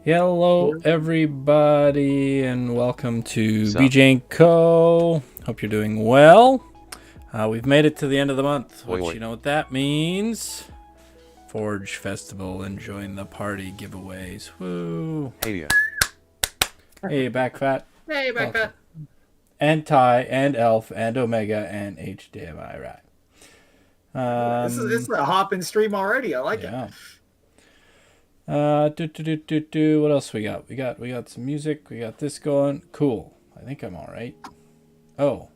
Hello, everybody, and welcome to BJ & Co. Hope you're doing well. We've made it to the end of the month, which you know what that means. Forge Festival and join the party giveaways. Woo! Hey, Hey, Backfat. Hey, Backfat. And Ty, and Elf, and Omega, and HDMI Right. This is a hopping stream already. I like it. What else we got? We got some music. We got this going. Cool. I think I'm all right. Oh,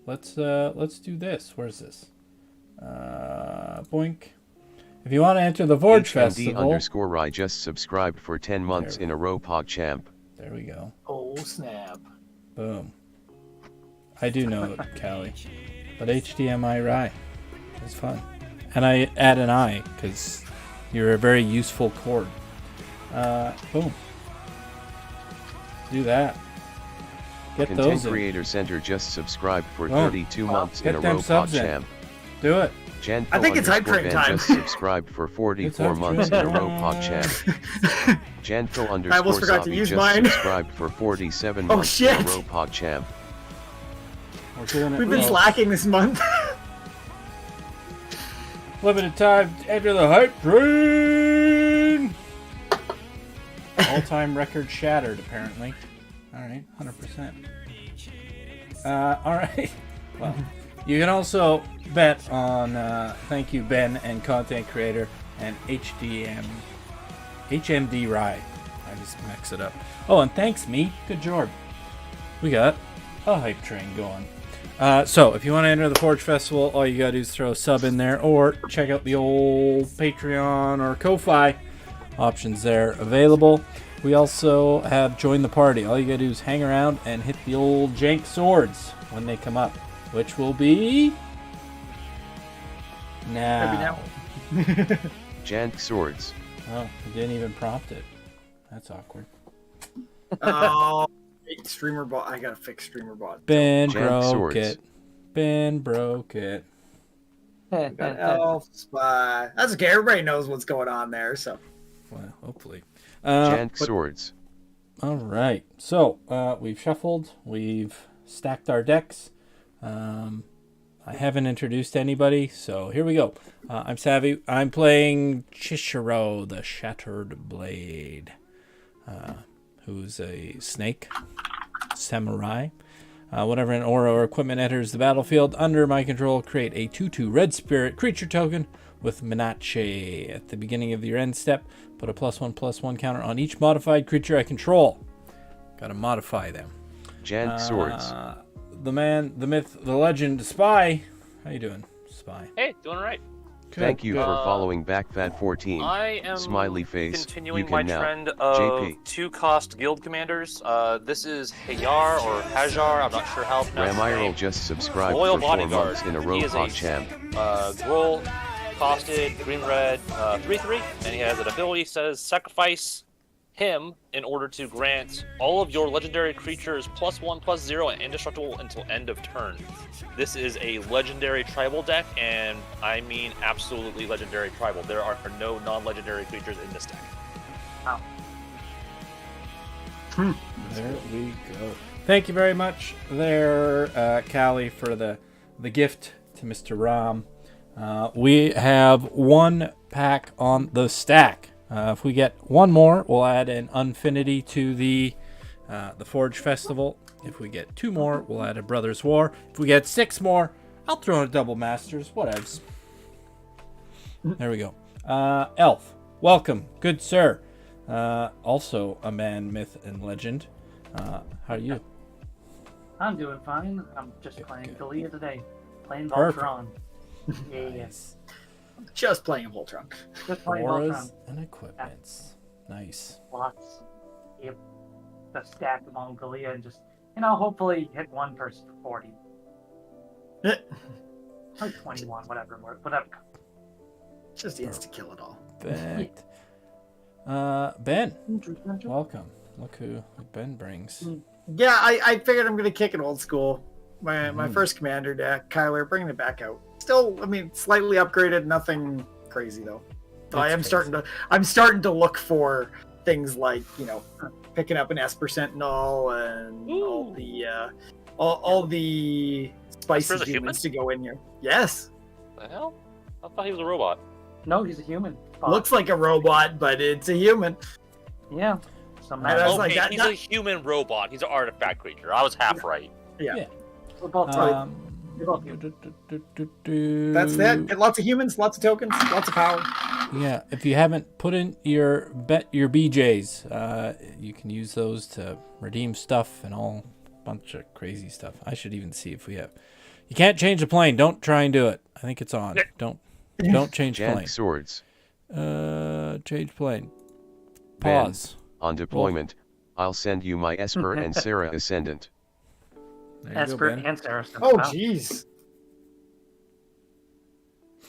let's do this. Where's this? Boink. If you want to enter the Forge Festival. _Rye just subscribed for 10 months in a row, PogChamp. There we go. Oh snap! Boom. I do know it, Callie, but HDMI Rye is fun, and I add an I because you're a very useful chord. Boom. Do that. Get Content those in. Creator Center just subscribed for 32 months in a row, PogChamp. Do it. I think it's hype train time. Just subscribed for 44 months in a row, PogChamp. Janfil I almost forgot to use mine. Subscribed for 47 months in a row, PogChamp. We've been slacking this month. Limited time to enter the hype train. All-time record shattered, apparently. All right, 100%. All right. Well, you can also bet on thank you, Ben, and content creator, and HMD Rye. I just mix it up. Oh, and thanks, me. Good job. We got a hype train going. So, if you want to enter the Forge Festival, all you gotta do is throw a sub in there, or check out the old Patreon or Ko-Fi options there available. We also have Join the Party. All you gotta do is hang around and hit the old jank swords when they come up, which will be now. Jank swords. Oh, I didn't even prompt it. That's awkward. Oh. Streamer bot. I gotta fix streamer bot. Ben broke it. Ben broke it. Elf spy. That's okay. Everybody knows what's going on there. So, well, hopefully. Jank swords. All right. So we've shuffled. We've stacked our decks. I haven't introduced anybody, so here we go. I'm Savvy. I'm playing Chishiro, the Shattered Blade. Who's a snake samurai. Whenever an aura or equipment enters the battlefield under my control, create a 2/2 red spirit creature token with Minache. At the beginning of your end step, put a +1/+1 counter on each modified creature I control. Gotta modify them. Jank swords. The man, the myth, the legend, Spy. How you doing, Spy? Hey, doing all right. Good, Thank you good. for following Backfat14. I am Smiley face. continuing my trend of JP. 2-cost guild commanders. This is Hayar or Hajar. I'm not sure how to pronounce his Ramiral name. just subscribed Loyal for 4 Bodyguard. months in a row, He is PogChamp. Gruul, costed, green-red, 3/3, and he has an ability that says sacrifice him in order to grant all of your legendary creatures +1/+0 and indestructible until end of turn. This is a legendary tribal deck, and I mean absolutely legendary tribal. There are no non-legendary creatures in this deck. wow. There we go. Thank you very much there, Callie, for the gift to Mr. Ram. We have one pack on the stack. If we get one more, we'll add an Unfinity to the Forge Festival. If we get 2 more, we'll add a Brothers War. If we get 6 more, I'll throw in a Double Masters. Whatevs. There we go. Elf, welcome. Good sir. Also a man, myth, and legend. How are you? I'm doing fine. I'm just playing Galia today. Playing Perfect. Voltron. Yes. Just playing Voltron. Just playing Auras Voltron. and equipments. Nice. Lots. Yep. Just stack them on Galia and just, hopefully hit one person for 40. Like 21, whatever. Just insta kill it all. Perfect. Ben, welcome. Look who Ben brings. Yeah, I figured I'm gonna kick it old school. My first commander deck, Kyler, bringing it back out. Still, I mean, slightly upgraded, nothing crazy though. So I'm starting to look for things like, picking up an Esper Sentinel and all the spicy Esper's a human? humans to go in here. Yes. The hell? I thought he was a robot. No, he's a human. Fuck. Looks like a robot, but it's a human. Yeah. Some And I was Okay, like, that- he's a human robot. He's an artifact creature. I was half right. Yeah. We're both right. We're both do, human. do, do, do. That's that. Lots of humans, lots of tokens, lots of power. Yeah, if you haven't put in your BJs, you can use those to redeem stuff and all bunch of crazy stuff. I should even see if we have. You can't change the plane. Don't try and do it. I think it's on. Don't change plane. Jank swords. Change plane. Ben, Pause. on deployment, I'll send you my Esper and Sarah Ascendant. There you go, Esper Ben. and Sarah. Oh, Wow. jeez.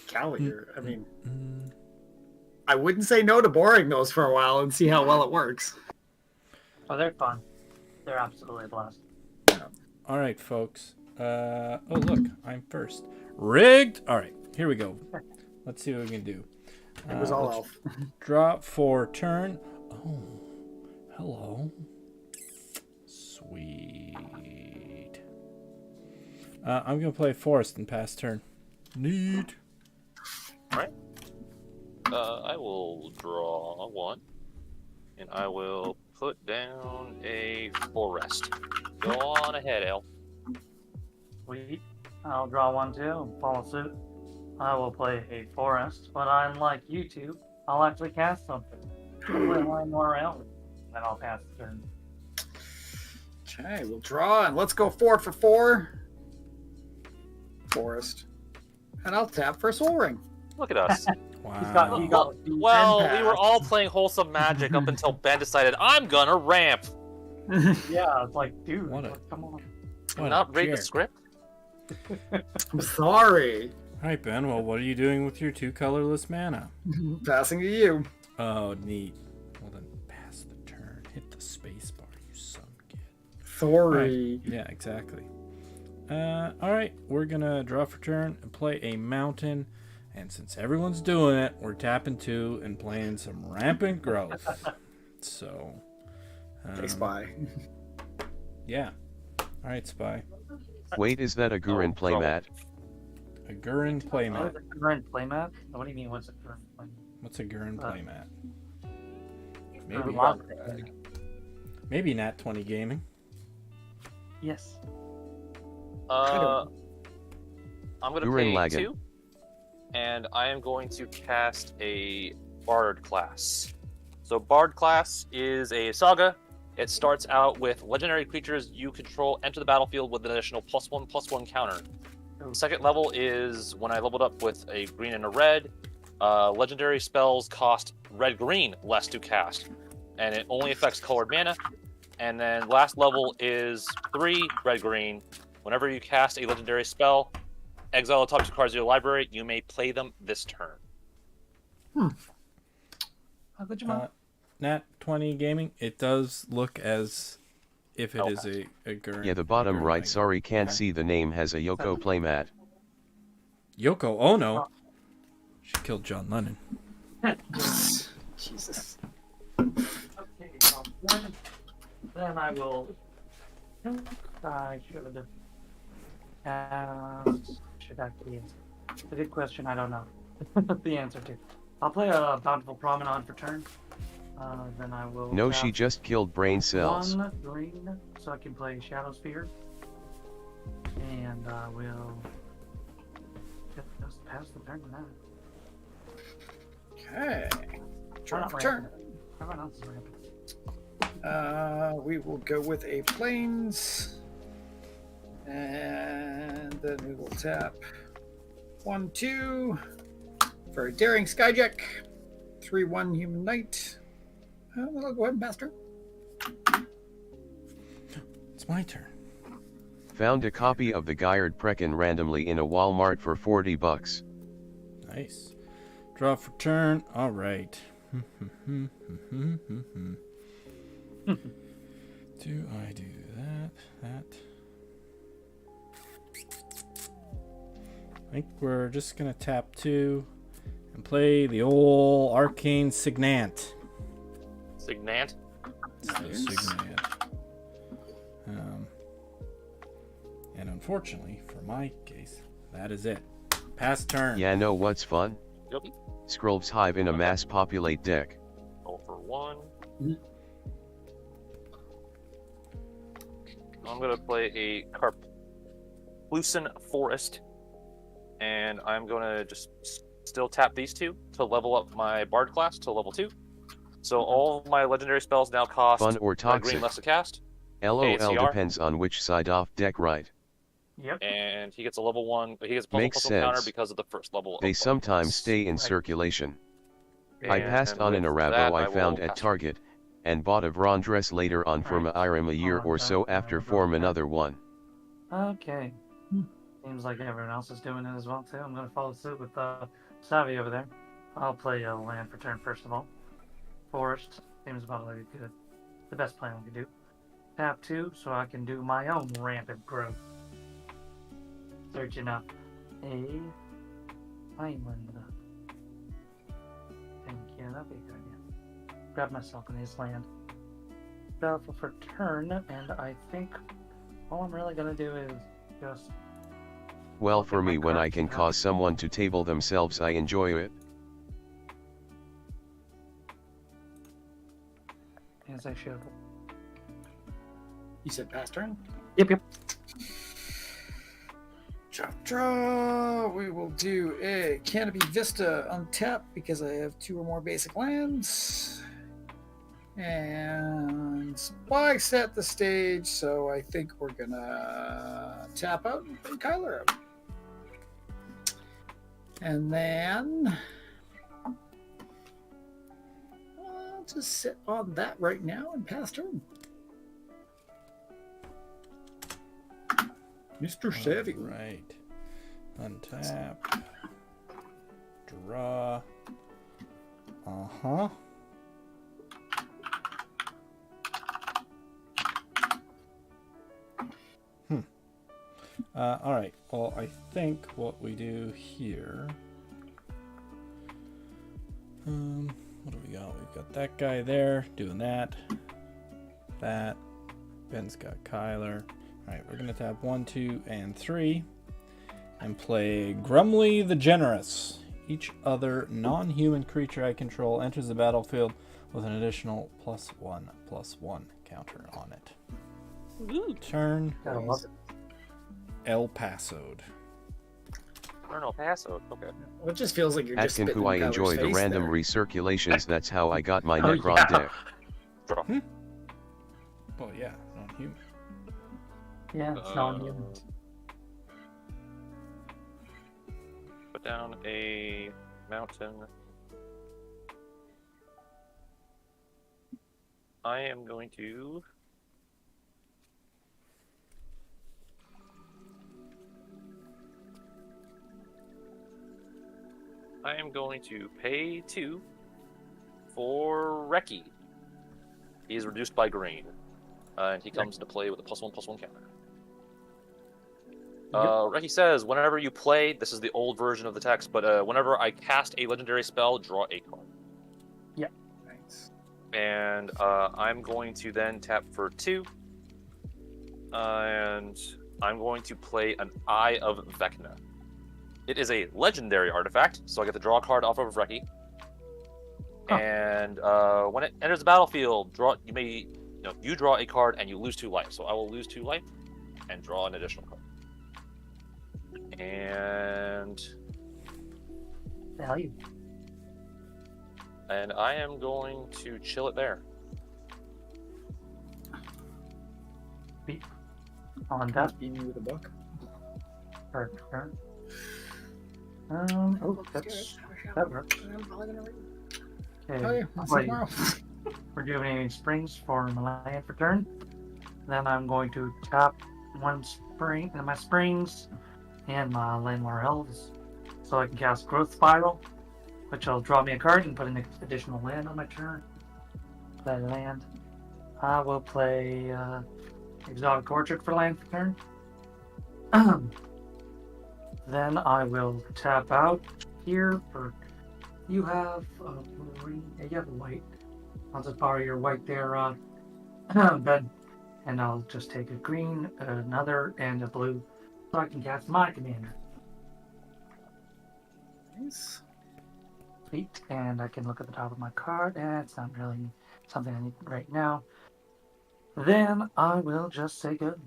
Cavalier. I mean, I wouldn't say no to borrowing those for a while and see how well it works. Oh, they're fun. They're absolutely a blast. All right, folks. Oh, look, I'm first. Rigged. All right, here we go. Let's see what we can do. It was all let's elf. Draw for turn. Oh, hello. Sweet. I'm gonna play forest and pass turn. Neat. Alright. I will draw one. And I will put down a forest. Go on ahead, Elf. Sweet. I'll draw one too and follow suit. I will play a forest, but unlike you two, I'll actually cast something. I'll play one more round, and then I'll pass the turn. Okay, we'll draw and let's go 4 for 4. Forest. And I'll tap for a soul ring. Look at us. Wow. He got Well, Pen we were pad. all playing wholesome magic up until Ben decided, I'm gonna ramp. Yeah, it's like, dude, What a- come on. What a Not read the jerk. script. I'm sorry. All right, Ben. Well, what are you doing with your 2 colorless mana? Passing to you. Oh, neat. Well, then pass the turn. Hit the space bar, you son of a kid. Sorry. Yeah, exactly. All right, we're gonna draw for turn and play a mountain. And since everyone's doing it, we're tapping 2 and playing some rampant growth. So, Okay, spy. yeah. All right, Spy. Wait, is that a Gurren playmat? A Gurren What playmat. is a current playmat? What do you mean, what's a current playmat? What's a Gurren playmat? Maybe. Maybe, maybe Nat 20 Gaming. Yes. I'm gonna Gurren pay Lagann. 2. And I am going to cast a Bard class. So Bard class is a saga. It starts out with legendary creatures you control enter the battlefield with an additional +1/+1 counter. Second level is when I leveled up with a green and a red. Legendary spells cost red-green less to cast, and it only affects colored mana. And then last level is 3 red-green. Whenever you cast a legendary spell, exile the top 2 cards of your library. You may play them this turn. How could you mind? Nat 20 Gaming. It does look as if it is a Gurren. Yeah, the bottom Gurren right, Lagann. sorry, can't Okay. see the name, has a Yoko playmat. Yoko Ono. She killed John Lennon. Jesus. Okay, so then I will. I should have. Should actually answer. It's a good question. I don't know the answer to. I'll play a Bountiful Promenade for turn. Then I will. No, she tap just killed brain cells. 1 green, so I can play Shadow Sphere. And I will just pass the turn to that. Okay. Why Turn not for ramp turn. it? Everyone else is ramping. We will go with a plains. And then we will tap 1, 2 for a daring skyjack. 3/1 human knight. Well, I'll go ahead and pass turn. It's my turn. Found a copy of the Geierd Precken randomly in a Walmart for $40. Nice. Draw for turn. All right. Do I do that? I think we're just gonna tap 2 and play the old arcane Signant. Signant. Signant. And unfortunately, for my case, that is it. Pass turn. Yeah, know what's fun? Yep. Scrolls Hive in a Okay. mass populate deck. Roll for 1. I'm gonna play a Carplucin Forest, and I'm gonna just still tap these two to level up my Bard class to level 2. So all my legendary spells now cost Fun or a toxic? green less to cast, LOL ACR. depends on which side off deck, right? Yep. and he gets a level 1. He gets a plus Makes 1 counter sense. because of the first level. They of sometimes bonus. stay in Right. circulation. I passed And on an with Arabo that, I will found at pass. Target, and bought a Vron dress later on for Right. Irem a year or so after form another one. Okay. Seems like everyone else is doing it as well too. I'm gonna follow suit with Savvy over there. I'll play a land for turn first of all. Forest seems about like good. The best plan we could do. Tap 2 so I can do my own rampant growth. Searching up a island. Thank you, that'd be a good idea. Grab myself an ace land. Battlefield for turn, and I think all I'm really gonna do is just Well, Look for at my me, when I cards can now. cause someone to table themselves, I enjoy it. as I should. You said pass turn? Yep. Draw. We will do a Canopy Vista untap because I have 2 or more basic lands. And Spy set the stage, so I think we're gonna tap out and play Kyler out. And then I'll just sit on that right now and pass turn. Mr. Savvy. Right. Untap. Draw. Uh-huh. Alright. Well, I think what we do here... what do we got? We've got that guy there doing that. That. Ben's got Kyler. Alright, we're gonna tap 1, 2, and 3. And play Grumly the Generous. Each other non-human creature I control enters the battlefield with an additional +1/+1 counter on it. Ooh. Turn Gotta love it. El Paso'd. I don't know, Paso. Okay. Well, it just feels like you're just Atkin, spitting who I in Kyler's enjoy the face random there. recirculations, that's how I got my Oh, Necron yeah. deck. Draw. Well, yeah, non-human. Yeah, it's non-human. Put down a mountain. I am going to... pay 2 for Reki. He is reduced by green. And he comes into play with a +1/+1 counter. Reki says, whenever you play, this is the old version of the text, but whenever I cast a legendary spell, draw a card. Nice. And I'm going to then tap for 2. And I'm going to play an Eye of Vecna. It is a legendary artifact, so I get to draw a card off of Reki. Huh. And when it enters the battlefield, you draw a card and you lose 2 life. So I will lose 2 life and draw an additional card. And Value. I am going to chill it there. On that Beat me with a book. for turn. That works. I'm probably gonna read. Okay. Oh yeah, I'll see Wait. you tomorrow. Rejuvenating Springs for my land for turn. Then I'm going to tap 1 spring and my springs and my Landmar Elves so I can cast Growth Spiral, which will draw me a card and put an additional land on my turn. Play land. I will play Exotic Orchard for land for turn. Then I will tap out here for. You have green. You have white. I'll just borrow your white there, Ben, and I'll just take a green, another, and a blue, so I can cast my commander. Nice. Sweet, and I can look at the top of my card, and it's not really something I need right now. Then I will just say good.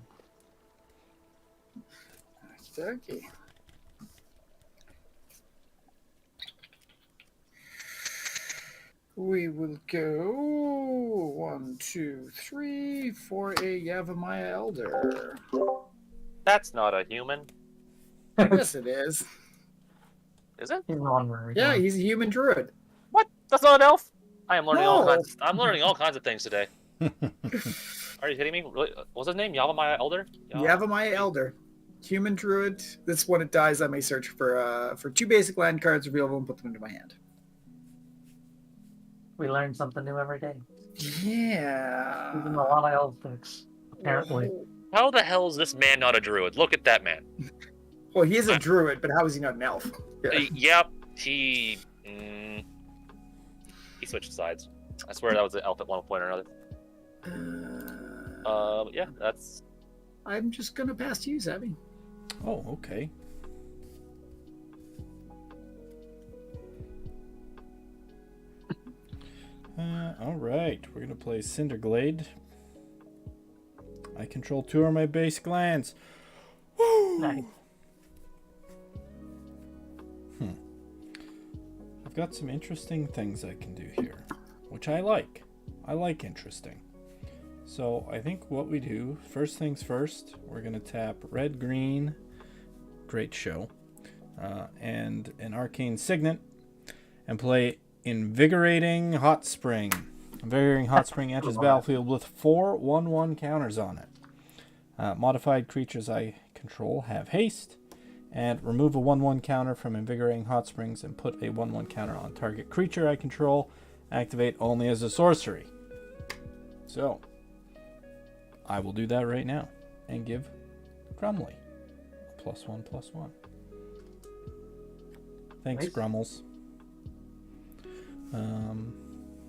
Okay. We will go 1, 2, 3 for a Yavimaya Elder. That's not a human, Yes, it is. is it? He's an honorary. Yeah, one. he's a human druid. What? That's not an elf? I am learning all No. kinds. I'm learning all kinds of things today. Are you kidding me? Really? What's his name? Yavimaya Elder? Yavimaya Elder. Human druid. This when it dies, I may search for 2 basic land cards, reveal them, and put them into my hand. We learn something new every day. Yeah. Even a lot of elf picks, apparently. How the hell is this man not a druid? Look at that man. Well, he is a druid, but how is he not an elf? Yeah. Yep, he switched sides. I swear that was an elf at one point or another. Yeah, that's. I'm just gonna pass to you, Zabby. Oh, okay. All right, we're gonna play Cinderglade. I control 2 of my basic lands. Woo! Nice. I've got some interesting things I can do here, which I like. I like interesting. So I think what we do, first things first, we're gonna tap red, green, great show, and an arcane signet, and play Invigorating Hot Spring. Invigorating Hot Spring enters the battlefield with 4 1/1 counters on it. Modified creatures I control have haste, and remove a 1/1 counter from Invigorating Hot Springs and put a 1/1 counter on target creature I control. Activate only as a sorcery. So, I will do that right now and give Grumley a +1/+1. Thanks, Nice. Grummels.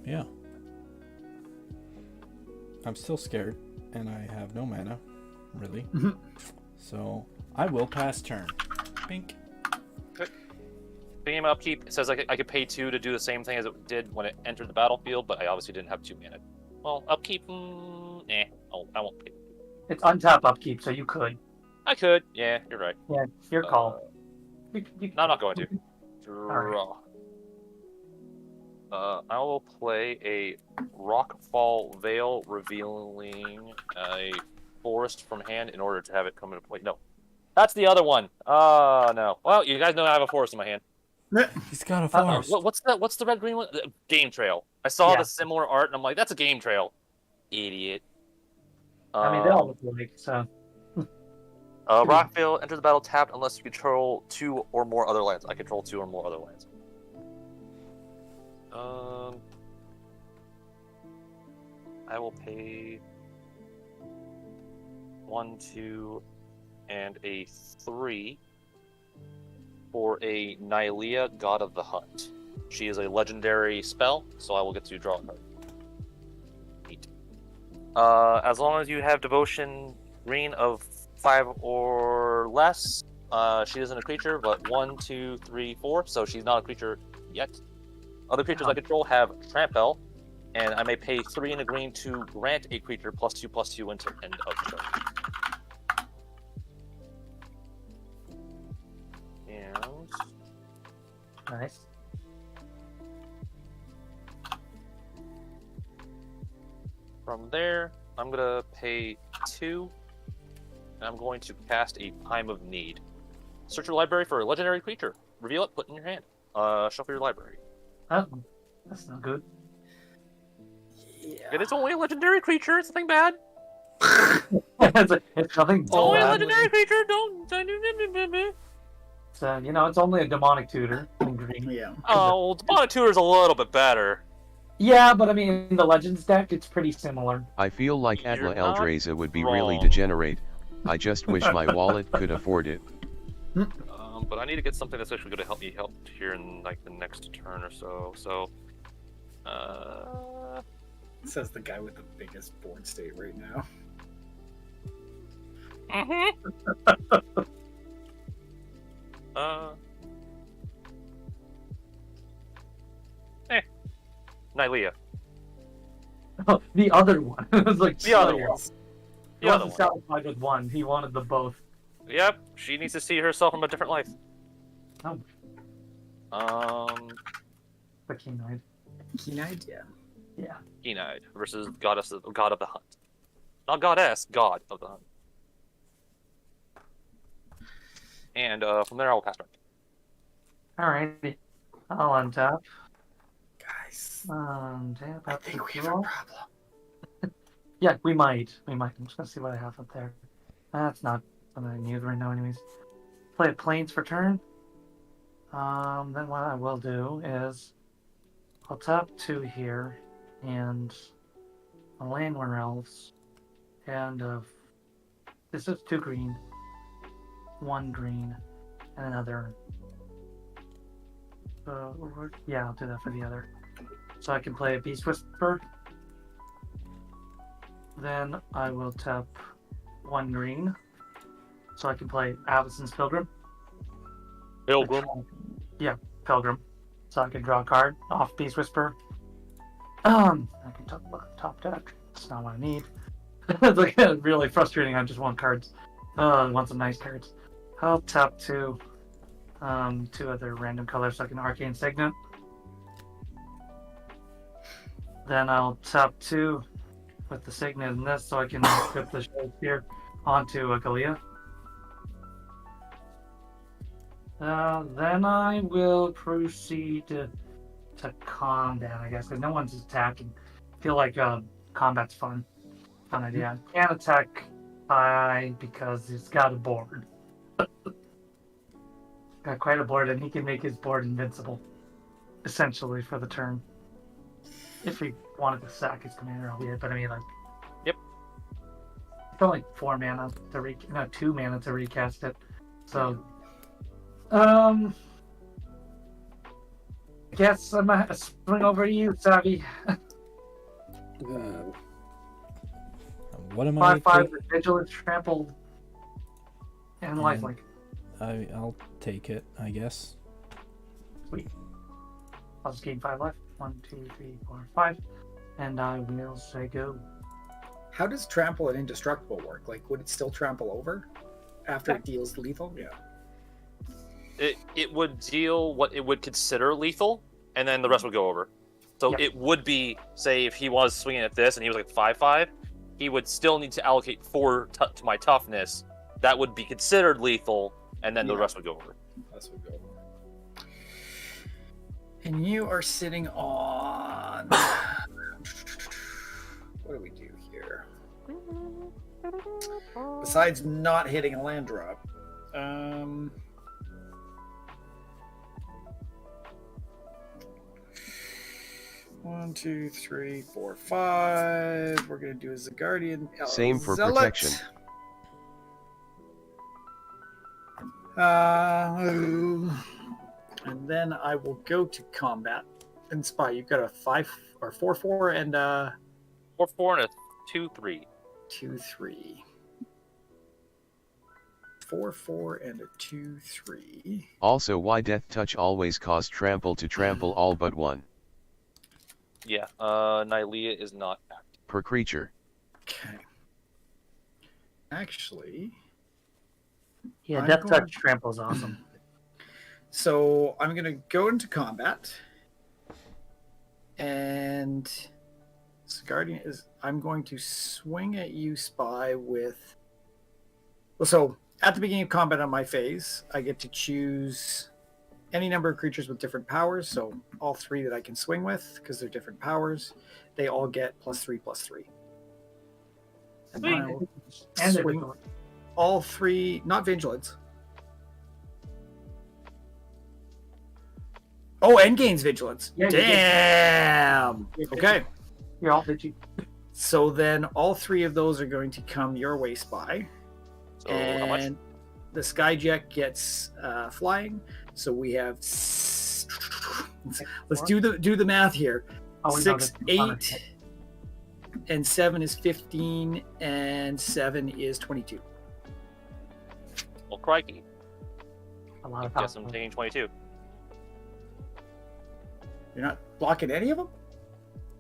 Yeah. I'm still scared, and I have no mana, really. So, I will pass turn. Bink. Game upkeep, it says I could pay 2 to do the same thing as it did when it entered the battlefield, but I obviously didn't have 2 mana. Well, upkeep, I won't pay. It's untap upkeep, so you could. I could, yeah, you're right. Yeah, your call. No, I'm not going to. Alright. Draw. I will play a Rockfall Veil, revealing a forest from hand in order to have it come into play. No, that's the other one. No. Well, you guys know I have a forest in my hand. He's got a forest. What's the red green one? Game Trail. I saw Yeah. the similar art and I'm like, that's a Game Trail. Idiot. I mean, they all look like, so. Rockvale, enter the battle tapped unless you control 2 or more other lands. I control 2 or more other lands. I will pay 1, 2, and a 3 for a Nylea, God of the Hunt. She is a legendary spell, so I will get to draw a card. Neat. As long as you have devotion green of 5 or less, she isn't a creature, but 1, 2, 3, 4, so she's not a creature yet. Other creatures I control have Trample, and I may pay 3 in a green to grant a creature +2/+2 until end of turn. And Nice. from there, I'm gonna pay 2, and I'm going to cast a Time of Need. Search your library for a legendary creature. Reveal it, put it in your hand. Shuffle your library. Oh, that's not good. Yeah. It is only a legendary creature, it's nothing bad. it's nothing It's only a bad. legendary creature, don't... So, it's only a demonic tutor in green. Yeah. Oh, Demonic Tutor is a little bit better. Yeah, but I mean, in the Legends deck, it's pretty similar. I feel like You're Atla not Eldraza would be really wrong. degenerate. I just wish my wallet could afford it. But I need to get something that's actually going to help me here in like the next turn or so. So, Says the guy with the biggest board state right now. Nylea. Oh, the other one. It was like The other Slayer. one. He The other wasn't one. satisfied with one. He wanted them both. Yep, she needs to see herself from a different life. Oh, the keen-eyed. Keen-eyed, yeah. Yeah. Keen-eyed versus god of the hunt. Not goddess, god of the hunt. And from there I will pass turn. Alrighty. I'll untap. Guys, Untap. I think we have a problem. Yeah, we might. I'm just gonna see what I have up there. That's not something I need right now, anyways. Play planes for turn. Then what I will do is I'll tap 2 here and a Landware Elves, and this is 2 green, 1 green, and another. Yeah, I'll do that for the other. So I can play a Beast Whisper. Then I will tap 1 green, so I can play Avacyn's Pilgrim. Pilgrim. Yeah, Pilgrim. So I can draw a card off Beast Whisper. I can talk about top deck. That's not what I need. It's like really frustrating. I just want cards. I want some nice cards. I'll tap 2 other random colors so I can Arcane Signet. Then I'll tap 2 with the Signet in this so I can flip the Shade Spear onto a Galea. Then I will proceed to combat, I guess, because no one's attacking. I feel like combat's fun. Fun idea. I can't attack I because he's got a board. Got quite a board, and he can make his board invincible, essentially, for the turn. If he wanted to sack his commander, albeit, but I mean, like... Yep. It's only 2 mana to recast it. So... guess I'm gonna swing over to you, Savvy. What am I? 5/5 with Vigilance, Trampled, and Lifelink. I'll take it, I guess. Sweet. I'll just gain 5 life. 1, 2, 3, 4, 5. And I will say go. How does trample and indestructible work? Like, would it still trample over after it deals lethal? Yeah. It would deal what it would consider lethal, and then the rest would go over. So Yep. it would be, say, if he was swinging at this and he was like 5/5, he would still need to allocate 4 to my toughness. That would be considered lethal, and then the Yeah. rest would go over. That's what go. And you are sitting on. What do we do here? Besides not hitting a land drop. 1, 2, 3, 4, 5. We're gonna do a Guardian. Same for Zealot. protection. And then I will go to combat and spy. You've got a 5 or 4/4 and 4/4 and a 2/3. 2/3. 4/4 and a 2/3. Also, why Death Touch always cause trample to trample all but one Yeah, Nylea is not active. per creature. Okay. Actually, Yeah, I'm Death going- Touch Trample is awesome. so I'm gonna go into combat, and Guardian is. I'm going to swing at you, Spy, with. Well, so at the beginning of combat on my phase, I get to choose any number of creatures with different powers. So all 3 that I can swing with, because they're different powers, they all get +3/+3. And Sweet. I will And they're swing different. all 3, not vigilance. Oh, and gains vigilance. Yeah, you did. Damn. You did. Okay. You're all bitchy. So then all 3 of those are going to come your way, Spy. So how much? And the Skyjack gets flying. So we have. Let's do the math here. Oh, we know 6, this. 8, and 7 is 15, and 7 is 22. Well, crikey. A lot of Guess I'm power. taking 22. You're not blocking any of them?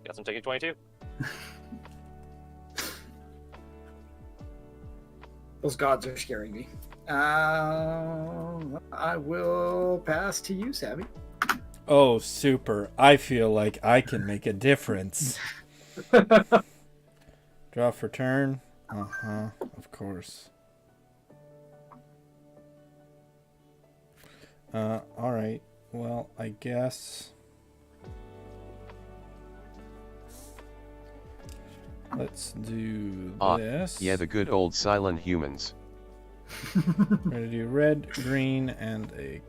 Guess I'm taking 22. Those gods are scaring me. I will pass to you, Savvy. Oh, super. I feel like I can make a difference. Draw for turn. Uh-huh, of course. Alright. Well, I guess... Let's do this. Yeah, the good old silent humans. We're going to do red, green, and a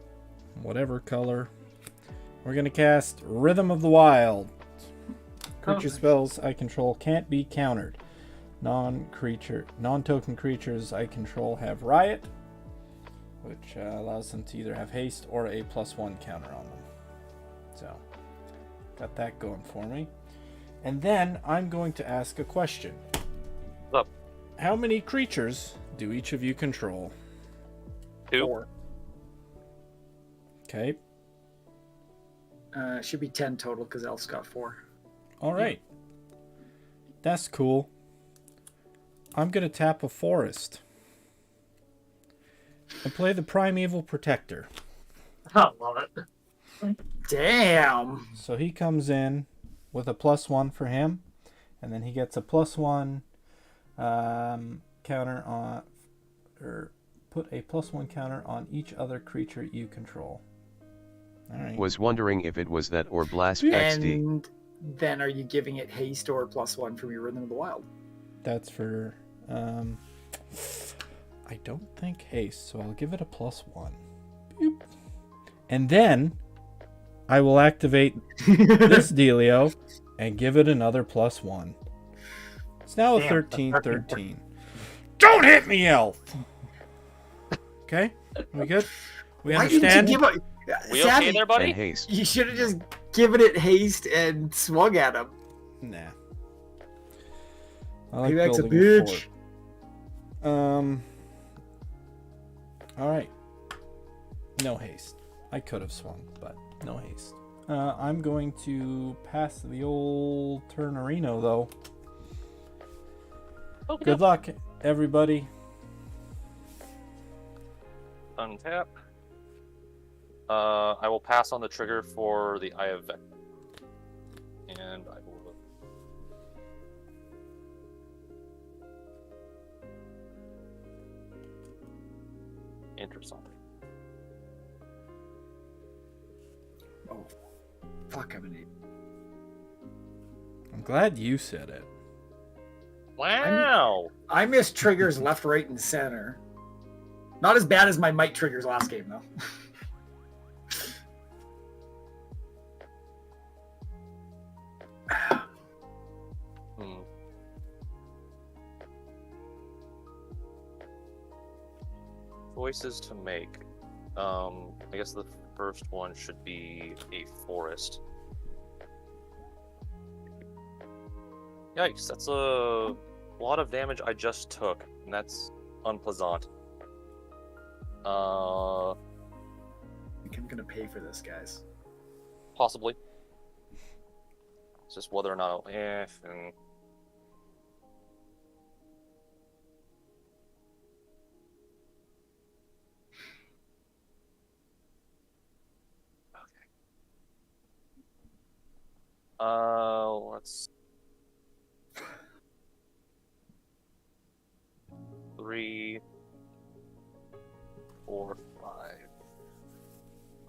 whatever color. We're going to cast Rhythm of the Wild. Creature Okay. spells I control can't be countered. Non-token creatures I control have Riot, which allows them to either have haste or a +1 counter on them. So, got that going for me. And then I'm going to ask a question. What's up? How many creatures do each of you control? 2. 4. Okay. Should be 10 total because Elf's got 4. All right. That's cool. I'm going to tap a forest and play the Primeval Protector. I love it. Damn. So he comes in with a +1 for him, and then he gets a +1 counter on, or put a +1 counter on each other creature you control. All right. Was wondering if it was that or Blast XD. And then are you giving it haste or +1 from your Rhythm of the Wild? That's for. I don't think haste, so I'll give it a +1. Boop. And then I will activate this dealio and give it another +1. It's now a Damn, 13-13. Don't hit me, elf! Okay? We good? We Why didn't understand? you give a... We Savvy, okay there, And buddy? haste. you should have just given it haste and swung at him. Nah. I like He likes a building bitch. fort. Alright. No haste. I could have swung, but no haste. I'm going to pass the old Turnarino, though. Okay. Good luck, everybody. Untap. I will pass on the trigger for the Eye of Vec. And I will. Enter something. Oh, fuck, I'm an idiot. I'm glad you said it. Wow! I missed triggers left, right, and center. Not as bad as my mic triggers last game, though. Hmm. Choices to make. I guess the first one should be a forest. Yikes, that's a lot of damage I just took, and that's unpleasant. I think I'm gonna pay for this, guys. Possibly. It's just whether or not and okay. Let's 3, 4, 5.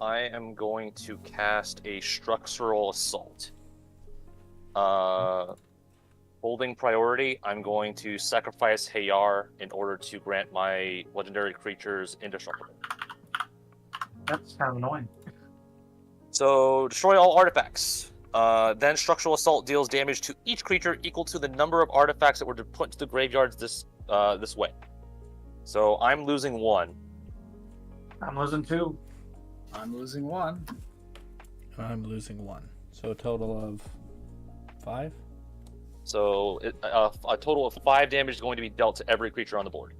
I am going to cast a structural assault. Holding priority, I'm going to sacrifice Hayar in order to grant my legendary creatures indestructible. That's kind of annoying. So, destroy all artifacts. Then structural assault deals damage to each creature equal to the number of artifacts that were put into the graveyards this way. So I'm losing 1. I'm losing 2. I'm losing 1. I'm losing 1. So a total of 5? So a total of 5 damage is going to be dealt to every creature on the board.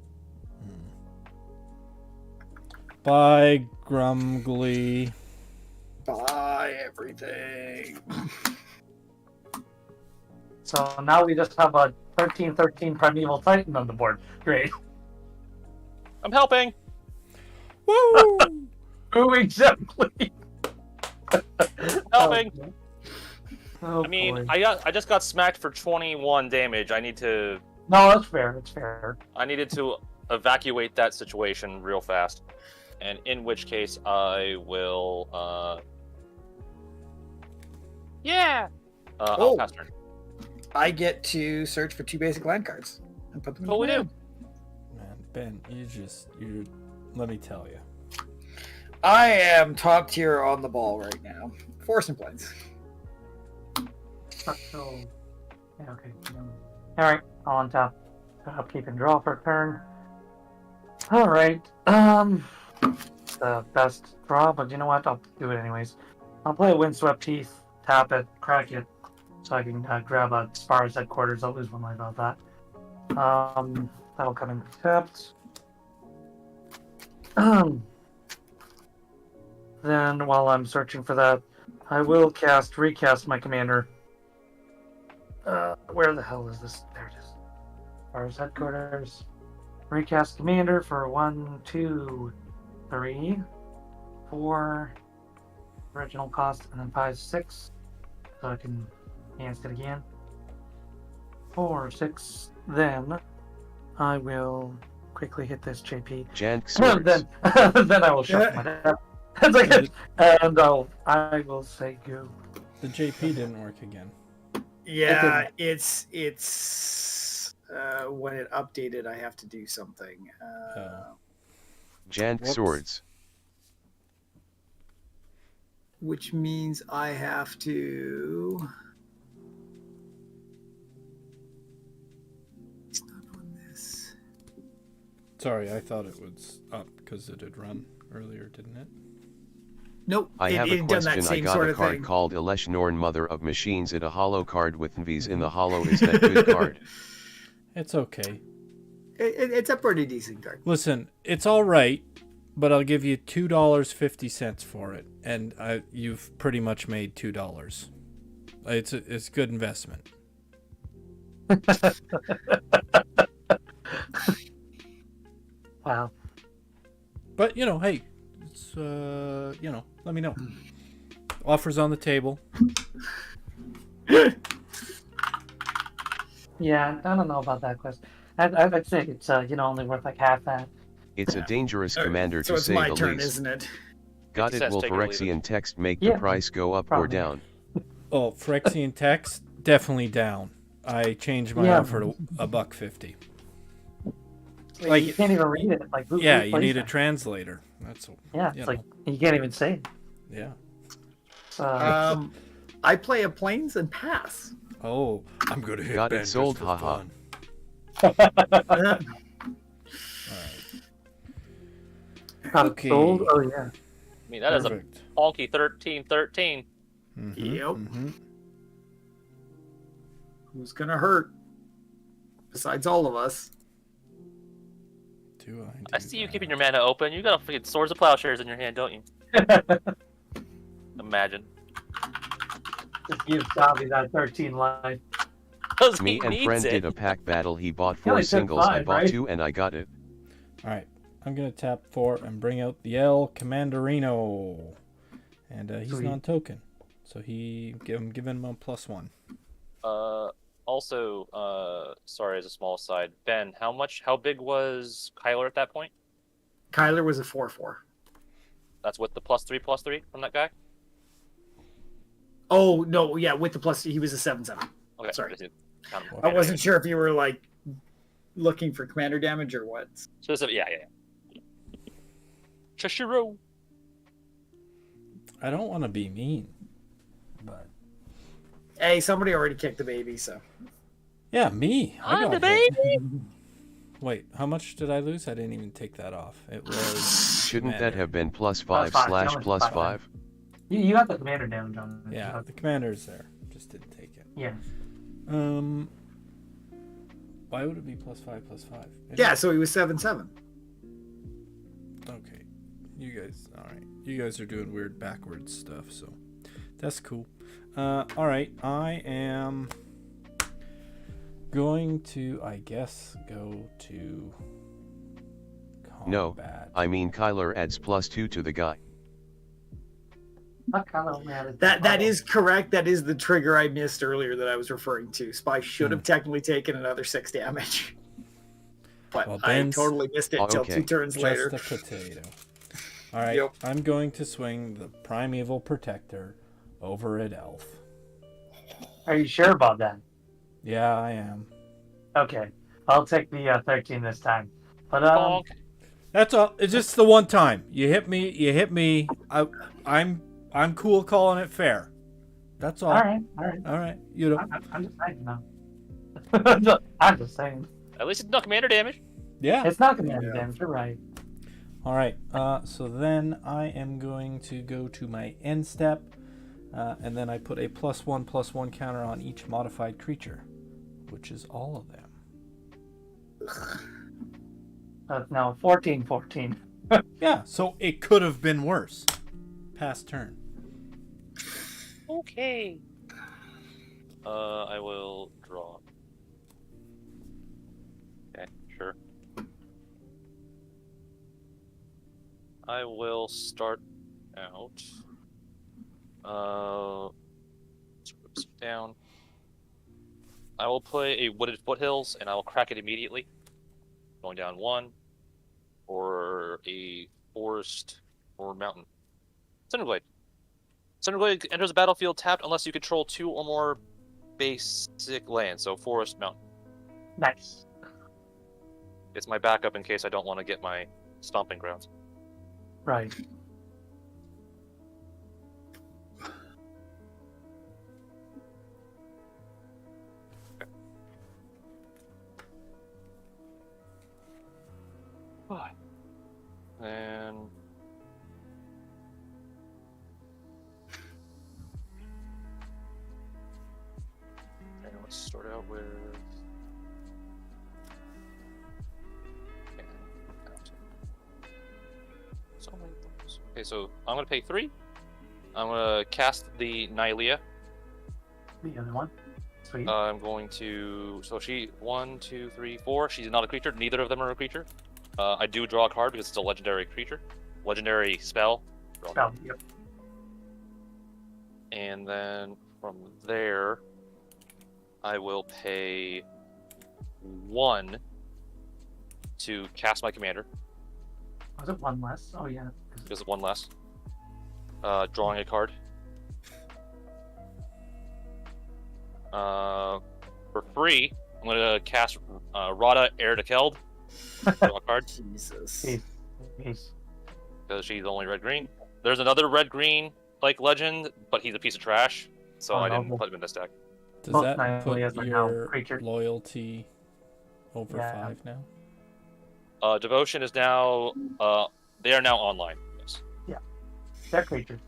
Bye, Grumgly. Buy everything. So now we just have a 13/13 Primeval Titan on the board. Great. I'm helping. Woo! Oh, exactly. Helping. Oh, I mean, boy. I just got smacked for 21 damage. I needed to No, that's fair. It's fair. evacuate that situation real fast. And in which case I will I'll pass turn. I get to search for 2 basic land cards and put them in Oh, the we do. hand. Man, Ben, you let me tell you. I am top tier on the ball right now. Force and planes. So, yeah, okay. Alright, I'll untap. Upkeep and draw for a turn. Alright, the best draw, but you know what? I'll do it anyways. I'll play a Windswept Teeth, tap it, crack it, so I can grab a Spar's Headquarters. I'll lose one life about that. That'll come in tapped. Then, while I'm searching for that, I will recast my commander. Where the hell is this? There it is. Spar's Headquarters. Recast commander for 1, 2, 3, 4. Original cost, and then 5, 6. So I can cast it again. 4, 6. Then I will quickly hit this JP. Jank swords. then I will shuffle my deck. It's like it. And I will say go. The JP didn't work again. Yeah, it's when it updated, I have to do something. Jank Whoops. swords. Which means I have to. It's not on this. Sorry, I thought it was up because it had run earlier, didn't it? Nope. I have a it done that question. I same got sort a of card thing. called Elesh Norn, Mother of Machines. It a hollow card with Nvies in the hollow. Is that good card? It's okay. It's a pretty decent card. Listen, it's all right, but I'll give you $2.50 for it, and you've pretty much made $2. It's a good investment. Wow. But hey, it's let me know. Offers on the table. Yeah, I don't know about that quest. I'd say it's only worth like half that. It's a dangerous commander So to it's say my the turn, least. isn't it? Got It it? says Will take it or leave it. Phyrexian text make Yeah, the price go up or probably. down? Oh, Phyrexian text, definitely down. I changed my Yeah. offer to $1.50. Like, you can't even read it. Like, who Yeah, plays you need a that? translator. That's Yeah, you it's know. like you can't even say it. Yeah. I play a planes and pass. Oh, I'm gonna hit Got it Ben sold, just for haha. fun. Got it Okay. sold? Oh yeah. I mean, that is a Perfect. honky 13-13. Mhm, Yep. mhm. Who's gonna hurt? Besides all of us. Do I see you keeping your mana open. You got a freaking Swords of Plowshares in your hand, don't you? Imagine. Just give Bobby that 13 life. 'Cause Me he and needs friend it. did a pack battle. He bought He 4 only took singles. I 5, bought right? 2 and I got it. All right, I'm gonna tap 4 and bring out the El Commanderino, and he's Sweet. non-token, so I'm giving him a +1. Also, sorry, as a small aside, Ben, how big was Kyler at that point? Kyler was a 4/4. That's with the +3/+3 from that guy? Oh no, yeah, with the plus he was a 7/7. Okay, Sorry. just count him. I wasn't sure if you were like looking for commander damage or what. Specific, yeah. Cheshire. I don't want to be mean, but Hey, somebody already kicked the baby, so yeah, me. I I'm got the hit. baby. Wait, how much did I lose? I didn't even take that off. It was. Shouldn't that Commander. have been +5 5, / +5? You got the commander damage on it. Yeah, the commander's there. Just didn't take it. Yeah. Why would it be +5/+5? Yeah, so he was 7/7. Okay. You guys, all right. You guys are doing weird backwards stuff, so that's cool. All right. I am going to, I guess, go to No, combat. I mean Kyler adds +2 to the guy. What kind of man? That is correct. That is the trigger I missed earlier that I was referring to. Spy should have technically taken another 6 damage. But Well, I Ben's totally missed it until okay. 2 turns later. Just a potato. All right. Yep. I'm going to swing the Primeval Protector over at Elf. Are you sure about that? Yeah, I am. Okay, I'll take the 13 this time. But Bonk. That's all. It's just the one time you hit me. You hit me. I'm cool calling it fair. That's all. all right. All right. You know. I'm just saying now. I'm just saying. At least it's not commander damage. Yeah. It's not gonna end damage. You're right. All right. So then I am going to go to my end step, and then I put a +1/+1 counter on each modified creature, which is all of them. No, 14. Yeah. So it could have been worse. Past turn. Okay. I will draw. Okay, sure. I will start out. Let's go down. I will play a Wooded Foothills, and I will crack it immediately. Going down 1, or a Forest or Mountain. Cinderblade. Cinderblade enters the battlefield tapped unless you control 2 or more basic lands, so Forest, Mountain. Nice. It's my backup in case I don't want to get my Stomping Grounds. Right. And let's start out with so many things. Okay, so I'm gonna pay 3. I'm gonna cast the Nylea. The other one. Sweet. I'm going to. So she 1, 2, 3, 4. She's not a creature. Neither of them are a creature. I do draw a card because it's a legendary creature, legendary spell. Draw a card. Yep. And then from there, I will pay 1 to cast my commander Was it one less? Oh yeah. because of 1 less. Drawing a card. For free, I'm gonna cast Rada Heir to Keld. Draw a card Jesus. Peace. because she's only red-green. There's another red-green like legend, but he's a piece of trash, so Oh, I didn't no. put him in this deck. Does Both that Nylea put are now your creatures. loyalty over Yeah. 5 now? Devotion is now. They are now online. Yes. They're creatures.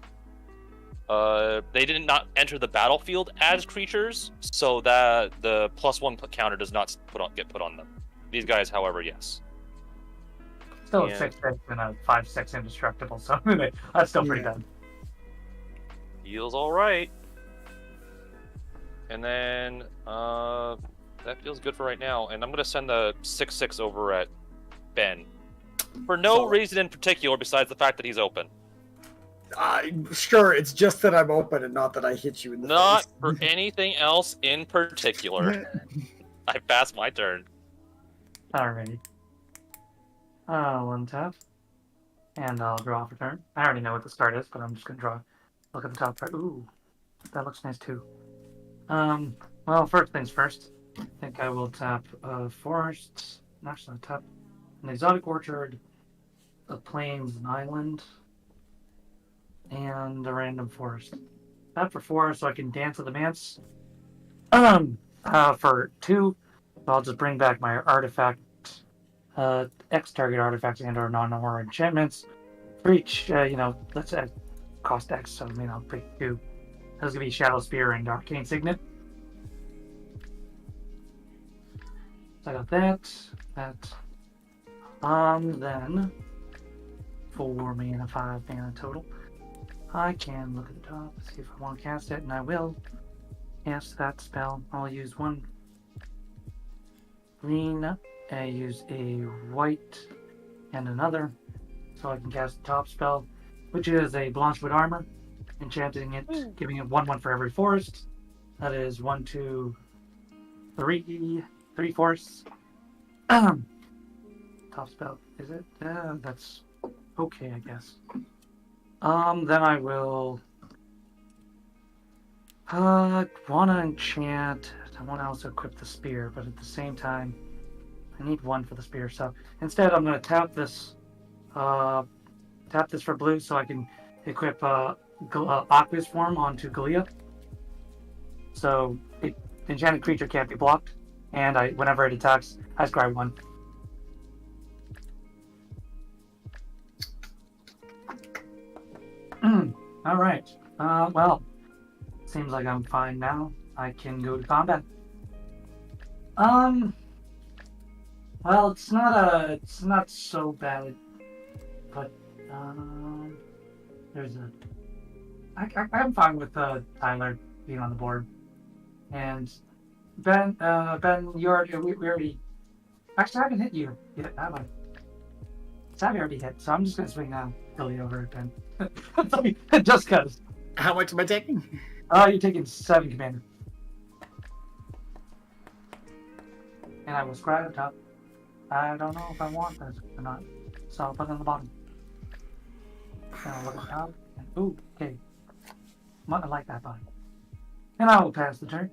They did not enter the battlefield as creatures, so that the +1 counter does not get put on them. These guys, however, yes. Still a Yeah. 6/6 and a 5/6 indestructible, so that's still pretty Yeah. bad. Feels all right. And then that feels good for right now. And I'm gonna send the 6/6 over at Ben for no reason in particular besides the fact that he's open. Sure, it's just that I'm open and not that I hit you in the Not face. for anything else in particular. I passed my turn. Alrighty. One tap. And I'll draw for turn. I already know what the start is, but I'm just gonna draw. Look at the top part. Ooh, that looks nice too. Well, first things first. I think I will tap Forest. Actually, I'll tap an Exotic Orchard, a Plains, an Island, and a random forest. Tap for 4 so I can dance with the dance. For 2, I'll just bring back my artifact. X target artifacts and/or non-horror enchantments. For each, let's cost X, so I'll pick 2. Those gonna be Shadow Spear and Arcane Signet. So I got that. Then 4 mana, 5 mana total. I can look at the top, see if I want to cast it, and I will cast that spell. I'll use 1 green, I use a white and another, so I can cast the top spell, which is a Blanchwood Armor, enchanting it, giving it 1/1 for every forest. That is 1, 2, 3 forests. Top spell, is it? That's okay, I guess. Then I will wanna enchant. I wanna also equip the spear, but at the same time, I need 1 for the spear. So instead, I'm gonna tap this for blue, so I can equip Aqueous Form onto Galia. So the enchanted creature can't be blocked, and whenever it attacks, I scry 1. All right. Well, seems like I'm fine now. I can go to combat. Well, it's not so bad, but I'm fine with Tyler being on the board, and Ben, we already. Actually, I haven't hit you yet, have I? Savvy already hit, so I'm just gonna swing now. Billy over at Ben. Just cause. How much am I taking? You're taking 7, Commander. And I will scry up top. I don't know if I want this or not, so I'll put it on the bottom. And I'll look at the top. And, ooh, okay. I like that button. And I will pass the turn.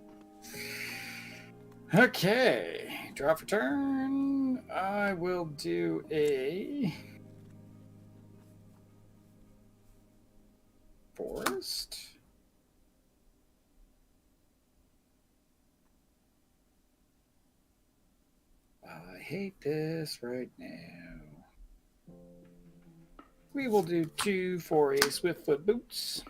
Okay. Draw for turn. I will do a forest. I hate this right now. We will do 2 for a Swiftfoot Boots.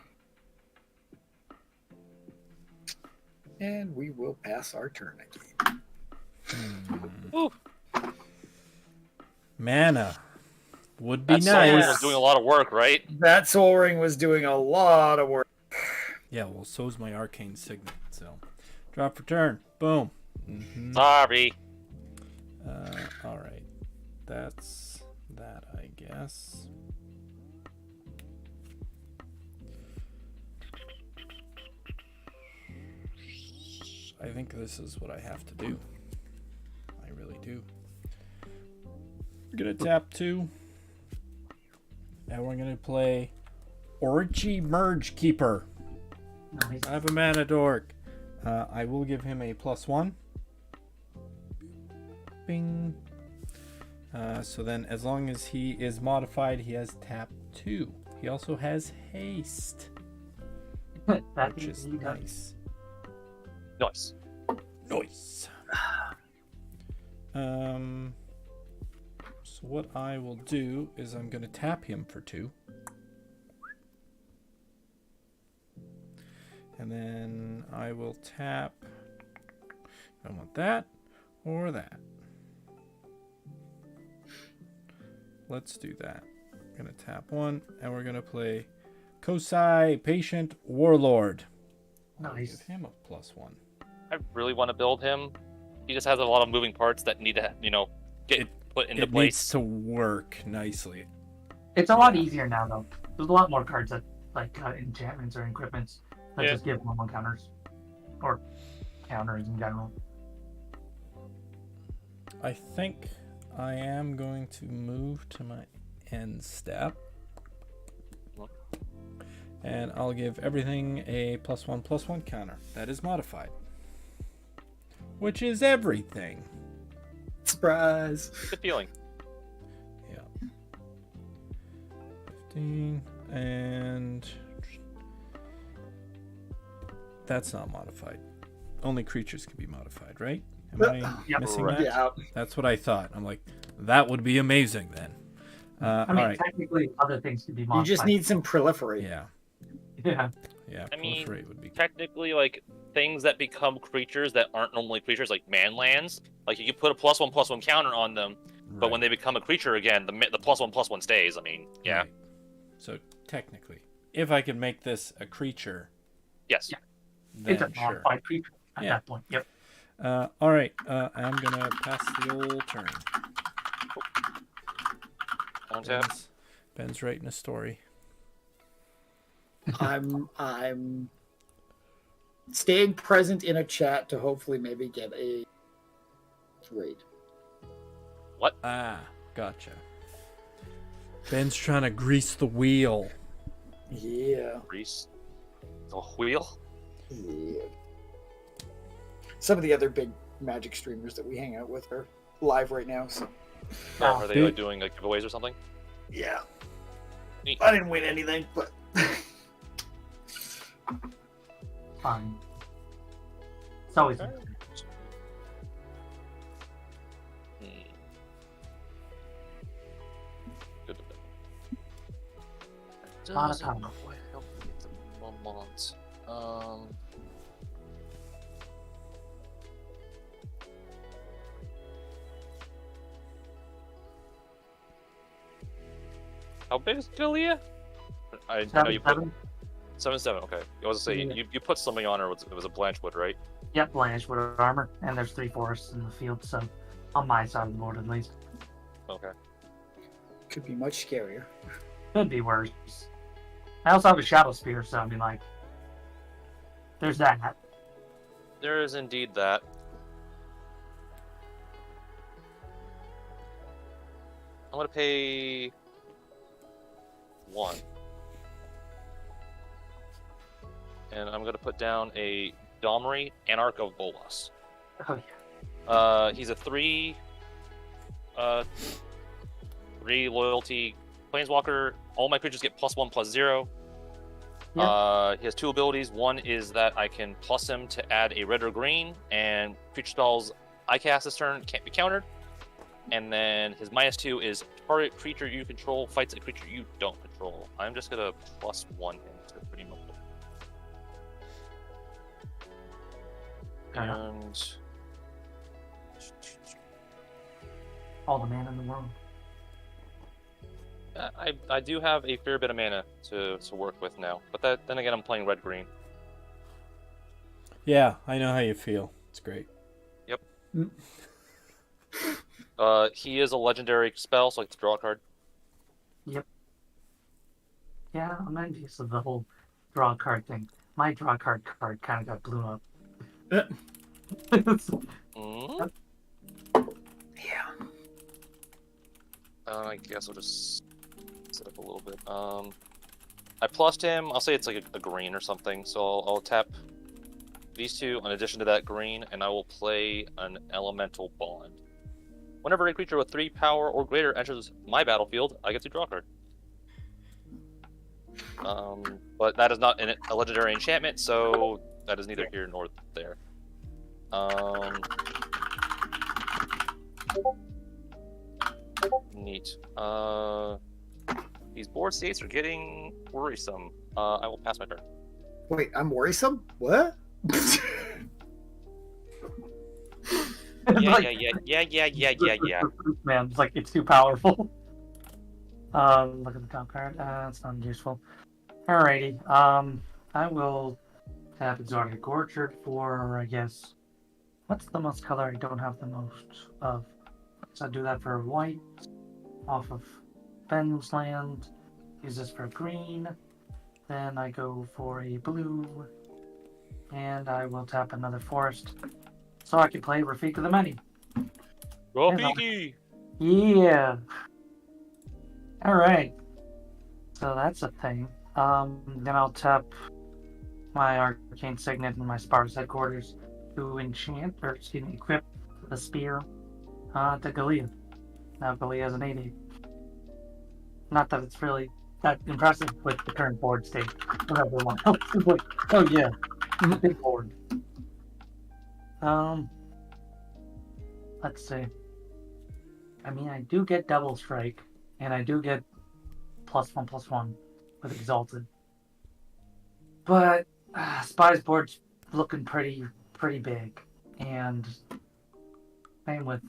And we will pass our turn again. Mana would be That Soul Ring nice. was doing a lot of work, right? That Soul Ring was doing a lot of work. Yeah, well, so's my Arcane Signet. So, drop for turn. Boom. Sorry. All right. That's that, I guess. I think this is what I have to do. I really do. We're gonna tap 2. And we're gonna play Orchi Merge Keeper. Nice. I have a mana dork. I will give him a +1. Bing. So then, as long as he is modified, he has tap 2. He also has haste, which is nice. Nice. Nice. So what I will do is I'm going to tap him for 2. And then I will tap. I want that or that. Let's do that. I'm going to tap 1 and we're going to play Kosai Patient Warlord. I'll Nice. give him a +1. I really want to build him. He just has a lot of moving parts that need to, get put into It place. needs to work nicely. It's a lot easier now, though. There's a lot more cards that, like enchantments or equipments, that Yeah. just give 1/1 counters. Or counters in general. I think I am going to move to my end step. And I'll give everything a +1/+1 counter. That is modified. Which is everything. Surprise. Good feeling. Yeah. 15 and that's not modified. Only creatures can be modified, right? Am I Yep. missing Right. that? Yeah. That's what I thought. I'm like, that would be amazing then. I mean, all right. technically, other things could be modified. You just need some proliferate. Yeah. Yeah. Yeah. I mean, Proliferate would be Technically, things that become creatures that aren't normally creatures, like man lands. Like you can put a +1/+1 counter on them, but when they become a creature again, the +1/+1 stays. I mean, yeah. Right. So technically, if I could make this a creature, Yes. Yeah. then It's a sure. modified creature at Yeah. that point. Yep. All right. I'm gonna pass the old turn. Untap. Ben's writing a story. I'm staying present in a chat to hopefully maybe get a raid. Ah, gotcha. Ben's trying to grease the wheel. Yeah. Grease. The wheel. Yeah. Some of the other big Magic streamers that we hang out with are live right now. So Oh, are they Dude. like doing like giveaways or something? yeah, Neat. I didn't win anything, but Fine. It's always Hmm. Good. Lot of Doesn't time. quite help me at the moment. How big is Delia? I know you put 7/7. 7/7. Okay, I was gonna say Yeah. you put something on her. It was a Blanchwood, right? Yep, Blanchwood armor, and there's 3 forests in the field, so on my side of the board at least. Okay. could be much scarier. Could be worse. I also have a Shadow Spear, so I mean, like, there's that. There is indeed that. I'm gonna pay 1. And I'm gonna put down a Domri, Anarch of Bolas. Oh yeah. He's a 3 loyalty planeswalker. All my creatures get +1/+0. Yeah. He has 2 abilities. One is that I can plus him to add a red or green, and creature spells I cast this turn can't be countered. And then his -2 is target creature you control fights a creature you don't control. I'm just gonna +1 him to pretty much. Fair enough. And All the mana in the world. I do have a fair bit of mana to work with now, but then again I'm playing red green. Yeah, I know how you feel. It's great. He is a legendary spell, so I get to draw a card. Yeah, I'm envious of the whole draw card thing. My draw card kind of got blown up. Mm. Yeah. I guess I'll just set up a little bit. I plussed him. I'll say it's like a green or something. So I'll tap these 2 in addition to that green, and I will play an Elemental Bond. Whenever a creature with 3 power or greater enters my battlefield, I get to draw a card. But that is not a legendary enchantment, so that is neither here nor there. Neat. These board states are getting worrisome. I will pass my turn. Wait, I'm worrisome. What? Yeah. Man, it's like it's too powerful. Look at the top card. It's not useful. Alrighty. I will tap Exotic Orchard for, I guess, what's the most color I don't have the most of? So I do that for white off of Ben's land. Use this for green. Then I go for a blue. And I will tap another forest. So I can play Rafika the Many. Rafiki! Yeah. Alright. So that's a thing. Then I'll tap my Arcane Signet and my Spar's Headquarters to equip the spear to Galia. Now Galia has an 80. Not that it's really that impressive with the current board state. But everyone else is like, oh yeah, big board. Let's see. I mean, I do get Double Strike, and I do get +1/+1 with Exalted. But Spy's board's looking pretty big, and same with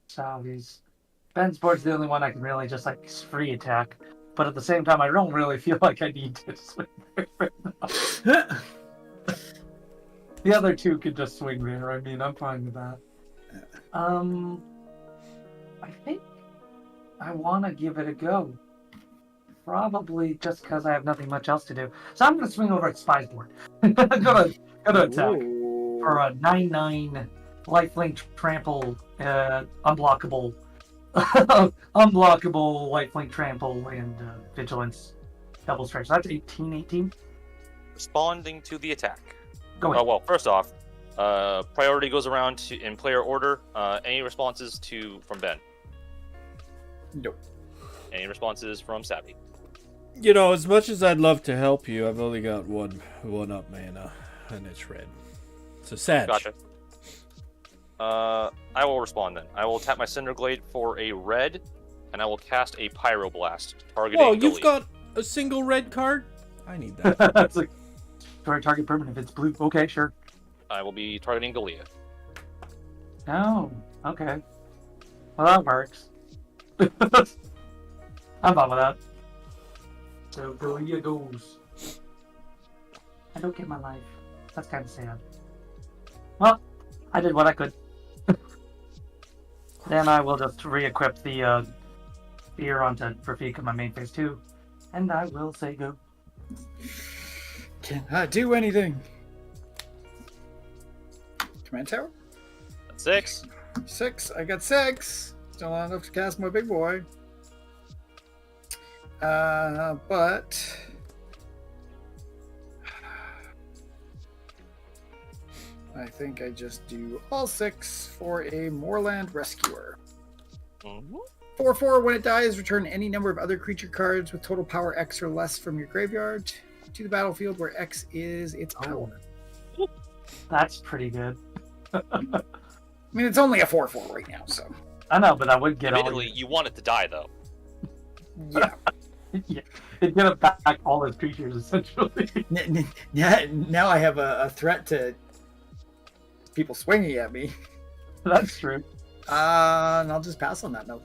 Salvi's. Ben's board's the only one I can really just like free attack, but at the same time, I don't really feel like I need to swing there right now. The other two could just swing there. I mean, I'm fine with that. I think I want to give it a go. Probably just because I have nothing much else to do. So I'm going to swing over at Spy's board. I'm gonna attack for a 9/9 lifelink trample, unblockable, unblockable lifelink trample and vigilance double strike. So that's 18. Responding to the attack. Go ahead. Well, first off, priority goes around in player order. Any responses from Ben? Nope. Any responses from Savvy? You know, as much as I'd love to help you, I've only got one up mana, and it's red. So sad. Gotcha. I will respond then. I will tap my Cinderglade for a red, and I will cast a Pyroblast targeting. Whoa, you've Gully. got a single red card? I need that. That's like target permanent if it's blue. Okay, sure. I will be targeting Galia. Oh, okay. Well, that works. I'm fine with that. So Galia goes. I don't get my life. That's kind of sad. Well, I did what I could. Then I will just re-equip the spear onto Rafika, my main phase 2, and I will say go. Can I do anything? Command tower? That's 6. 6. I got 6. Still not enough to cast my big boy. But I think I just do all 6 for a Moorland Rescuer. Mm-hmm. 4/4, when it dies, return any number of other creature cards with total power X or less from your graveyard to the battlefield where X is its power. That's pretty good. I mean, it's only a 4/4 right now, so. I know, but I would get all. Admittedly, you want it to die though. Yeah. Yeah, it's gonna back all his creatures essentially. Now I have a threat to people swinging at me. That's true. And I'll just pass on that note.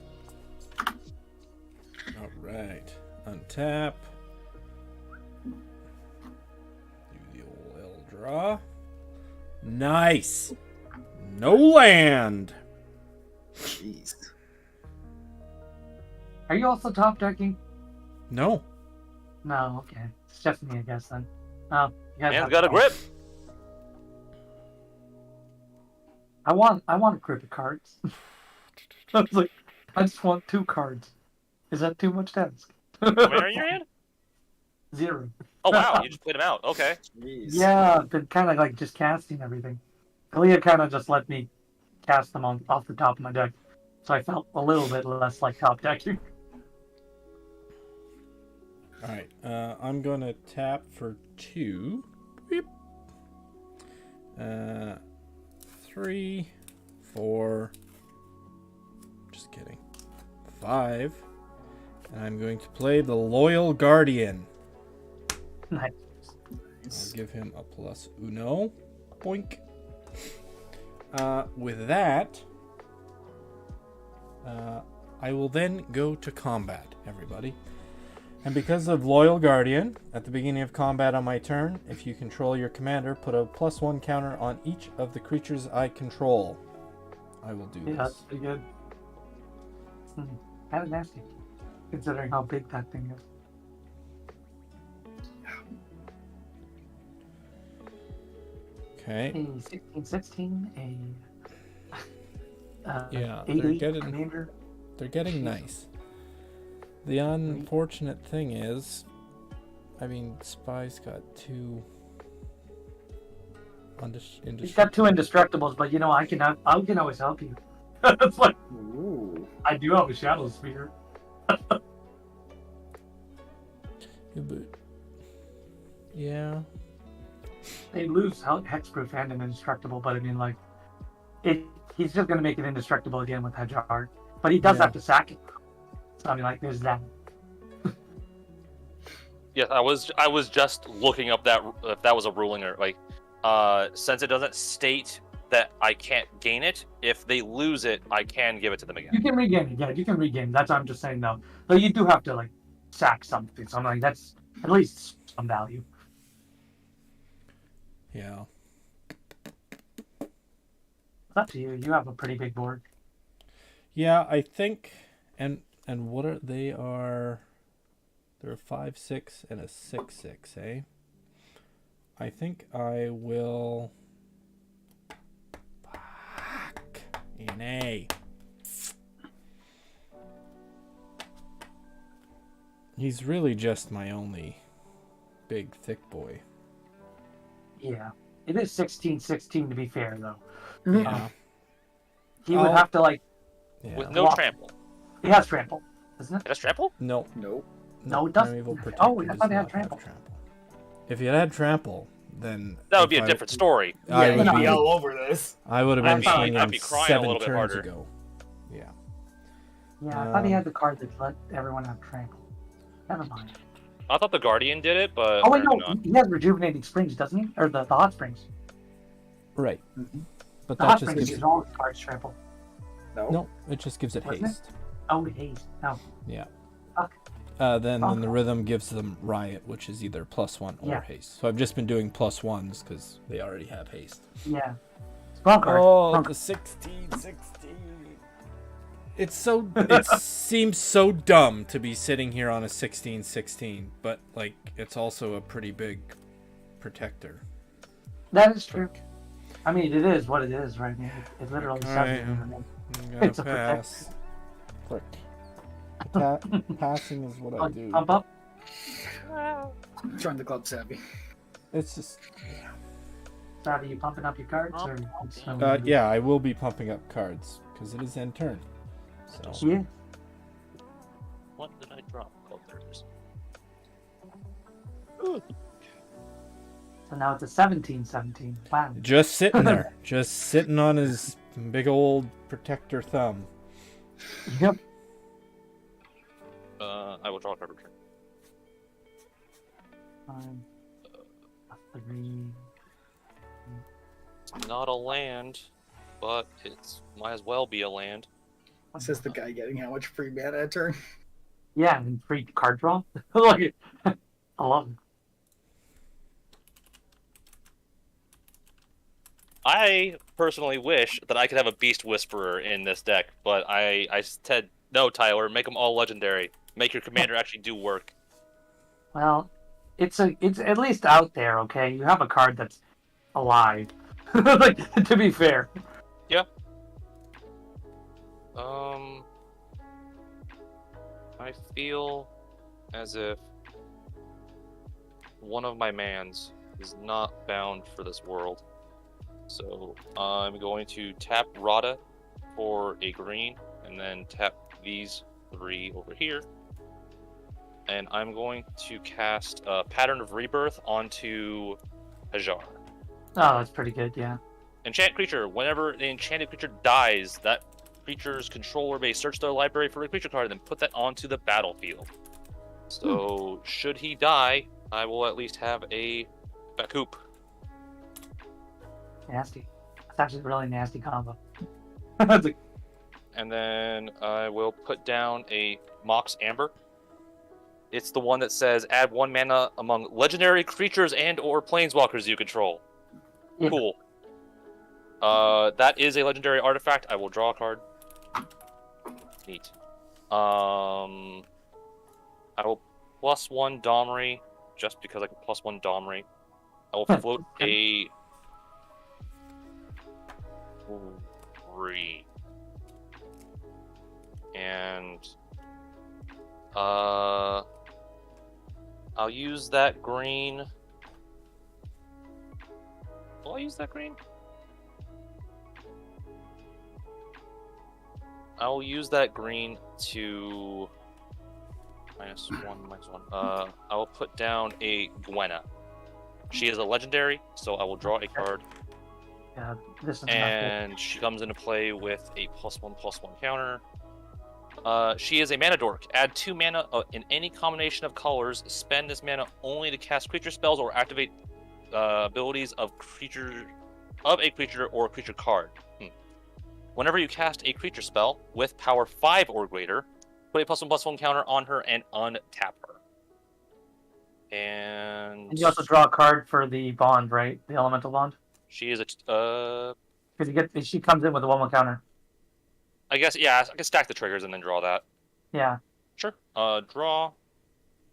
All right. Untap. Do the old L draw. Nice. No land. Jeez. Are you also top decking? No. No, okay. It's just me, I guess then. Oh, you guys Man's have got a fun. grip. I want a grip of cards. I was like, I just want 2 cards. Is that too much to ask? How many are in your hand? 0. Oh wow, you just played him out. Okay. Jeez. Yeah, I've been kind of like just casting everything. Kalia kind of just let me cast them off the top of my deck, so I felt a little bit less like top decking. All right. I'm going to tap for 2. Beep. 3, 4. Just kidding. 5. And I'm going to play the Loyal Guardian. Nice. I'll give him a plus uno. Boink. With that, I will then go to combat, everybody. And because of Loyal Guardian, at the beginning of combat on my turn, if you control your commander, put a +1 counter on each of the creatures I control. I will do Yeah, that's this. pretty good. Kind of nasty, considering how big that thing is. Okay. A 16, a Yeah, 80 they're commander. getting nice. The unfortunate thing is, I mean, Spy's got 2 He's got 2 indestructibles, but you know I can always help you. It's like Ooh. I do have a shadow spear. Yeah. They lose hexproof and an indestructible, but I mean like he's just gonna make it indestructible again with Hedgehog. But he does Yeah. have to sack it. So I mean like there's that. Yes, I was just looking up that if that was a ruling or like, since it doesn't state that I can't gain it, if they lose it, I can give it to them You again. can regain it. Yeah, you can regain it. That's what I'm just saying though. Though you do have to like sack something. So I'm like, that's at least some value. Yeah. It's up to you. You have a pretty big board. Yeah, I think, and what are they are? They're a 5/6 and a 6/6, eh? I think I will. Fuck. In A. He's really just my only big thick boy. Yeah, it is 16-16 to be fair though. Yeah. He would have to like. Yeah. With no Well, trample. He has trample, doesn't it? It has trample? No. Nope. No, it doesn't. Primeval Protector Oh, I does thought it had not have trample. If it had trample, then That would be if a different story. I Yeah, would he'd be be all over this. I would have I'd been be- swinging I'd be crying a 7 little bit turns harder. ago. Yeah. Yeah, I thought he had the card that let everyone have trample. Never mind. I thought the Guardian did it, but Oh wait, no, apparently he has rejuvenating springs, doesn't he? Or the hot springs. Right. Mm-hmm. But The that hot just springs gives gives all the cards trample. no. It just gives it Wasn't it? haste. Oh, haste. No. Yeah. Fuck. Then the Okay. rhythm gives them riot, which is either +1 or Yeah. haste. So I've just been doing +1s because they already have haste. Yeah. It's wrong card. Oh, Wrong the 16. It's so. It seems so dumb to be sitting here on a 16, but like it's also a pretty big protector. That is true. I mean, it is what it is, right? It literally says Okay. it in the name. Gotta It's a pass. Click. Passing is what I do. Pump up. Join the club, Savvy. It's just. So are you pumping up your cards? Or Yeah, I will be pumping up cards because it is end turn. So Yeah. what did I drop? Oh, there it is. So now it's a 17-17. Wow. just sitting there, just sitting on his big old protector thumb. Yep. I will draw a card return. A 3. It's not a land, but it's might as well be a land. Says the guy getting how much free mana a turn. Yeah, and free card draw. Look it. I love it. I personally wish that I could have a Beast Whisperer in this deck, but I said no, Tyler. Make them all legendary. Make your commander actually do work. Well, it's at least out there, okay? You have a card that's alive. Like, to be fair. Yeah. I feel as if one of my mans is not bound for this world. So I'm going to tap Rada for a green, and then tap these 3 over here. And I'm going to cast Pattern of Rebirth onto Hajar. Oh, that's pretty good, yeah. Enchant creature. Whenever an enchanted creature dies, that creature's controller may search their library for a creature card and then put that onto the battlefield. So, should he die, I will at least have a Bacoop. Nasty. That's actually a really nasty combo. That's a- And then I will put down a Mox Amber. It's the one that says add 1 mana among legendary creatures and or planeswalkers you control. Yeah. Cool. That is a legendary artifact. I will draw a card. Neat. I will +1 Domri, just because I can +1 Domri. I will float a 3. And I'll use that green. Will I use that green? I will use that green to -1. I will put down a Gwenna. She is a legendary, so I will draw a card, Yeah, this is not and she comes into play with a +1/+1 counter. She is a mana dork. Add 2 mana in any combination of colors. Spend this mana only to cast creature spells or activate abilities of a creature or a creature card. Whenever you cast a creature spell with power 5 or greater, put a +1/+1 counter on her and untap her. And you also draw a card for the bond, right? The elemental bond. she is Because she comes in with a 1/1 counter. I guess, yeah, I can stack the triggers and then draw that. Yeah. Sure. Draw.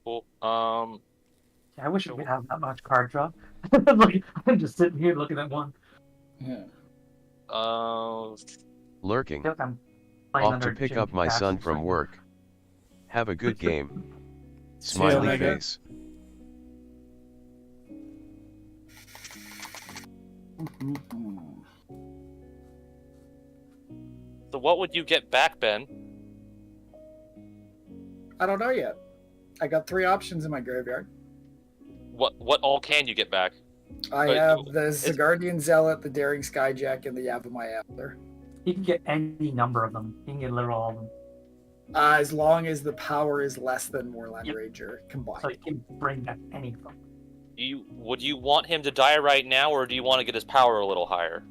Cool. Yeah, I wish we could have that much card draw. Look, I'm just sitting here looking at one. Yeah. Lurking. I feel like I'm playing Off under to pick Jimmy up my Cash son or from something. work. Have a good game. See you, Smiley Omega. face. So what would you get back, Ben? I don't know yet. I got 3 options in my graveyard. What all can you get back? I But have the Guardian Zealot, the Daring Skyjack, and the Yavimaya Elder. You can get any number of them. You can get literal all of them. As long as the power is less than Moorland Yep. Rager combined. So you can bring back any of them. Would you want him to die right now, or do you want to get his power a little higher?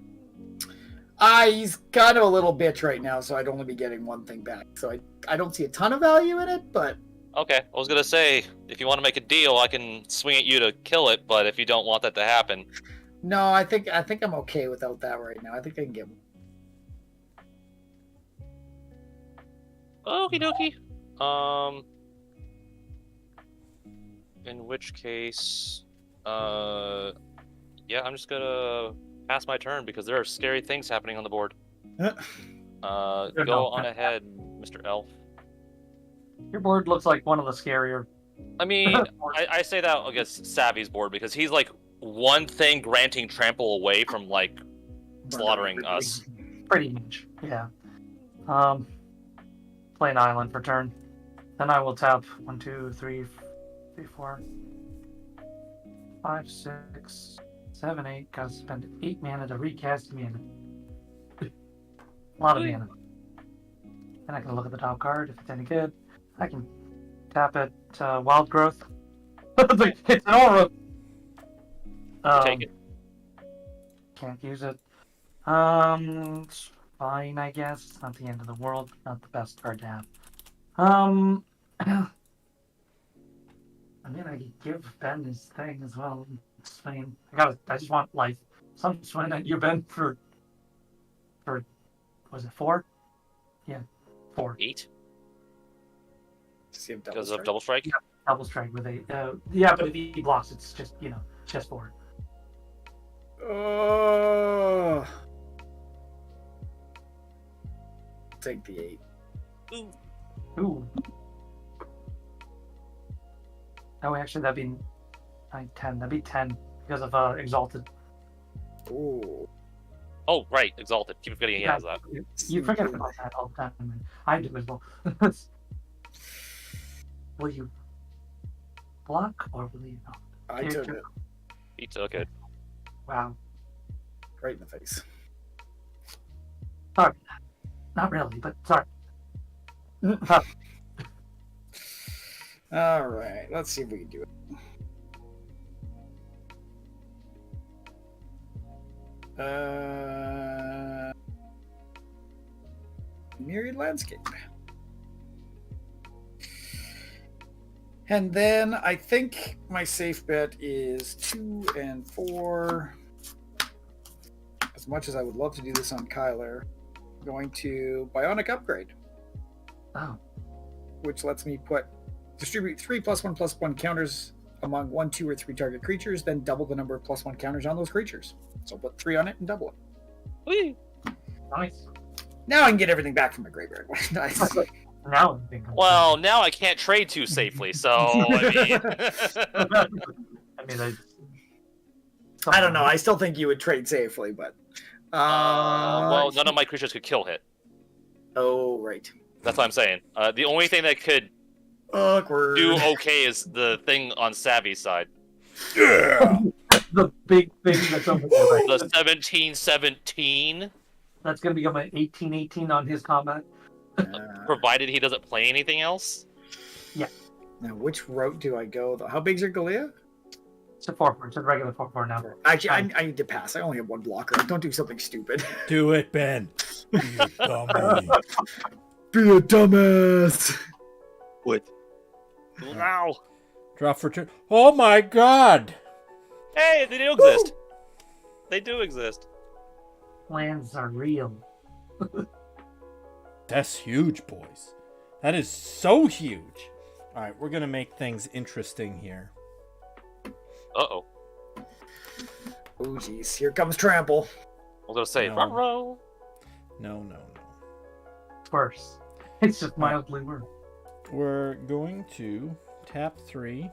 He's kind of a little bitch right now, so I'd only be getting one thing back. So I don't see a ton of value in it, but Okay, I was gonna say, if you want to make a deal, I can swing at you to kill it, but if you don't want that to happen... no, I think I'm okay without that right now. I think I can get one. Okie dokie. In which case, yeah, I'm just gonna pass my turn because there are scary things happening on the board. Go on ahead, Mr. Elf. Your board looks like one of the scarier. I mean, I say that against Savvy's board because he's like one thing granting trample away from like slaughtering us. Pretty much, yeah. Play an island for turn. Then I will tap 1, 2, 3, 4, 5, 6, 7, 8. Gotta spend 8 mana to recast mana. A lot of mana. Then I can look at the top card if it's any good. I can tap it Wild Growth. It's an aura. Take it. Can't use it. It's fine, I guess. It's not the end of the world. Not the best card to have. I mean, I could give Ben his thing as well. It's fine. I just want life. So I'm swinging at you, Ben, for was it 4? Yeah, 4. 8 To see if double because of strike. double strike. Yeah. Double strike with 8. Yeah, but if he blocks, it's just just 4. Oh. Take the 8. Ooh. Oh, actually, that'd be 9, 10. That'd be 10 because of Exalted. Ooh. Oh, right, exalted. Keep forgetting he has that. You forget about that all the time. Man. I do as well. Will you block or will you not? I took it He took it. Wow. right in the face. Sorry. Not really, but sorry. All right, let's see if we can do it. Myriad Landscape. And then I think my safe bet is 2 and 4. As much as I would love to do this on Kyler, I'm going to Bionic Upgrade, Oh. which lets me distribute 3 +1/+1 counters among 1, 2, or 3 target creatures, then double the number of +1 counters on those creatures. So I'll put 3 on it and double it. Whee! Nice. Now I can get everything back from my graveyard. Nice. Now I'm thinking. Well, now I can't trade too safely, so I mean, I mean, I don't know. I still think you would trade safely, but well, none of my creatures could kill hit. Oh, right. That's what I'm saying. The only thing that could Awkward. do okay is the thing on Savvy's side. Yeah. the big thing that's over there, right? The 17-17. That's gonna become an 18-18 on his combat. Provided he doesn't play anything else. Now, which route do I go? How big's your Galea? It's a 4/4. It's a regular 4/4 now. Actually, I need to pass. I only have one blocker. Don't do something stupid. Do it, Ben. You dummy. Be a dumbass. What? Wow. Draw for turn. Oh my god! Hey, they do exist. They do exist. Plans are real. That's huge, boys. That is so huge. All right, we're gonna make things interesting here. Uh-oh. Oh, jeez. Here comes Trample. I was gonna say, No. front row. No. Worse. It's just mildly worse. We're going to tap 3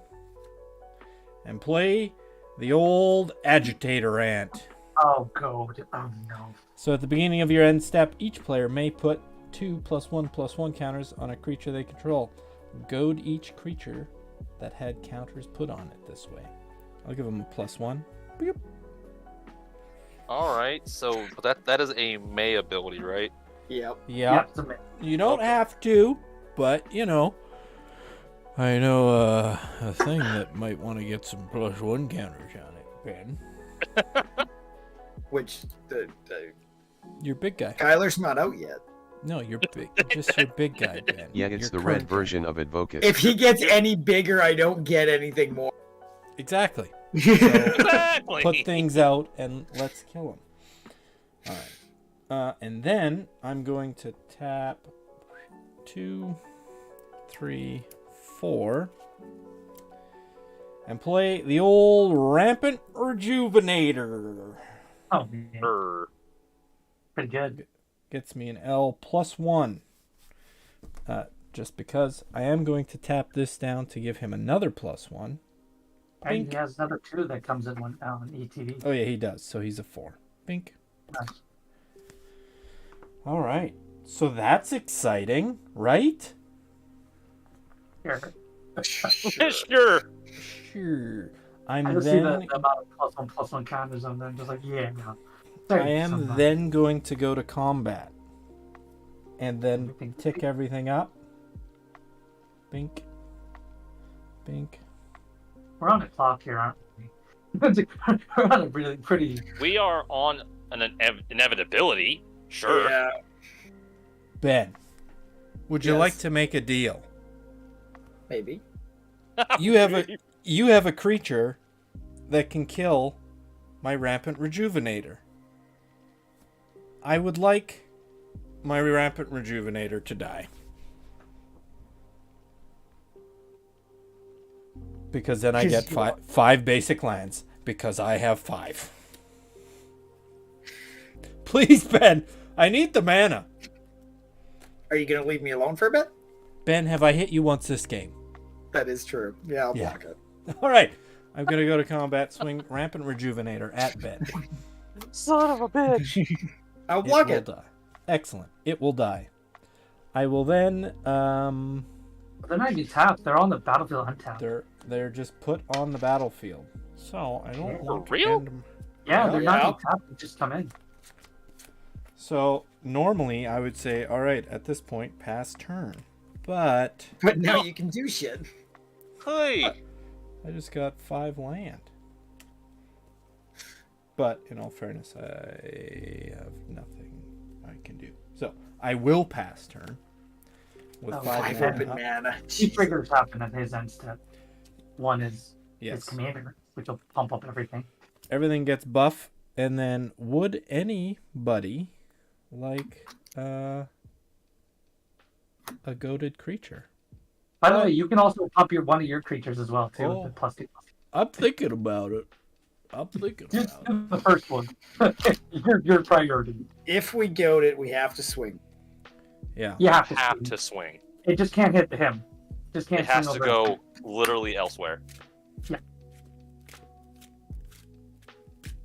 and play the old agitator ant. Oh, God. Oh, no. So at the beginning of your end step, each player may put 2 +1/+1 counters on a creature they control. Goad each creature that had counters put on it this way. I'll give them a +1. Beep. All right, so that is a May ability, right? Yep. Yeah. Yep, it's a myth. You don't Okay. have to, but you know. I know a thing that might want to get some +1 counters on it, Ben. Which, You're big guy. Kyler's not out yet. No, you're big. Just your big guy, Ben. Yeah, it's Your the red current guy. version of Advocate. If he gets any bigger, I don't get anything more. Exactly. Exactly. Put things out and let's kill him. All right. And then I'm going to tap 2, 3, 4, and play the old Rampant Rejuvenator. Oh, yeah. Err. Pretty good. Gets me an L +1. Just because I am going to tap this down to give him another +1. And Bink. he has another 2 that comes in one on ETV. Oh yeah, he does. So he's a 4. Bink. Nice. All right. So that's exciting, right? Here. Sure. Sure. I I'm just see the then amount of +1/+1 counters on there. Just like, yeah, no. I am then going to go to combat. And then tick everything up. Bink. Bink. We're on the clock here, aren't we? We're on a really pretty. We are on an inevitability. Sure. Yeah. Ben, would you Yes. like to make a deal? Maybe. You have a creature that can kill my Rampant Rejuvenator. I would like my Rampant Rejuvenator to die. Because then I get five basic lands. Because I have 5. Please, Ben, I need the mana. Are you going to leave me alone for a bit? Ben, have I hit you once this game? That is true. Yeah, I'll Yeah. block it. All right. I'm going to go to combat, swing Rampant Rejuvenator at Ben. Son of a bitch. I'll block will it. die. Excellent. It will die. I will then They're not even tapped. They're on the battlefield untapped. they're just put on the battlefield. So I don't For want to real? end 'em. Yeah, they're not Yeah. even tapped. They just come in. So normally I would say, all right, at this point, pass turn. But But now you can do shit. Hey. I just got 5 land. But in all fairness, I have nothing I can do. So I will pass turn with Oh, 5 5 land. open mana. Two triggers happen at his end step. One is his Yes. commander, which will pump up everything. Everything gets buff, and then would anybody like a goated creature? By the way, you can also pump one of your creatures as well too. Oh. With the +2. I'm thinking about it. Just do the first one. your priority. If we goad it, we have to swing. Yeah. You have to. Have swing. to swing. It just can't hit him. Just can't. It has swing to over go literally elsewhere. Yeah.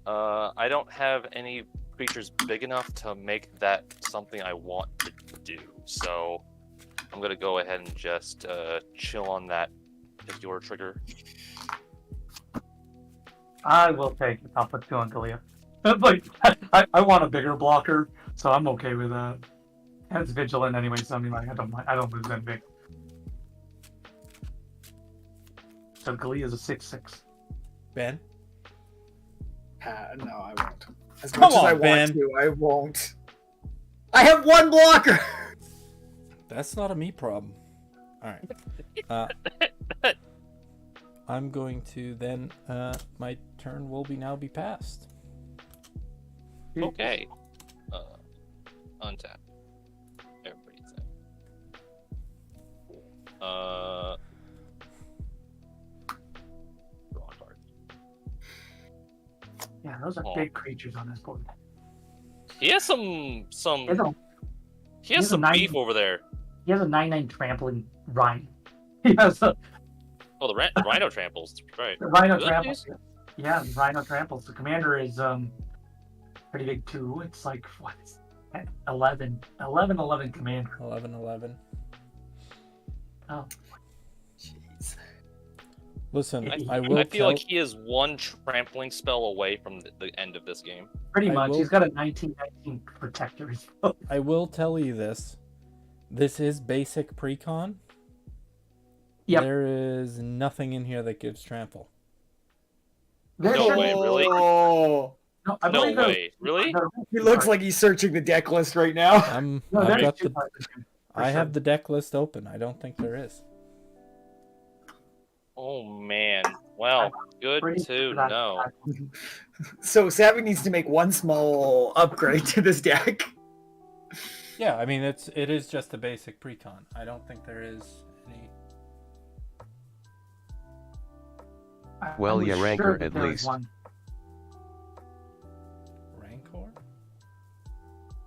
I don't have any creatures big enough to make that something I want to do. So I'm gonna go ahead and just chill on that particular trigger. I will take it. I'll put 2 on Kalia. Like, I want a bigger blocker, so I'm okay with that. And it's vigilant anyway, so I mean, like, I don't lose anything. So Glee is a 6/6. Ben? No, I won't. As Come much as on, I Ben. want to, I won't. I have one blocker! That's not a me problem. Alright. I'm going to then, my turn will now be passed. Okay. Untap. Everybody's in. Draw a card. Yeah, those are Oh. big creatures on this board. He has some. He has a, He has has a some nine- beef over there. he has a 9/9 trampling Rhino. He has a Oh, the Rhino tramples. Right. the Rhino Really? tramples. Yeah, the Rhino tramples. The commander is pretty big too. It's like what? 11 commander. 11/11. Oh, Jeez. Listen, I- I will I feel tell... like he is one trampling spell away from the end of this game. pretty I much. will- He's got a 19/19 protector as well. I will tell you this. This is basic precon. Yep. There is nothing in here that gives trample. There No should- way, really? Oh, No, I No believe there- way. Really? he looks like he's searching the deck list right now. No, I've there is got two the cards in here, for I sure. have the deck list open. I don't think there is. Oh man. Well, good Pretty to sure that- know. So Savvy needs to make one small upgrade to this deck. Yeah, I mean it is just a basic precon. I don't think there is any. Well, I'm yeah, sure Rancor that at there is least. one. Rancor?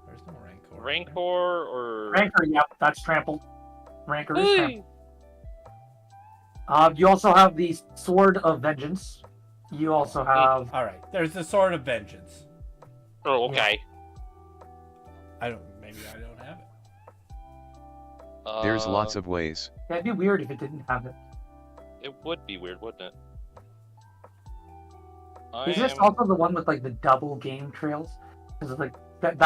There's no Rancor. Rancor or Rancor, yep, that's trampled. Rancor is Hey! trampled. You also have the Sword of Vengeance. You also have All right. There's the Sword of Vengeance. Oh, okay. Maybe I don't have it. There's lots of ways. That'd be weird if it didn't have it. It would be weird, wouldn't it? Is this also the one with like the double game trails? Because like that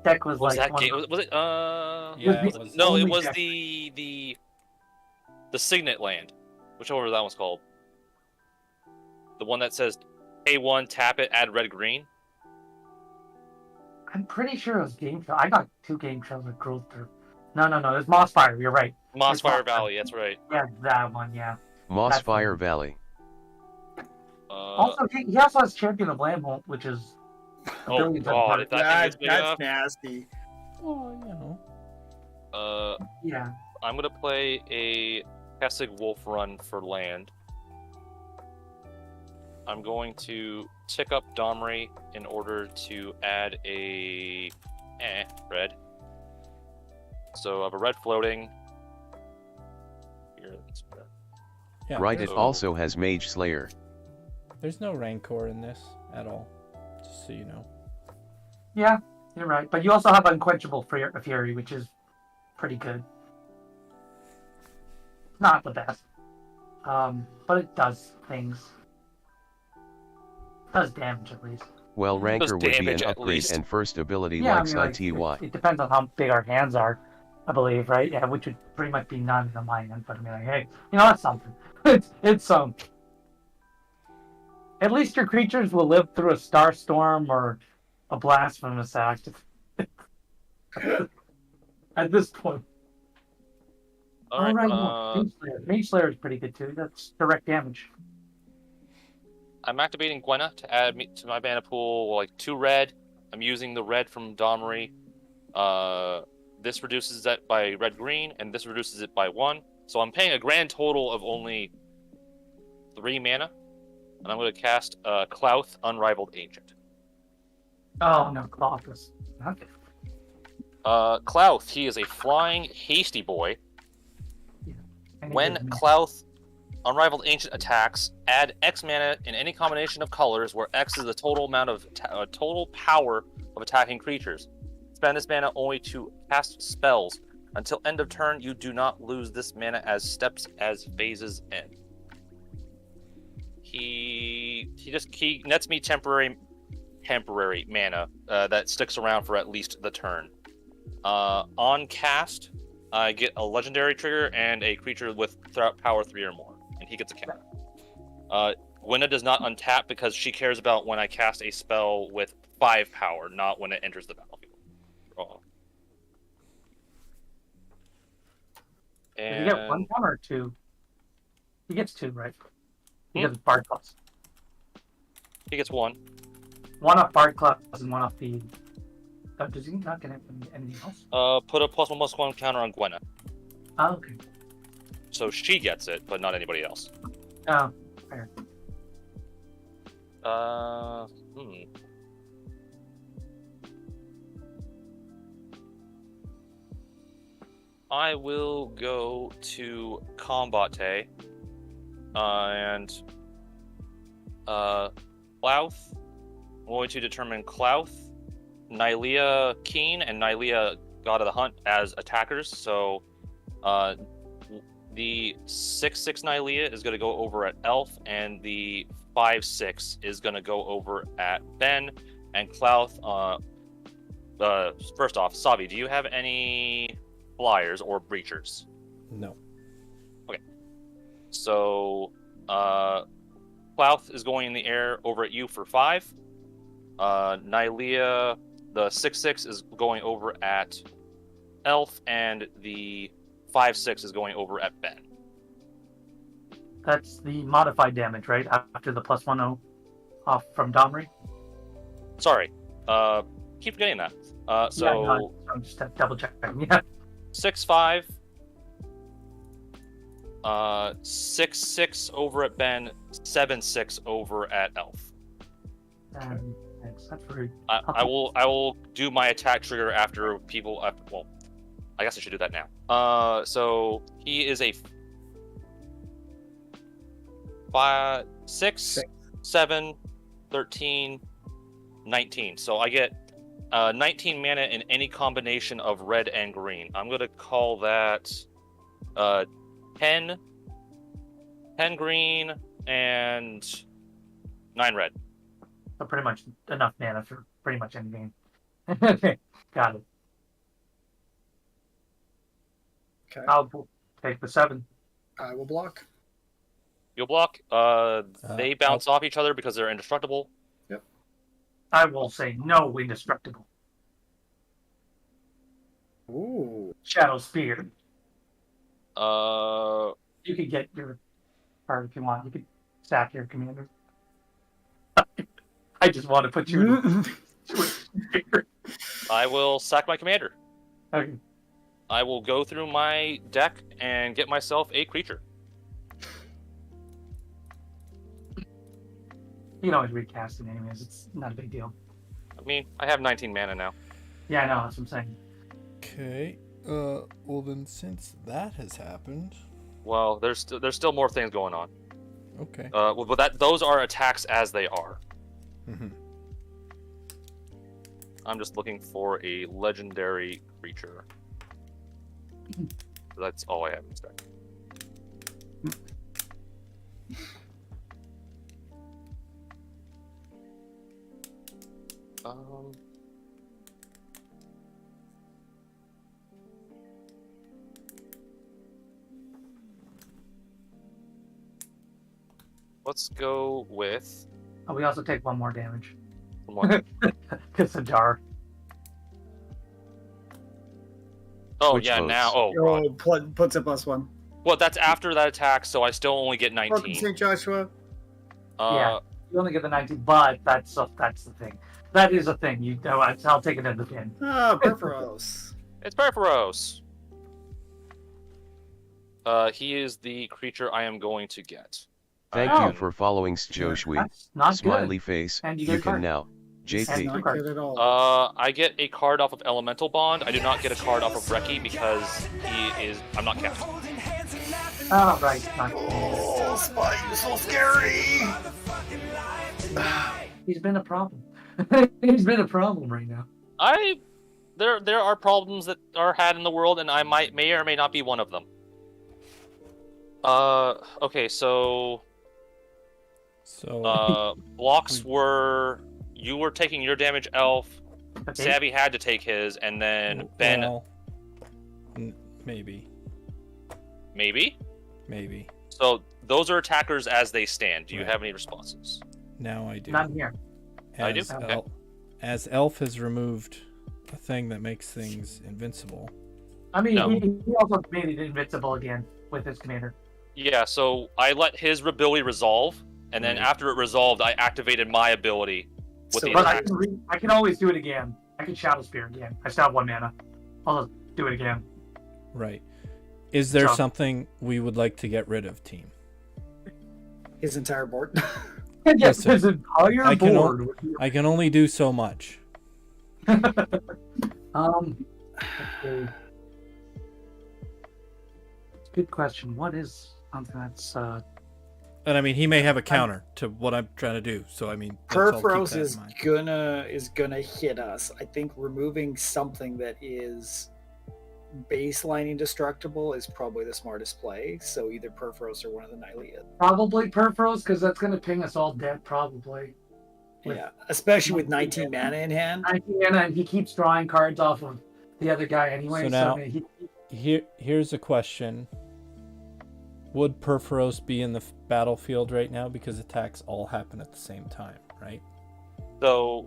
deck was Was like that one game? of Was it? Yeah, was it was. No, it only was deck. the Signet Land, whichever that one's called. The one that says pay one, tap it, add red green. I'm pretty sure it was game trail. I got 2 game trails with growth through. No, it was Mossfire. You're right. Mossfire Mossfire. Valley, that's right. Yeah, that one. Yeah. Mossfire Valley. Also, he also has Champion of Lambholt, which is a Oh billion god, times if that thing is big enough. nasty. Well, you know. yeah. I'm gonna play a Kessig Wolf Run for land. I'm going to tick up Domri in order to add a red. So I have a red floating. Here, let's put that. Yeah, Right, it there's, So- also has Mage Slayer. there's no Rancor in this at all. Just so you know. Yeah, you're right. But you also have Unquenchable Fury, which is pretty good. Not the best. But it does things. Does damage at least. Well, Rancor would be damage an at upgrade least. and first ability Yeah, I like mean, like, TY. it depends on how big our hands are, I believe, right? Yeah, which would pretty much be none in my end. But I mean, like, hey, you know, that's something. it's At least your creatures will live through a Starstorm or a Blasphemous Act. At this point. All right. Mage Slayer. Mage Slayer is pretty good too. That's direct damage. I'm activating Gwenna to add me to my mana pool like 2 red. I'm using the red from Domri. This reduces that by red green, and this reduces it by 1. So I'm paying a grand total of only 3 mana, and I'm going to cast Clouth, Unrivaled Ancient. Oh no, Clothus. Okay. Clouth, he is a flying hasty boy. And he When gives me- Clouth Unrivaled Ancient attacks, add X mana in any combination of colors where X is the total amount of total power of attacking creatures. Spend this mana only to cast spells. Until end of turn, you do not lose this mana as steps as phases end. He nets me temporary mana that sticks around for at least the turn. On cast, I get a legendary trigger and a creature with power 3 or more, and he gets a counter. Gwenna does not untap because she cares about when I cast a spell with 5 power, not when it enters the battlefield. Did you get one counter or 2? He gets 2, right? Because it's Bard Class. He gets 1. 1 off Bard Class and 1 off the... does he not get anything else? Put a +1/+1 counter on Gwenna. Oh, okay. So she gets it, but not anybody else. Oh, fair. I will go to Combate and Clouth. I'm going to determine Clouth, Nylea Keen, and Nylea God of the Hunt as attackers. So the 6/6 Nylea is going to go over at Elf, and the 5/6 is going to go over at Ben. And Clouth, first off, Savi, do you have any flyers or breachers? No. Okay. So, Clouth is going in the air over at you for 5. Nylea, the 6/6 is going over at Elf, and the 5/6 is going over at Ben. That's the modified damage, right? After the +1/0 off from Domri? Sorry. Keep forgetting that. So, yeah, no, I'm just double checking. Yeah. 6/5. 6/6 over at Ben. 7/6 over at Elf. That's rude. I will do my attack trigger after people. Well, I guess I should do that now. So he is a 5, 6, 7, 13, 19. So I get 19 mana in any combination of red and green. I'm going to call that 10 green and 9 red. So pretty much enough mana for pretty much any game. Okay, got it. Okay. I'll take the 7. I will block. You'll block. They bounce off each other because they're indestructible. Yep. I will say no indestructible. Ooh. Shadow Spear. Uh, You could get your card if you want. You could sack your commander. I just want to put you in I will sack my commander. Okay. I will go through my deck and get myself a creature. You can always recast it anyways. It's not a big deal. I mean, I have 19 mana now. Yeah, I know. That's what I'm saying. Okay. Well then, since that has happened. Well, there's still more things going on. Okay. But those are attacks as they are. Mm-hmm. I'm just looking for a legendary creature. That's all I have in stack. Let's go with Oh, we also take 1 more damage. one. Because the jar. Oh Which yeah, votes? now Puts a +1. well, that's after that attack, so I still only get Welcome, 19. St. Joshua. Yeah. You only get the 19, but that's the thing. That is a thing. I'll take it in the pin. Ah, Perforos. It's Perforos. He is the creature I am going to get. Thank Oh. you for following Joshua. That's not Smiley good. face. And you You get a can card. now. It's JT. not good at all. I get a card off of Elemental Bond. I do not get a card off of Reki because I'm not cast. Oh, right. Not Oh, Spike, you're so scary. He's been a problem. He's been a problem right now. There are problems that are had in the world, and I may or may not be one of them. Okay, so blocks were you were taking your damage, Elf. Okay. Savvy had to take his, and then Ben Well, maybe. Maybe. So those are attackers as they stand. Do you Right. have any responses? Now I do. Not here. I do? As Okay. as Elf has removed a thing that makes things invincible. I mean, No. he also made it invincible again with his commander. Yeah, so I let his ability resolve, and then Right. after it resolved, I activated my ability with So the But attack. I can always do it again. I can Shadow Spear again. I still have 1 mana. I'll just do it again. Right. Is there So- something we would like to get rid of, team? his entire board. Yes, Listen, his entire I can board. I can only do so much. Okay. Good question. What is something that's And I mean, he may have a counter to what I'm trying to do. So I mean, let's all keep Perforos that in mind. is gonna hit us. I think removing something that is baseline indestructible is probably the smartest play. So either Perforos or one of the Nylea. probably Perforos because that's going to ping us all dead, probably. With- Yeah, especially with 19 mana in hand. 19 mana, and he keeps drawing cards off of the other guy anyway. So now- I mean, Here's a question. Would Perforos be in the battlefield right now because attacks all happen at the same time, right? So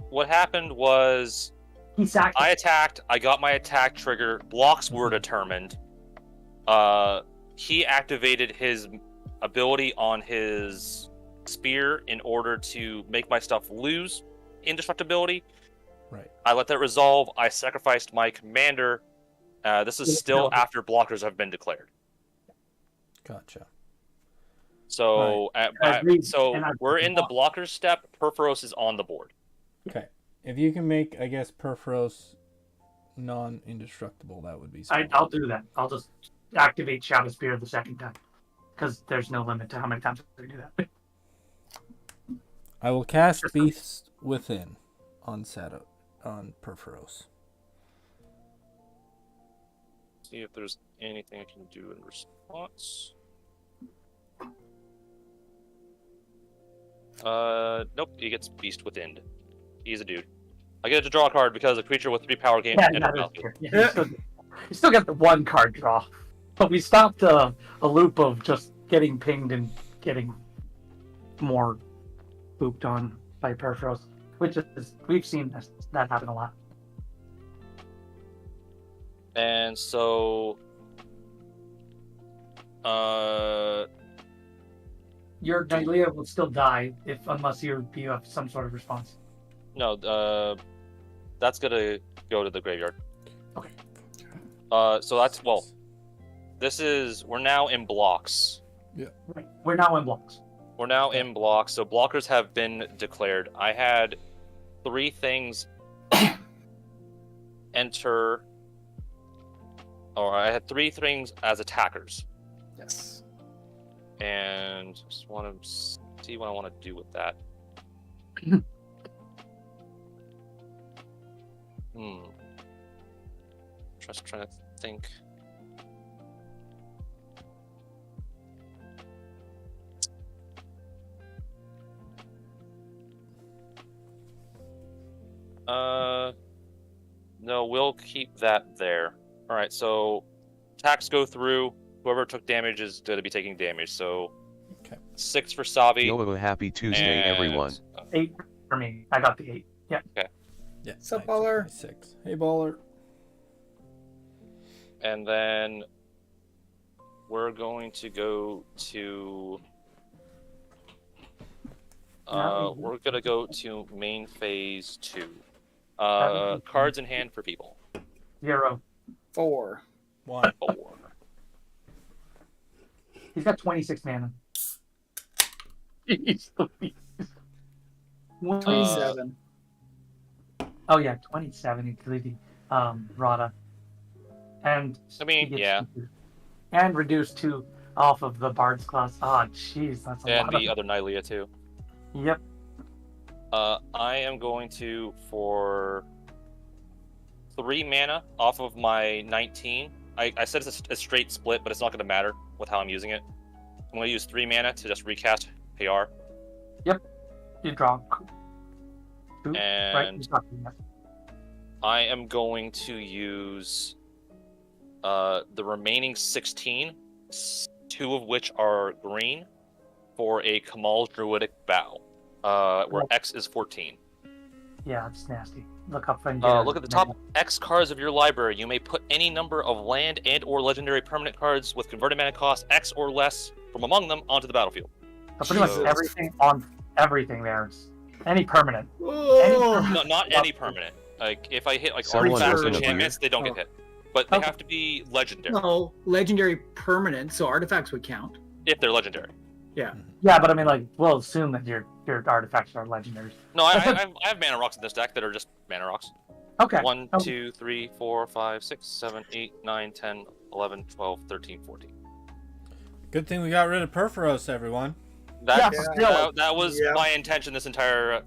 what happened was he sacked. I attacked, I got my attack trigger, blocks were determined. He activated his ability on his spear in order to make my stuff lose indestructibility. Right. I let that resolve. I sacrificed my commander. This is still after blockers have been declared. Gotcha. So, I agree, and I- we're in the blockers step. Perforos is on the board. Okay. If you can make, I guess, Perforos non-indestructible, that would be smart. I'll do that. I'll just activate Shadow Spear the second time because there's no limit to how many times I can do that. I will cast Beast Within on Perforos. See if there's anything I can do in response. Nope. He gets Beast Within. He's a dude. I get to draw a card because a creature with 3 power gains Yeah, enter that the is battlefield. true. Yeah, you still got the 1 card draw, but we stopped a loop of just getting pinged and getting more booped on by Perforos, which is we've seen that happen a lot. And so, Your Nylea will still die unless you have some sort of response. no, that's gonna go to the graveyard. Okay. So that's we're now in blocks. Right. We're now in blocks. We're now in blocks, so blockers have been declared. I had 3 things enter, or I had 3 things as attackers, Yes. and just want to see what I want to do with that. Just trying to think. No, we'll keep that there. All right, so attacks go through. Whoever took damage is going to be taking damage. So, Okay. 6 for Savi. Yo, happy Tuesday, and- everyone. 8 for me. I got the 8. Yeah. Yeah. Sup, I took baller? my 6. Hey, baller. And then we're going to go to. We're gonna go to main phase 2. Cards in hand for people. 0. 4. 1. 4. He's got 26 mana. Jeez Louise. 27. Oh yeah, 27 including Rada. And I mean, he gets yeah. and reduced 2 off of the Bard's class. Oh jeez, that's a And lot the of... other Nylea too. Yep. I am going to, for 3 mana off of my 19. I said it's a straight split, but it's not going to matter with how I'm using it. I'm going to use 3 mana to just recast Hayar. You draw Right. And I am going to use the remaining 16, 2 of which are green, for a Kamal's Druidic Bow, where X is 14. Yeah, it's nasty. Look up and look at the top X cards of your library. You may put any number of land and or legendary permanent cards with converted mana cost X or less from among them onto the battlefield. So pretty much everything there. It's any permanent. Oh, No, not any permanent. Like if I hit like Someone artifacts or looking at enchantments, they don't get hit. But they have to be legendary no, legendary permanent, so artifacts would count. if they're legendary. Yeah. Yeah, but I mean, like, we'll assume that your artifacts are legendaries. No, I have mana rocks in this deck that are just mana rocks. Okay. 1, 2, 3, 4, 5, 6, 7, 8, 9, 10, 11, 12, 13, 14. Good thing we got rid of Perforos, everyone. That Yeah. that was Yeah. my intention this entire.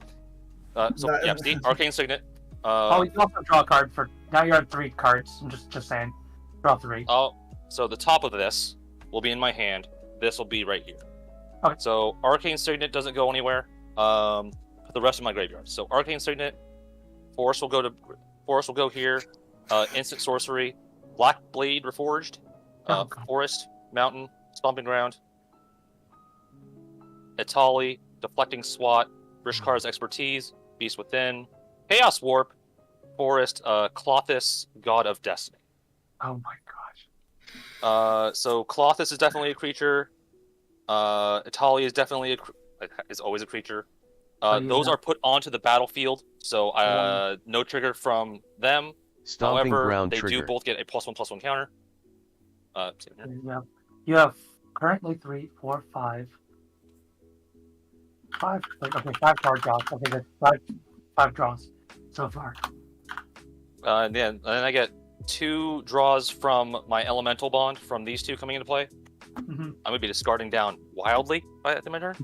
See, Arcane Signet. Oh, you can also draw a card for. Now you're at 3 cards. I'm just saying. Draw 3. Oh, so the top of this will be in my hand. This will be right here. Okay. So Arcane Signet doesn't go anywhere. The rest of my graveyard. So Arcane Signet, Forest will go here. Instant sorcery, Black Blade Reforged, Forest, Mountain, Stomping Ground, Etali, Deflecting Swat, Rishkar's Expertise, Beast Within, Chaos Warp, Forest, Klothys, God of Destiny. Oh my gosh. So Klothys is definitely a creature. Etali is definitely is always a creature. Those are put onto the battlefield, so no trigger from them. Stomping However, ground they trigger. do both get a +1/+1 counter. Same here. You have currently 3, 4, 5. 5. Okay, 5 card draws. Okay, that's 5 draws so far. And then I get 2 draws from my Elemental Bond from these 2 coming into play. Mm-hmm. I'm going to be discarding down wildly at the mid turn.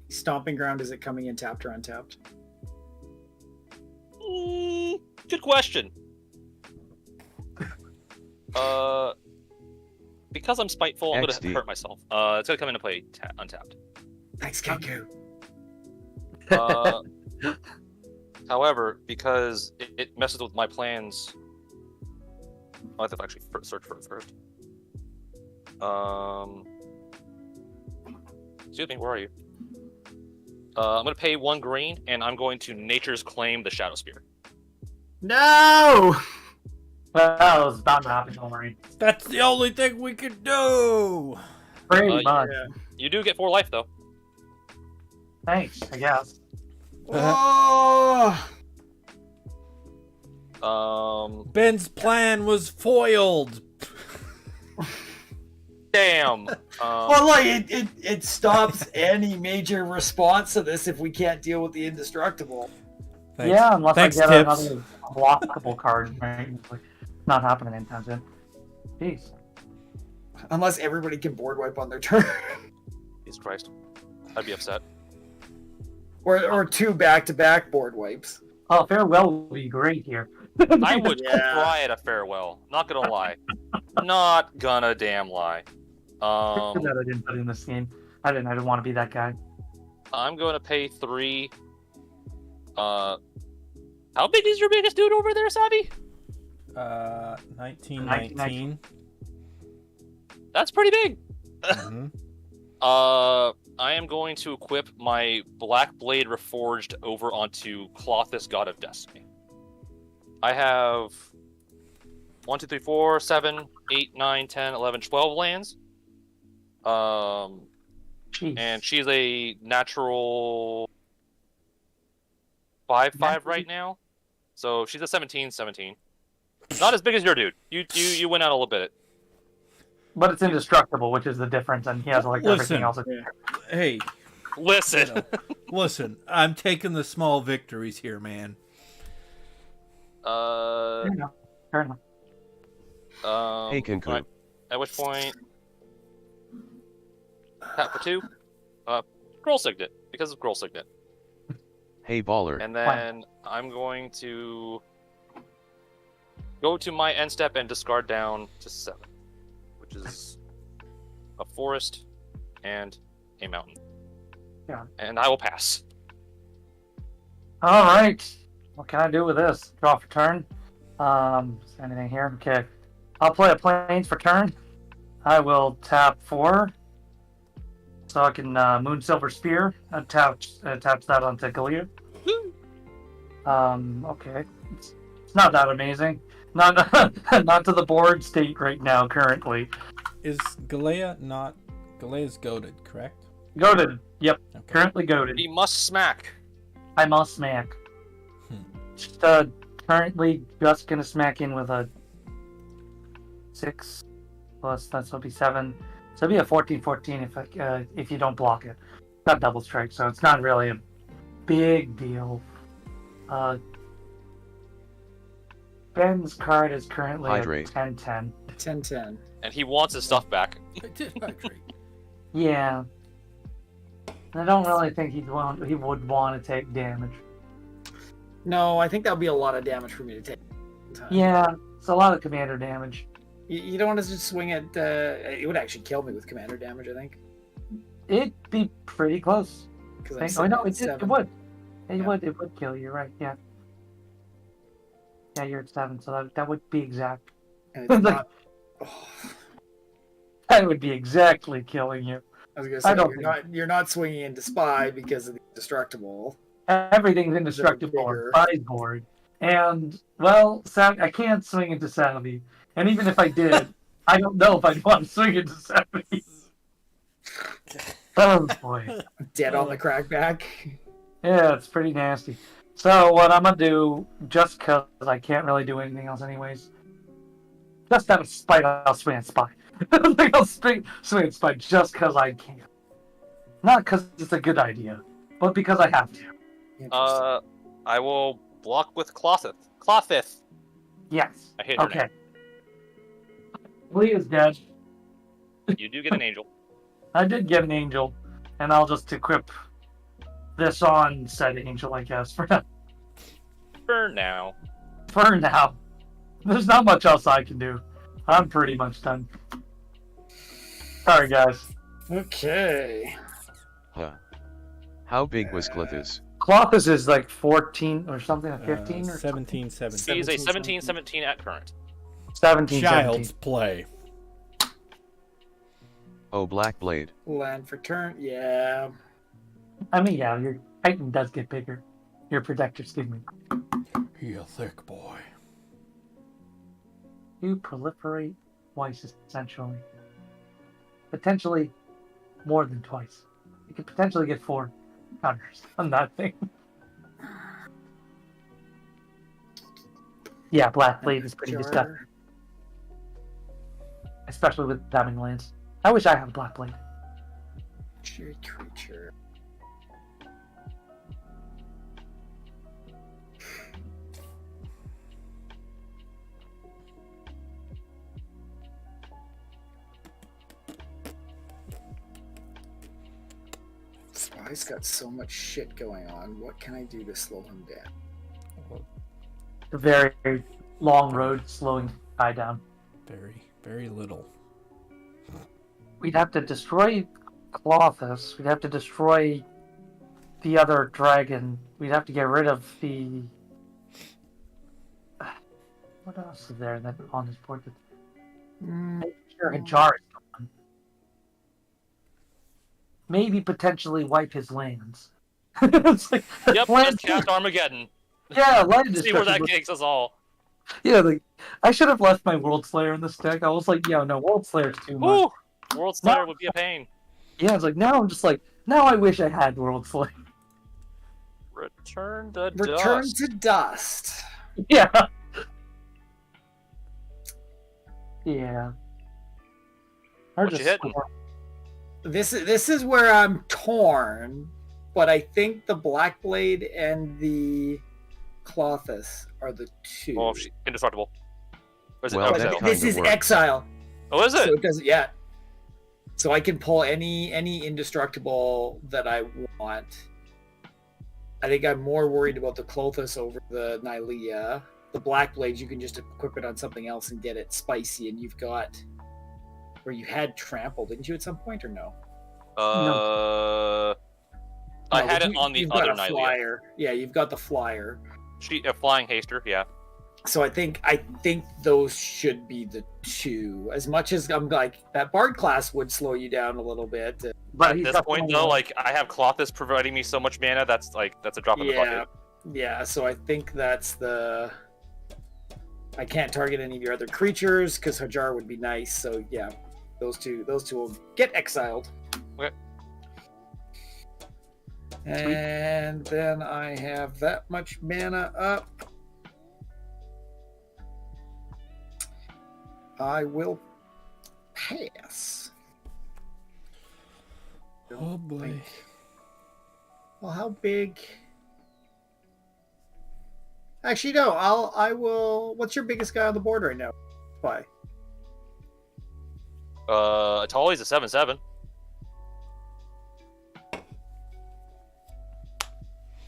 Stomping Ground, is it coming in tapped or untapped? Good question. Because I'm spiteful, I'm going to XD. hurt myself. It's going to come into play untapped. Thanks, Kenku. However, because it messes with my plans, I have to actually search for it first. Excuse me, where are you? I'm going to pay 1 green, and I'm going to Nature's Claim the Shadow Spear. No! That was bound to happen, don't worry. That's the only thing we can do. Pretty much. Yeah. You do get 4 life, though. Thanks, I guess. Oh! Ben's plan was foiled. Damn. Well, like, it stops any major response to this if we can't deal with the indestructible. Thanks. Yeah, unless Thanks, I get Tips. another blockable card, right? It's like, not happening anytime soon. Jeez. Unless everybody can board wipe on their turn. Jesus Christ. I'd be upset. or 2 back-to-back board wipes. Oh, farewell would be great here. I would Yeah. cry at a farewell. Not gonna lie. Not gonna damn lie. That I didn't put in this game. I didn't want to be that guy. I'm going to pay 3. How big is your biggest dude over there, Sabi? 1919. That's pretty big. Mm-hmm. I am going to equip my Black Blade Reforged over onto Klothys, God of Destiny. I have 1, 2, 3, 4, 7, 8, 9, 10, 11, 12 lands. Jeez. And she's a natural 5/5 right now. So she's a 17/17. Not as big as your dude. You went out a little bit. But it's indestructible, which is the difference, and he has like everything else. Hey, Listen. you know, listen. I'm taking the small victories here, man. Fair enough. Fair enough. Hey, Kenku. At which point, tap for 2. Scroll Signet, because of Scroll Signet. Hey, baller. And then I'm going to go to my end step and discard down to 7, which is a forest and a mountain. Yeah. And I will pass. All right. What can I do with this? Draw for turn. Is there anything here? Okay. I'll play a planes for turn. I will tap 4. So I can Moon Silver Spear. Taps that onto Galea. Okay. It's not that amazing. Not not to the board state right now, currently. Is Galea not... Galea's goaded, correct? Goaded. Yep. Okay. Currently goaded. He must smack. I must smack. Just currently just gonna smack in with a 6 plus that'll be 7. So it'll be a 14/14 if you don't block it. Got double strike, so it's not really a big deal. Ben's card is currently Hydrate. a 10/10. 10-10. And he wants his stuff back. I did hydrate. Yeah. I don't really think he would want to take damage. No, I think that would be a lot of damage for me to take. Yeah, it's a lot of commander damage. You don't want to just swing at... it would actually kill me with commander damage, I think. It'd be pretty close. Because Oh no, it would. It Yeah. would. It would kill you, right? Yeah. Yeah, you're at 7, so that would be exact. And it's not... Oh, That would be exactly killing you. I was going to say, I don't you're not swinging into spy because of the indestructible. Everything's indestructible on bigger. Spy's board. And, well, I can't swing into Savvy. And even if I did, I don't know if I'd want to swing into Savvy. Oh, boy. Dead on the crackback. Yeah, it's pretty nasty. So what I'm going to do, just because I can't really do anything else anyways, just out of spite, I'll swing at Spy. I'll swing at Spy just because I can. Not because it's a good idea, but because I have to. I will block with Clothith. Clothith. Yes. I hate her Okay. Lee is dead. You do get an angel. I did get an angel, and I'll just equip this on said angel, I guess, for now. For now. For now. There's not much else I can do. I'm pretty much done. Sorry, guys. Okay. Huh. How big was Clethus? Clothis is like 14 or something, 15 or 17. He is a 17/17 at current. 17. Child's 17. play. Oh, Black Blade. Land for turn. Yeah. I mean, yeah, your Titan does get bigger. Your protector, excuse me. He a thick boy. You proliferate twice, essentially. Potentially more than twice. You could potentially get 4 counters on that thing. Yeah, Black Blade is pretty disgusting. Especially with having lands. I wish I had a Black Blade. Cherry creature. Spy's got so much shit going on. What can I do to slow him down? The very long road slowing Sky down. Very, very little. We'd have to destroy Clothis. We'd have to destroy the other dragon. We'd have to get rid of the... What else is there that on this board? Make sure Hajar is gone. Maybe potentially wipe his lands. It's like, Yep, land- just cast Armageddon. Yeah, land See where that destruction. takes us all. Yeah, like, I should have left my World Slayer in this deck. I was like, yeah, no, World Slayer's too much. Woo! World Slayer would be a pain. Yeah, it's like, now I'm just like, now I wish I had World Slayer. Return to Return dust. to dust. Yeah. Yeah. Or What you hitting? This is where I'm torn, but I think the Black Blade and the Clothis are the two. Oh, indestructible. Or is it Well, Exile? that This kinda is works. exile. Oh, is So it? it doesn't, yeah. So I can pull any indestructible that I want. I think I'm more worried about the Clothis over the Nylea. The Black Blades, you can just equip it on something else and get it spicy, and you've got... Where you had Trample, didn't you, at some point, or no? I No, had but it on the you've got other a Nylea. flyer. Yeah, you've got the flyer. Flying haster, yeah. So I think those should be the two. As much as I'm like that bard class would slow you down a little bit. But At he's this got point, the though, one- like I have cloth that's providing me so much mana. That's a drop in the Yeah, bucket. yeah. So I think that's the. I can't target any of your other creatures because Hajar would be nice. So yeah, those two will get exiled. Okay. And then I have that much mana up. I will pass. Oh boy. Well, how big? Actually, no. I will. What's your biggest guy on the board right now? Why? Atali's a 7/7.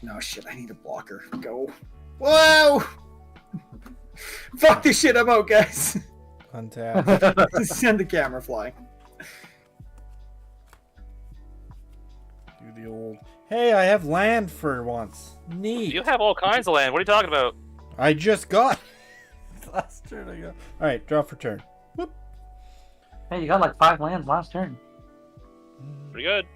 No shit. I need a blocker. Go. Whoa! Fuck this shit. I'm out, guys. Untap. Send the camera flying. Do the old. Hey, I have land for once. Neat. You have all kinds of land. What are you talking about? I just got. Last turn I got. All right, draw for turn. Whoop. Hey, you got like 5 lands last turn. Pretty good.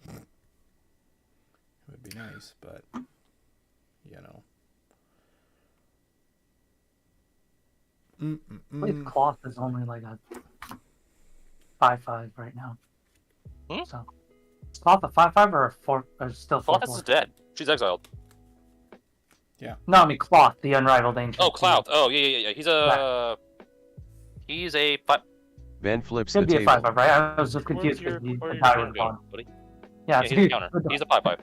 It would be nice, but you know. I believe cloth is only like a 5/5 right now. So, is cloth a 5/5 or a 4? Or still 4/4? Cloth is dead. She's exiled. No, I mean cloth, the unrivaled ancient. Oh, Cloud. Oh, yeah. He's a. Ben flips the Should be a table. 5/5, right? I was just confused Where's because your the power turn was on. going, buddy? Yeah, Yeah, he's a counter. He's a 5/5.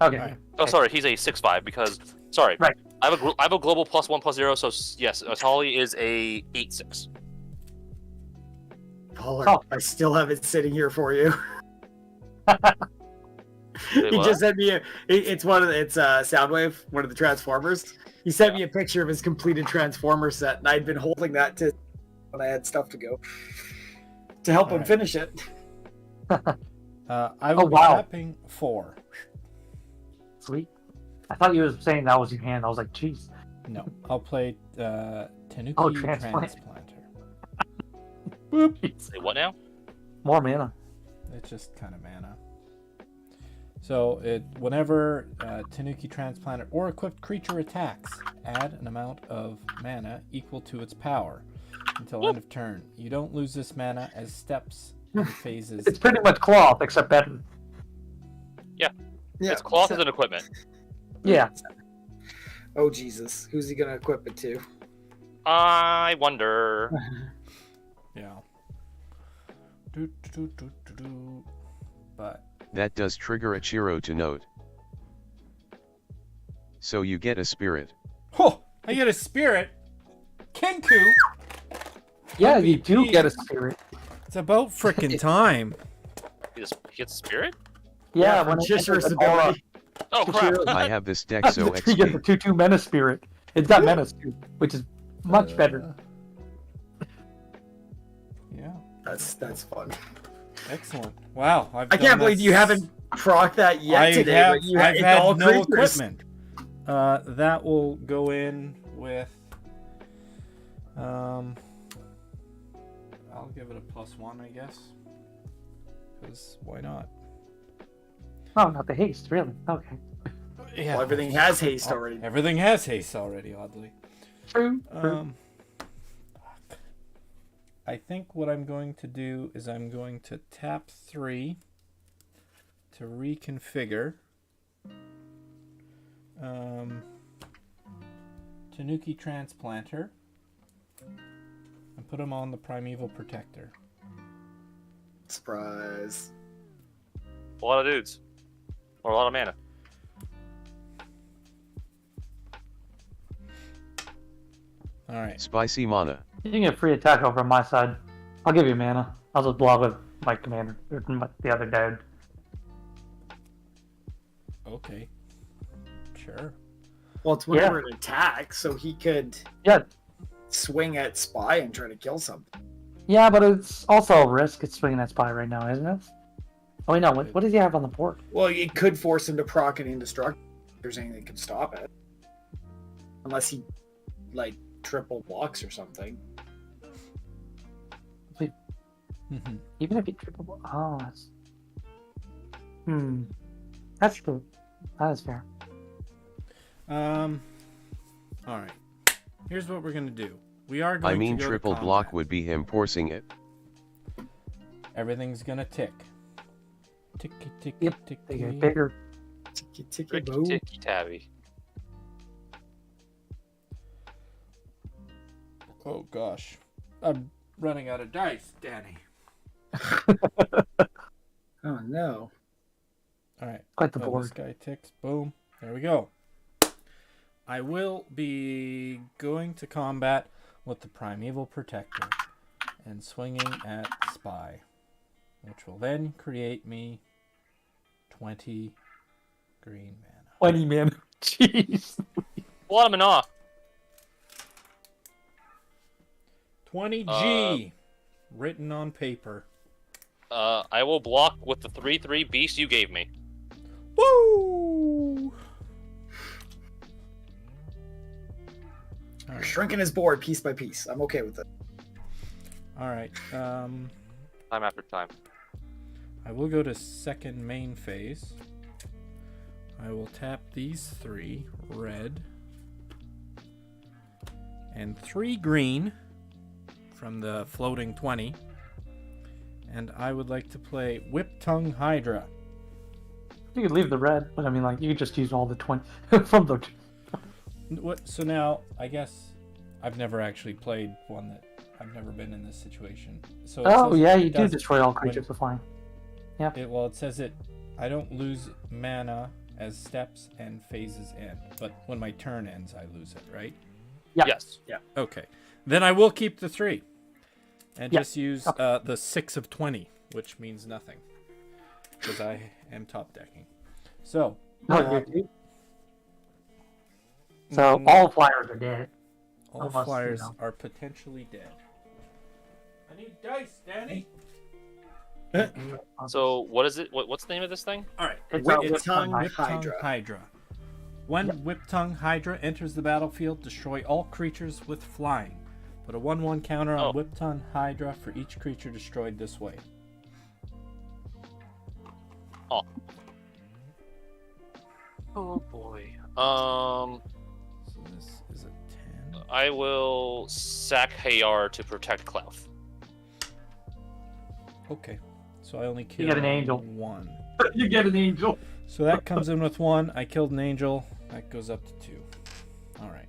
Okay. Alright. Oh, sorry, he's a 6/5 because. Sorry. Right. I have a global +1/+0, so yes, Atali is a 8/6. Pollard, Oh. I still have it sitting here for you. Wait, He what? just sent me it's Soundwave, one of the Transformers. He sent me a picture of his completed Transformer set, and I'd been holding that to when I had stuff to go to help him Alright. finish it. I will be wow. tapping 4. Sweet. I thought you were saying that was your hand. I was like, jeez. No, I'll play Tanuki Oh, transplant. Transplanter. Boop. Say what now? More mana. It's just kind of mana. So whenever Tanuki Transplanter or equipped creature attacks, add an amount of mana equal to its power until end of turn. You don't lose this mana as steps and phases. It's pretty much cloth, except better. Yeah. It's cloth as an equipment. Yeah. Oh Jesus, who's he gonna equip it to? I wonder. Yeah. But That does trigger a Chiro to note. So you get a spirit. oh, I get a spirit. Kenku. Yeah, you do get a spirit. It's about frickin' time. He gets spirit? Yeah, from when it Chisher's enters the aura, ability. Oh crap! I have this deck, so you get the XP. 2/2 mana spirit. It's got menace too, which is much better. Yeah, That's fun. excellent. Wow, I can't believe you haven't proc that yet I today. have, but you I've it's had all no creatures. equipment. That will go in with. I'll give it a +1, I guess. Because why not? Oh, not the haste, really. Okay. Yeah. Well, everything has haste already. Everything has haste already, oddly. True. Fuck. I think what I'm going to do is I'm going to tap 3 to reconfigure Tanuki Transplanter and put him on the Primeval Protector. Surprise. A lot of dudes, or a lot of mana. All right. Spicy mana. You can get free attack over on my side. I'll give you mana. I'll just block with my commander, or the other dude. Okay. Sure. Well, it's whenever it attacks, so he could Yeah. swing at Spy and try to kill something. Yeah, but it's also a risk. It's swinging that spy right now, isn't it? Oh wait, no. What does he have on the board? Well, it could force him to proc and indestructible. If there's anything that can stop it. Unless he, like, triple blocks or something. Even if he triple. Oh, that's. That's true. That is fair. All right. Here's what we're gonna do. We are going I mean, to go triple to block combat. would be him forcing it. Everything's gonna tick. Ticky, ticky, Yep. ticky. Bigger. Ticky, ticky, Ricky boo. Ticky Tabby. Oh gosh, I'm running out of dice, Danny. Oh, no. All right. Quite the Oh, board. this guy ticks. Boom. There we go. I will be going to combat with the Primeval Protector and swinging at Spy, which will then create me 20 green mana. 20 man. Jeez. Well, I'm in awe. 20G written on paper. I will block with the 3/3 beast you gave me. Woo! You're shrinking his board piece by piece. I'm okay with it. All right. Time after time. I will go to second main phase. I will tap these 3 red and 3 green from the floating 20. And I would like to play Whip Tongue Hydra. You could leave the red, but I mean, like, you could just use all the 20 from the. What? So now, I guess I've never actually played one that I've never been in this situation. So it Oh, says yeah, it you do does- destroy all when- creatures with flying. Well, it says it. I don't lose mana as steps and phases end, but when my turn ends, I lose it, right? Yeah. Yes. Okay. Then I will keep the 3 and Yeah. just use the 6 of 20, which means nothing because I am top decking. So, So all flyers are dead. all Almost, flyers you know. are potentially dead. I need dice, Danny. So what is it? What's the name of this thing? All right. It's Whip a Whip Tongue Tongue Whip Tongue Hydra. Hydra. When Whip Tongue Hydra enters the battlefield, destroy all creatures with flying. Put a 1/1 counter on Oh. Whip Tongue Hydra for each creature destroyed this way. Oh boy. So this is a 10. I will sack Hayar to protect Clouth. Okay. So I only killed get an angel. 1. You get an angel. So that comes in with 1. I killed an angel. That goes up to 2. All right.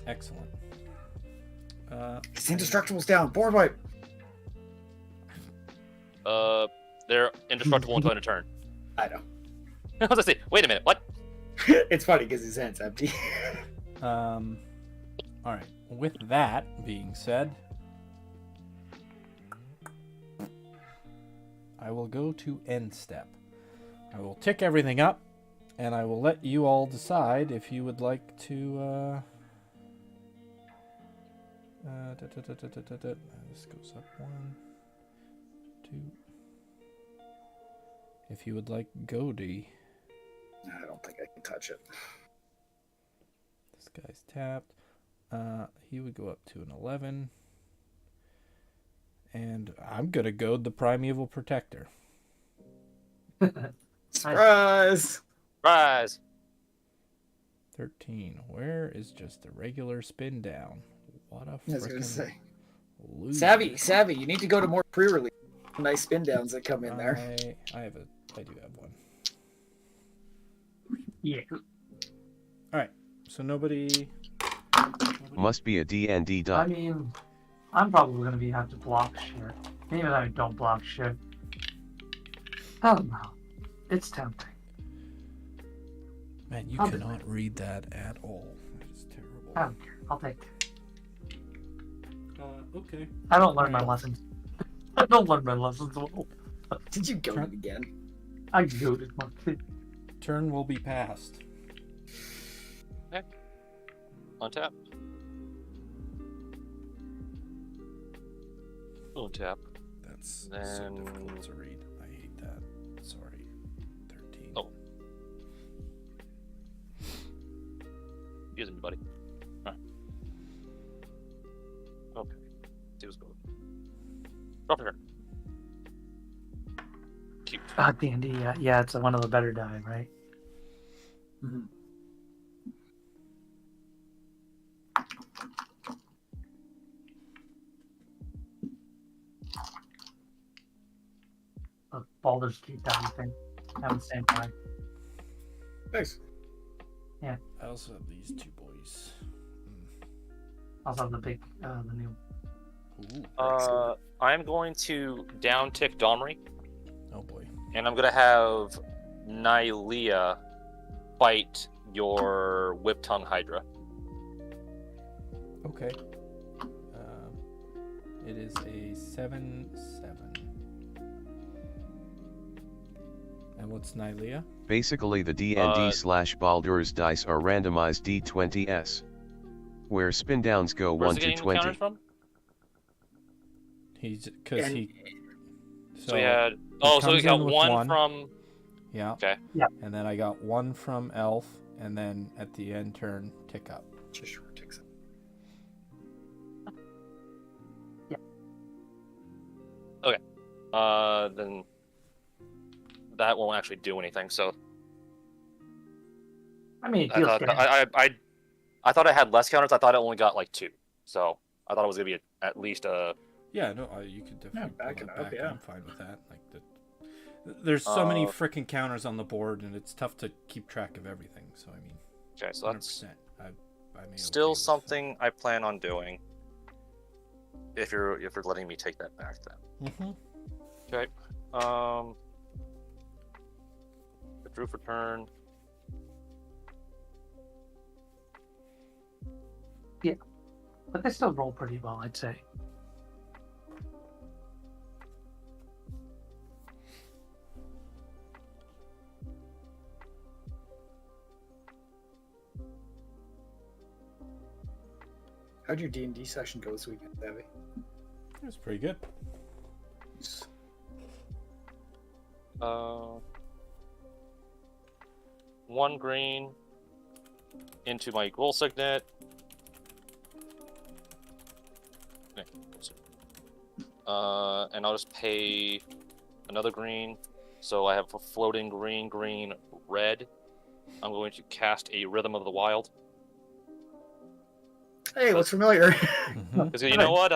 Excellent. His indestructible's down. Board wipe. They're indestructible until end of turn. I know. I was gonna say, wait a minute, what? It's funny because his hand's empty. All right. With that being said, I will go to end step. I will tick everything up, and I will let you all decide if you would like to. This goes up 1, 2. If you would like Goldie, I don't think I can touch it. this guy's tapped. He would go up to an 11. And I'm gonna goad the Primeval Protector. Surprise! Rise. 13. Where is just a regular spin down? What a I was gonna frickin' say. loser. Savvy. You need to go to more pre-release. Nice spin downs that come in there. I do have one. Yeah. So nobody. Must be a D&D I dot. mean, I'm probably gonna have to block shit. Even though I don't block shit. I don't know. It's tempting. Man, you I'll do cannot read that at all. It's terrible. I don't care. I'll take it. Okay. I don't learn my lessons. I don't learn my lessons well. Did you go it again? I goaded my kid. Turn will be passed. Untap. Untap. That's so Then- difficult to read. I hate that. Sorry. 13. Oh. Excuse me, buddy. Alright. Okay. See what's going on. Drop here. Cute. D&D, yeah, it's one of the better die, right? Mhm. The Baldur's Gate die thing. Have the same time. Nice. I also have these two boys. Also the big, the new. Ooh. I'm going to down tick Domri, Oh boy. and I'm gonna have Nylea bite your whip tongue Hydra. Okay. It is a 7/7. And what's Nylea? Basically the D&D / Baldur's dice are randomized D20s. Where spin downs go Where's 1 he to getting the 20. counters from? He's because And- he. So we had. Oh, so we comes got in with one one. from. Yeah. Okay. And then I got one from Elf, and then at the end turn tick up. Just short takes it. Then that won't actually do anything. So I mean, it I feels thought good. I thought I had less counters. I thought I only got like 2. So I thought it was gonna be at least a. Yeah, no, you could definitely back pull it that up, back, yeah. I'm fine with that. Like there's so many Uh, freaking counters on the board, and it's tough to keep track of everything. So I mean, Okay, so that's 100%. I may still okay with something I plan on doing. If you're letting me take that back, then. that. Okay. Drew for turn. But they still roll pretty well, I'd say. How'd your D&D session go this weekend, Debbie? It was pretty good. One green into my roll signet. Okay, and I'll just pay another green. So I have a floating green, green, red. I'm going to cast a Rhythm of the Wild. Hey, looks familiar. Mhm. Because you know what?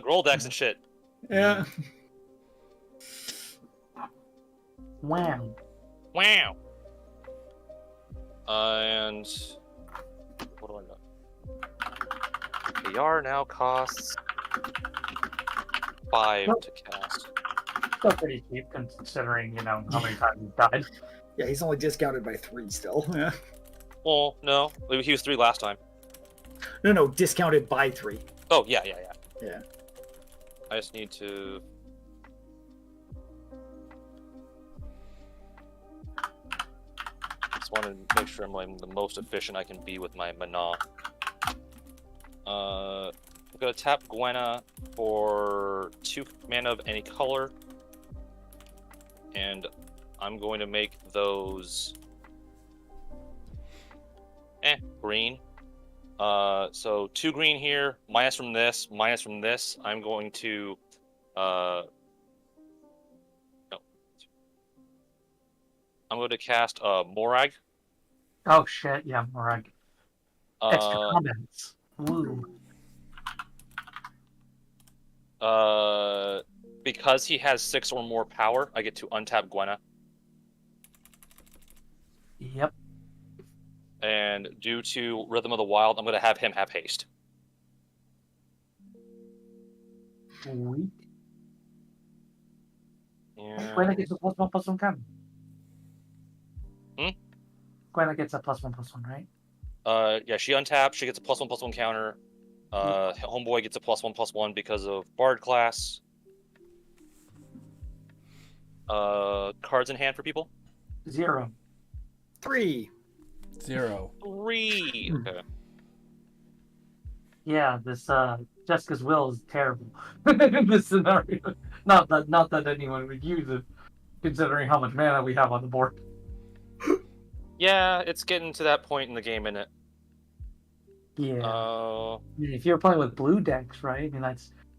Roll decks and shit. Yeah. Wham! Wow. And what do I got? AR now costs 5 to cast. Still pretty cheap considering, how many times he's died. Yeah, he's only discounted by 3 still. Yeah. Well, no, he was 3 last time. No, discounted by 3. Oh yeah. Yeah. I just need to. Just want to make sure I'm the most efficient I can be with my mana. I'm gonna tap Gwenna for 2 mana of any color, and I'm going to make those green. So 2 green here, minus from this, minus from this. I'm going to no. I'm going to cast Morag. Oh shit, yeah, Morag. Extra Uh, comments. Woo. Because he has 6 or more power, I get to untap Gwenna. Yep. And due to Rhythm of the Wild, I'm going to have him have haste. Sweet. And... Gwenna gets a +1/+1 counter. Hmm? Gwenna gets a +1/+1, right? Yeah, she untaps. She gets a +1/+1 counter. Homeboy gets a +1/+1 because of Bard class. Cards in hand for people. 0. 3. 0. 3. Okay. Yeah, this Jessica's will is terrible in this scenario. Not that anyone would use it, considering how much mana we have on the board. Yeah, it's getting to that point in the game, isn't it? Yeah. Uh, I mean, if you're playing with blue decks, right? I mean,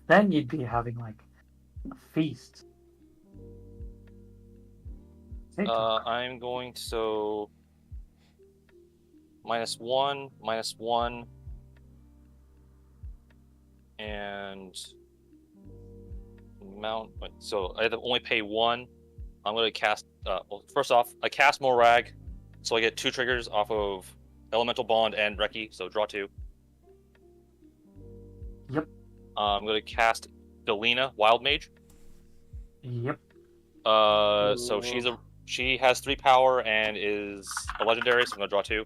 then you'd be having like a feast. Take I'm going to so -1, and mount. So I have to only pay 1. I'm going to cast. Well, first off, I cast Morag, so I get 2 triggers off of Elemental Bond and Reki. So draw 2. Yep. I'm going to cast Delina, Wild Mage. Yep. So she has 3 power and is a legendary. So I'm going to draw 2.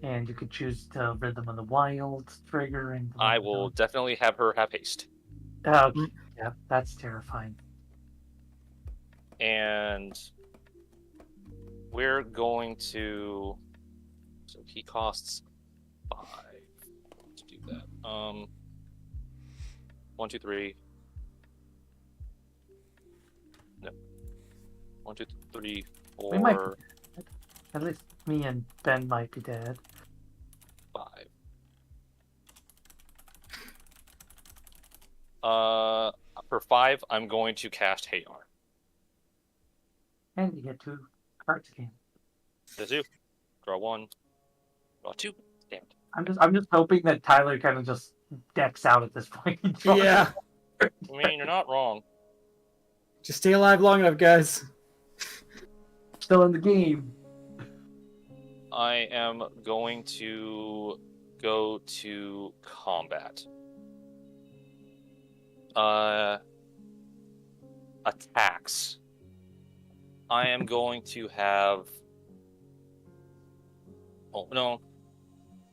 And you could choose to Rhythm of the Wild trigger, and I will definitely have her have haste. Okay. Yeah, that's terrifying. And we're going to. So he costs 5 to do that. 1, 2, 3. No. 1, 2, 3, 4. We might be dead. At least me and Ben might be dead. 5. For 5, I'm going to cast Hayar. And you get 2 cards again. Does you? Draw 1. Draw 2. Damn it. I'm just hoping that Tyler kind of just decks out at this point. Yeah. I mean, you're not wrong. Just stay alive long enough, guys. Still in the game. I am going to go to combat. Attacks. I am going to have. Oh no,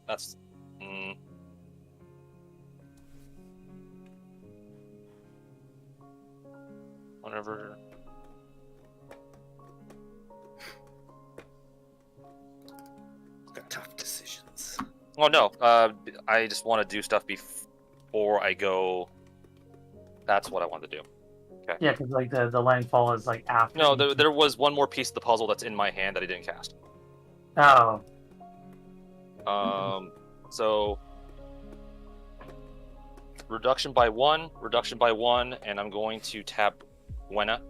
that's. Whatever. Got tough decisions. Oh no, I just want to do stuff before I go. That's what I want to do. Okay. Yeah, because like the landfall is like after. No, there was one more piece of the puzzle that's in my hand that I didn't cast. Oh. So reduction by 1, and I'm going to tap Gwenna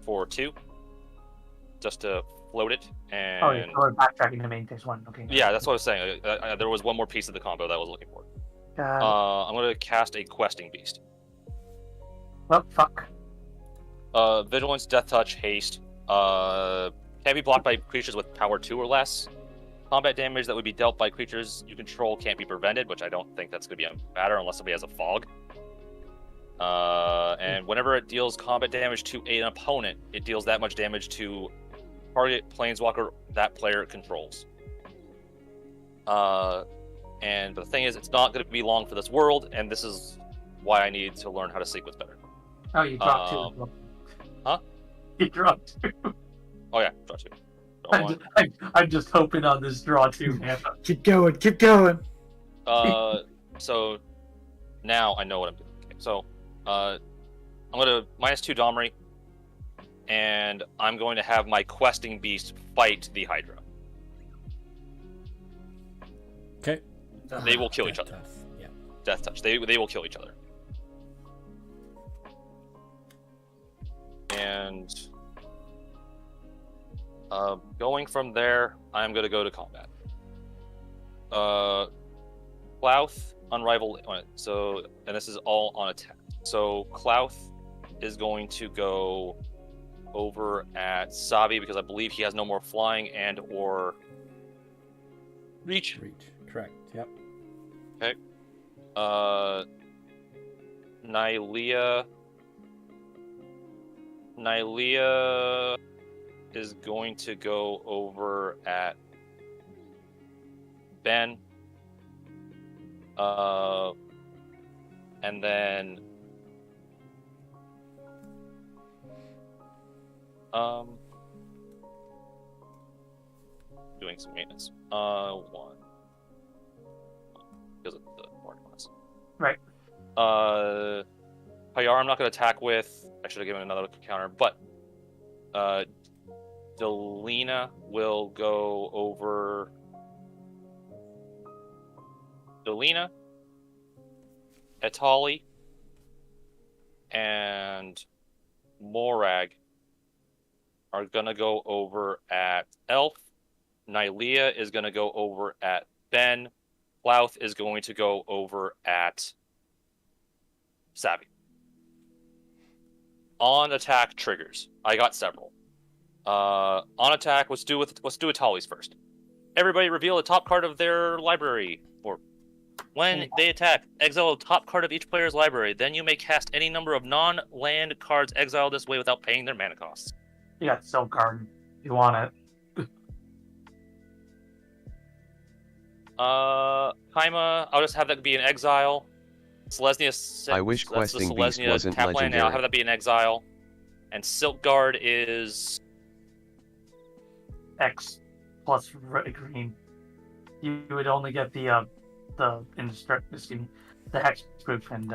for 2, just to float it. And Oh, yeah, we're backtracking to main phase 1. Okay. yeah, that's what I was saying. There was one more piece of the combo that I was looking for. I'm going to cast a questing beast. Well, fuck. Vigilance, Death Touch, Haste. Can be blocked by creatures with power 2 or less. Combat damage that would be dealt by creatures you control can't be prevented, which I don't think that's going to be a matter unless somebody has a fog. And whenever it deals combat damage to an opponent, it deals that much damage to target planeswalker that player controls. And the thing is, it's not going to be long for this world, and this is why I need to learn how to sequence better. Oh, you dropped 2. Huh? You dropped 2. Oh yeah, draw 2. Draw 1. I'm just hoping on this draw 2, man. Keep going, keep going. So now I know what I'm doing. Okay, so I'm going to -2 Domri, and I'm going to have my questing beast fight the Hydra. Okay. They will kill each other. Yeah. Death touch. They will kill each other. And going from there, I'm going to go to combat. Clouth, Unrivaled. So, and this is all on attack. So Clouth is going to go over at Sabi because I believe he has no more flying and or reach. Reach. Correct. Yep. Okay. Nylea is going to go over at Ben. And then doing some maintenance. 1, Right. Hayar, I'm not going to attack with. I should have given another counter, but Delina will go over. Delina, Etali, and Morag are going to go over at Elf. Nylea is going to go over at Ben. Louth is going to go over at Savvy. On attack triggers. I got several. On attack, let's do Etali's first. Everybody reveal the top card of their library. Or when they attack, exile the top card of each player's library. Then you may cast any number of non-land cards exiled this way without paying their mana costs. You got Silk Garden. You want it. Kaima, I'll just have that be an exile. Selesnya, I wish Questing Beast wasn't tap land, and I'll have legendary. that be an exile. And Silkguard is X plus green. You would only get the indestructible, excuse me, the hexproof, and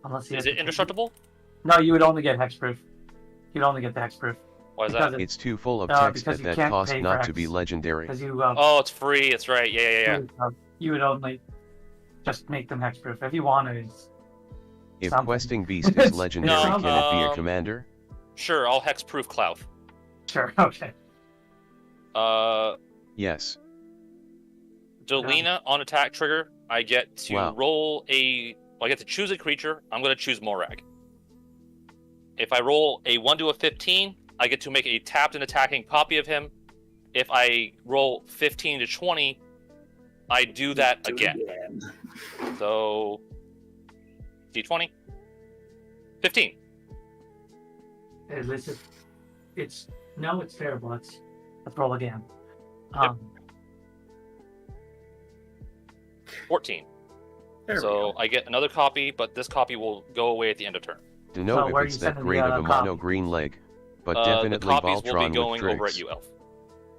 unless you is it indestructible? No, you would only get hexproof. You'd only get the hexproof. Why is Because that? It's too full of No, text because at you that can't cost pay not for to be X. legendary. Because you Oh, it's free. It's right. Yeah. you would only just make them hexproof if you wanted. If something. Questing Beast is legendary, No, can it be a commander? Sure, I'll hexproof Clouth. Sure. Okay. Yes. Delina on attack trigger. I get to Wow. I get to choose a creature. I'm going to choose Morag. If I roll a 1 to a 15, I get to make a tapped and attacking copy of him. If I roll 15 to 20, I do that again. So, D20. 15. Listen, it's terrible. Let's roll again. 14. There we So go. I get another copy, but this copy will go away at the end of turn. To know So where if are it's you that sending great the, of a copy? mono green leg, but The definitely copies will be Voltron going with over at tricks. you, Elf.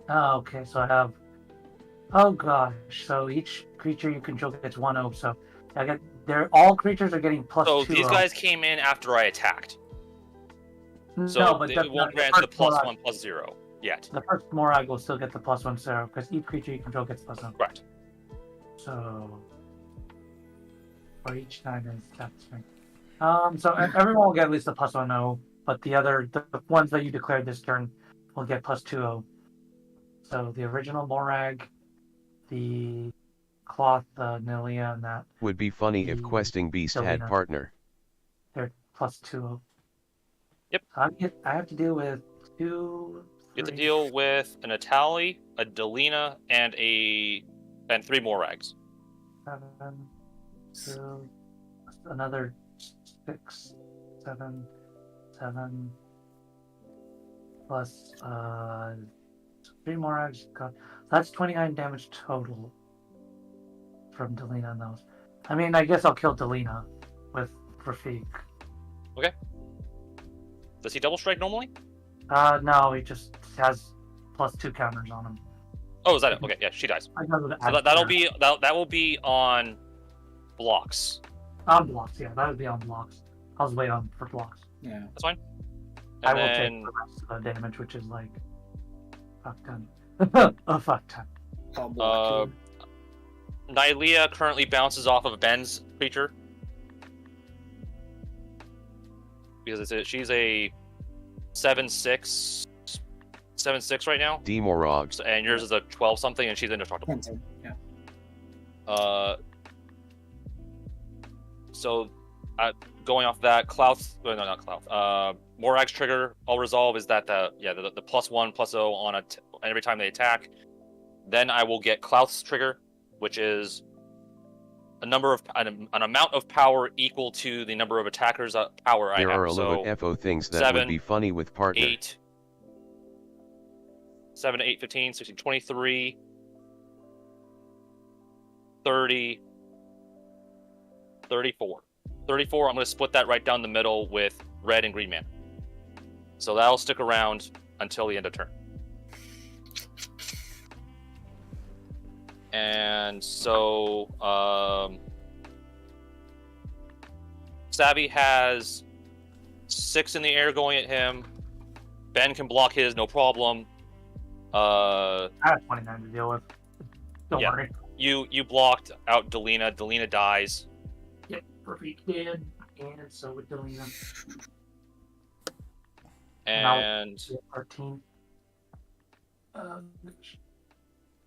Oh, okay. So I have. Oh gosh. So each creature you control gets 1/0. So all creatures are getting plus So 2. these guys came in after I attacked. So no, but it won't grant the +1/+0 yet. The first Morag will still get the +1/0 because each creature you control gets +1. Right. So for each time is that's right. So everyone will get at least a +1/0, but the ones that you declared this turn will get +2/0. So the original Morag, the Cloth, the Nylea, and that Would be funny if The Questing Beast had Delina. partner. they're +2/0. Yep. I have to deal with 2. You have to 3, deal with an Etali, a Delina, and 3 Morags. 7, 2, another 6, 7, 7, plus 3 more eggs. That's 29 damage total from Delina on those. I mean, I guess I'll kill Delina with Rafik. Does he double strike normally? No, he just has +2 counters on him. Oh, is that it? Okay, yeah, she dies. I know So that will be on blocks. on blocks. Yeah, that would be on blocks. I was waiting on for blocks. Yeah. That's fine. I And will then take the rest of the damage, which is like fuck ton. A fuck ton. I'll block you. Nylea currently bounces off of Ben's creature because she's a 7/6 right now, D-Morog. and yours is a 12 something, and she's indestructible. Pencil. Yeah. So, going off that, not Clouth. Morag's trigger, I'll resolve is that the +1/+0 on every time they attack. Then I will get Clouth's trigger, which is an amount of power equal to the number of attackers power I There have. are a So lot of FO things that 7, would be funny with partner. 8, 7, 8, 15, 16, 23, 30, 34. 34, I'm going to split that right down the middle with red and green mana. So that'll stick around until the end of turn. And so, Savvy has 6 in the air going at him. Ben can block his, no problem. I have 29 to deal with. Don't Yeah. worry. You blocked out Delina. Delina dies. Yep, perfect dead, and so would Delina. And 13.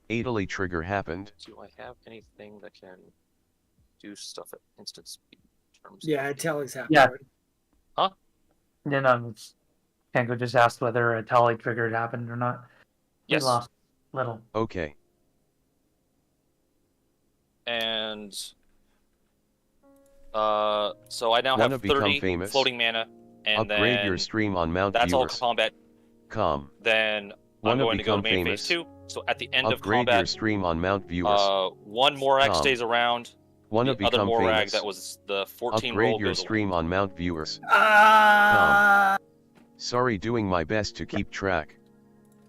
Italy trigger happened. do I have anything that can do stuff at instant speed? In terms Yeah, it tells happened. Yeah. Right? Then Tango just asked whether a tally trigger had happened or not. Yes. We lost little. Okay. And so I now Wanna have become 30 famous? floating mana, and Upgrade then your stream on Mount that's all Viewers. combat. Wanna Then I'm going to go to main become phase 2. So at the end of Upgrade your combat, stream on Mount Viewers. one Morag Com. stays around. Wanna The other become Morag famous? that was the 14 Upgrade roll your goes away. stream on Mount Viewers. Ah. Sorry, doing my best to keep track.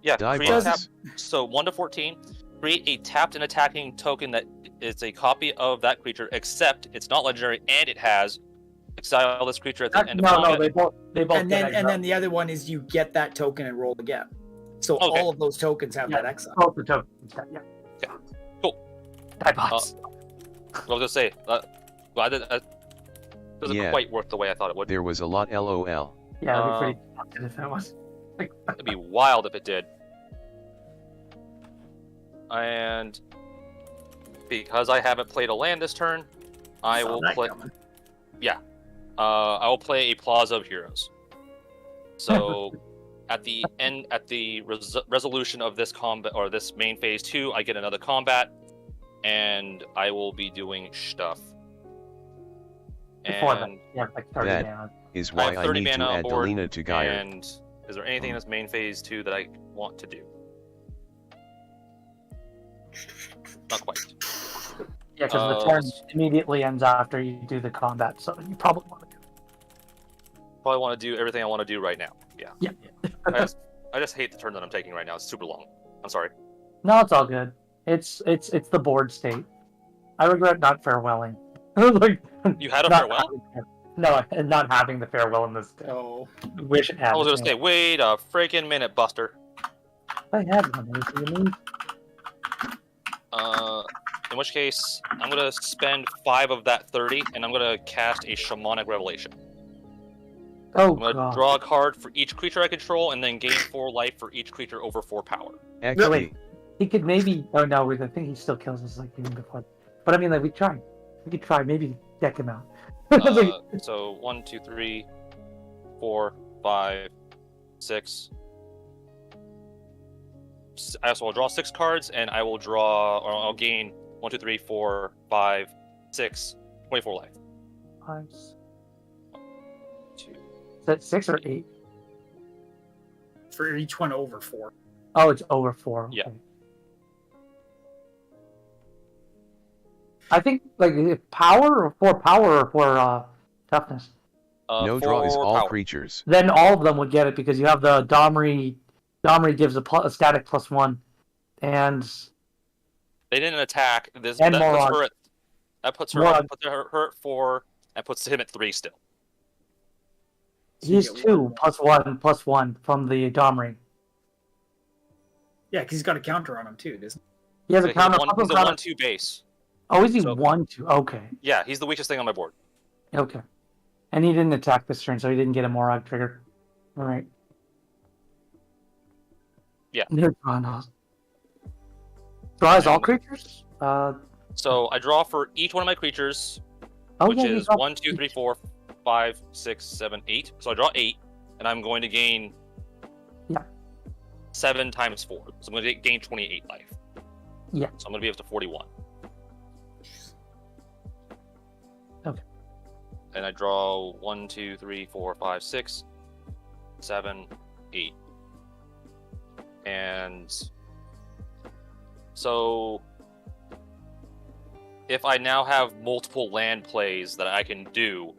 Yeah, Die create a tap. bots. So 1 to 14, create a tapped and attacking token that is a copy of that creature, except it's not legendary and it has exile this creature at the end of No, combat. they both. And then the other one is you get that token and roll again. So Okay. all of those tokens have that exile. both the tokens. Yeah. Okay, cool. Die bots. What was I gonna say? Well, it doesn't Yeah. quite work the way I thought it would. There was a lot LOL. Yeah, it'd be pretty fucking if it was. It'd be wild if it did. And because I haven't played a land this turn, I Saw will that play. coming. I will play a Plaza of Heroes. So at the end, at the resolution of this combat or this main phase 2, I get another combat, and I will be doing stuff. Before that, And yeah, like 30 That- mana. Is I why have I 30 need to mana on add board, Delina to Gaia. and is there anything in this main phase 2 that I want to do? Not quite. Yeah, because the turn immediately ends after you do the combat, so you probably want to do Probably want to do everything I want to do right now. Yeah. it. I just hate the turn that I'm taking right now. It's super long. I'm sorry. No, it's all good. It's the board state. I regret not farewelling. Like, You had a not farewell? having- No, and not having the farewell in this. Oh. Wish it had. I was gonna say, wait a freaking minute, Buster. I had one. What do you mean? In which case, I'm gonna spend 5 of that 30, and I'm gonna cast a Shamanic Revelation. Oh I'm gonna god. draw a card for each creature I control, and then gain 4 life for each creature over 4 power. XP. Wait. He could maybe. Oh no, I think he still kills us like even before. But I mean, like we tried. We could try. Maybe deck him out. So 1, 2, 3, 4, 5, 6. So I'll draw 6 cards, and I will draw, or I'll gain 1, 2, 3, 4, 5, 6, 24 life. Is 2. that 6 or 8? For each one over 4. Oh, it's over 4. Okay. Yeah. I think like power or for power or for toughness. No draw is 4 all power. creatures. Then all of them would get it because you have the Domri. Domri gives a static +1, and They didn't attack. This And that puts Morag. her at, that puts her, Morag. puts her at 4 and puts him at 3 still. So you he's get 2 +1 from the Domri. Yeah, because he's got a counter on him too, doesn't He has a He's counter. a plus 1, counter- 2 base. Oh, is he so- 1/2? Okay, Yeah, he's the weakest thing on my board. okay. And he didn't attack this turn, so he didn't get a Morag trigger. All right. Yeah. Draws all creatures. So I draw for each one of my creatures, Oh, which yeah, you is got- 1, 2, 3, 4, 5, 6, 7, 8. So I draw 8, and I'm going to gain Yeah. 7 times 4. So I'm going to gain 28 life. Yeah. So I'm going to be up to 41. Okay. And I draw 1, 2, 3, 4, 5, 6, 7, 8. And so if I now have multiple land plays that I can do,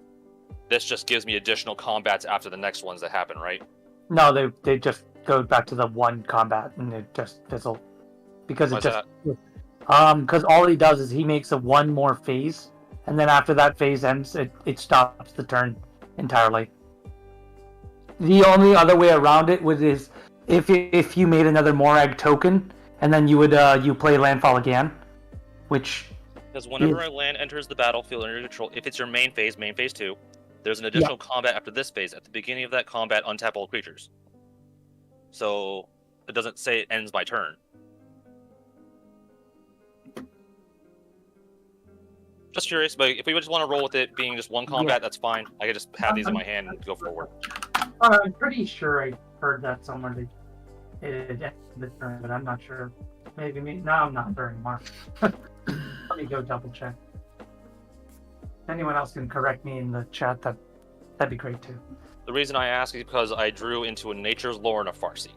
this just gives me additional combats after the next ones that happen, right? No, they just go back to the one combat and it just fizzle because it Why's just because all he does is he makes a one more phase and then after that phase ends, it stops the turn entirely. The only other way around it is if you made another Morag token, and then you would you play landfall again, which Because whenever a land enters the battlefield under your control, if it's your main phase 2, there's an additional combat after this phase. At the beginning of that combat, untap all creatures. So it doesn't say it ends my turn. Just curious, but if we just want to roll with it being just one combat, that's fine. I could just have these in my hand and go forward. I'm pretty sure I heard that somewhere that it ended the turn, but I'm not sure. Maybe me. No, I'm not very much. Let me go double check. If anyone else can correct me in the chat, that'd be great too. The reason I ask is because I drew into a Nature's Lore and a Farseek,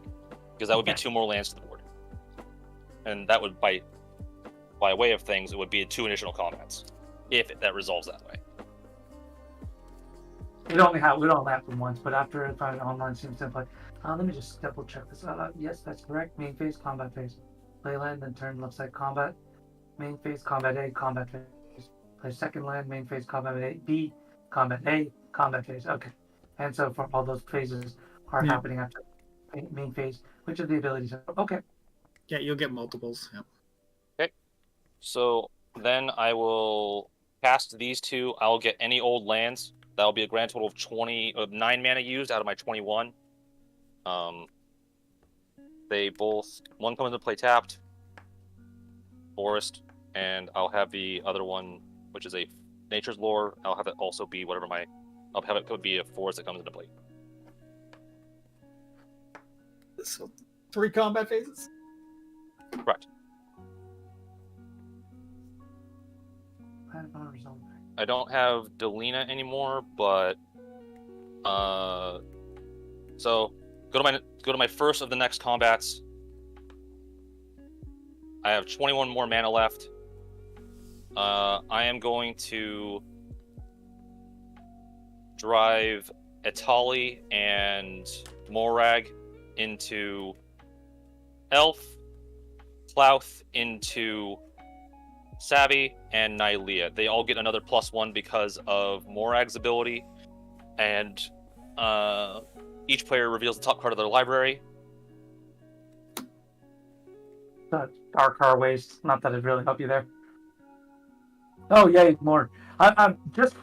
because that would be 2 more lands to the board, and that would by way of things, it would be 2 additional combats if that resolves that way. We don't happen once, but after if I online seems to play. Let me just double check this out. Yes, that's correct. Main phase, combat phase. Play land, then turn left side combat. Main phase, combat A, combat phase. Play second land, main phase, combat A, B, combat A, combat phase. Okay. And so for all those phases are happening after main phase, which are the abilities. Okay. Yeah, you'll get multiples. Yeah. Okay. So then I will cast these 2. I'll get any old lands. That'll be a grand total of 9 mana used out of my 21. They both, one comes into play tapped, Forest, and I'll have the other one, which is a Nature's Lore. I'll have it also be whatever I'll have it be a forest that comes into play. So 3 combat phases. Correct. I don't have Delina anymore, but so go to my first of the next combats. I have 21 more mana left. I am going to drive Etali and Morag into Elf, Clouth into Savvy, and Nylea. They all get another +1 because of Morag's ability, and each player reveals the top card of their library. Dark Car Waste. Not that it really help you there. Oh yeah, more. I'm just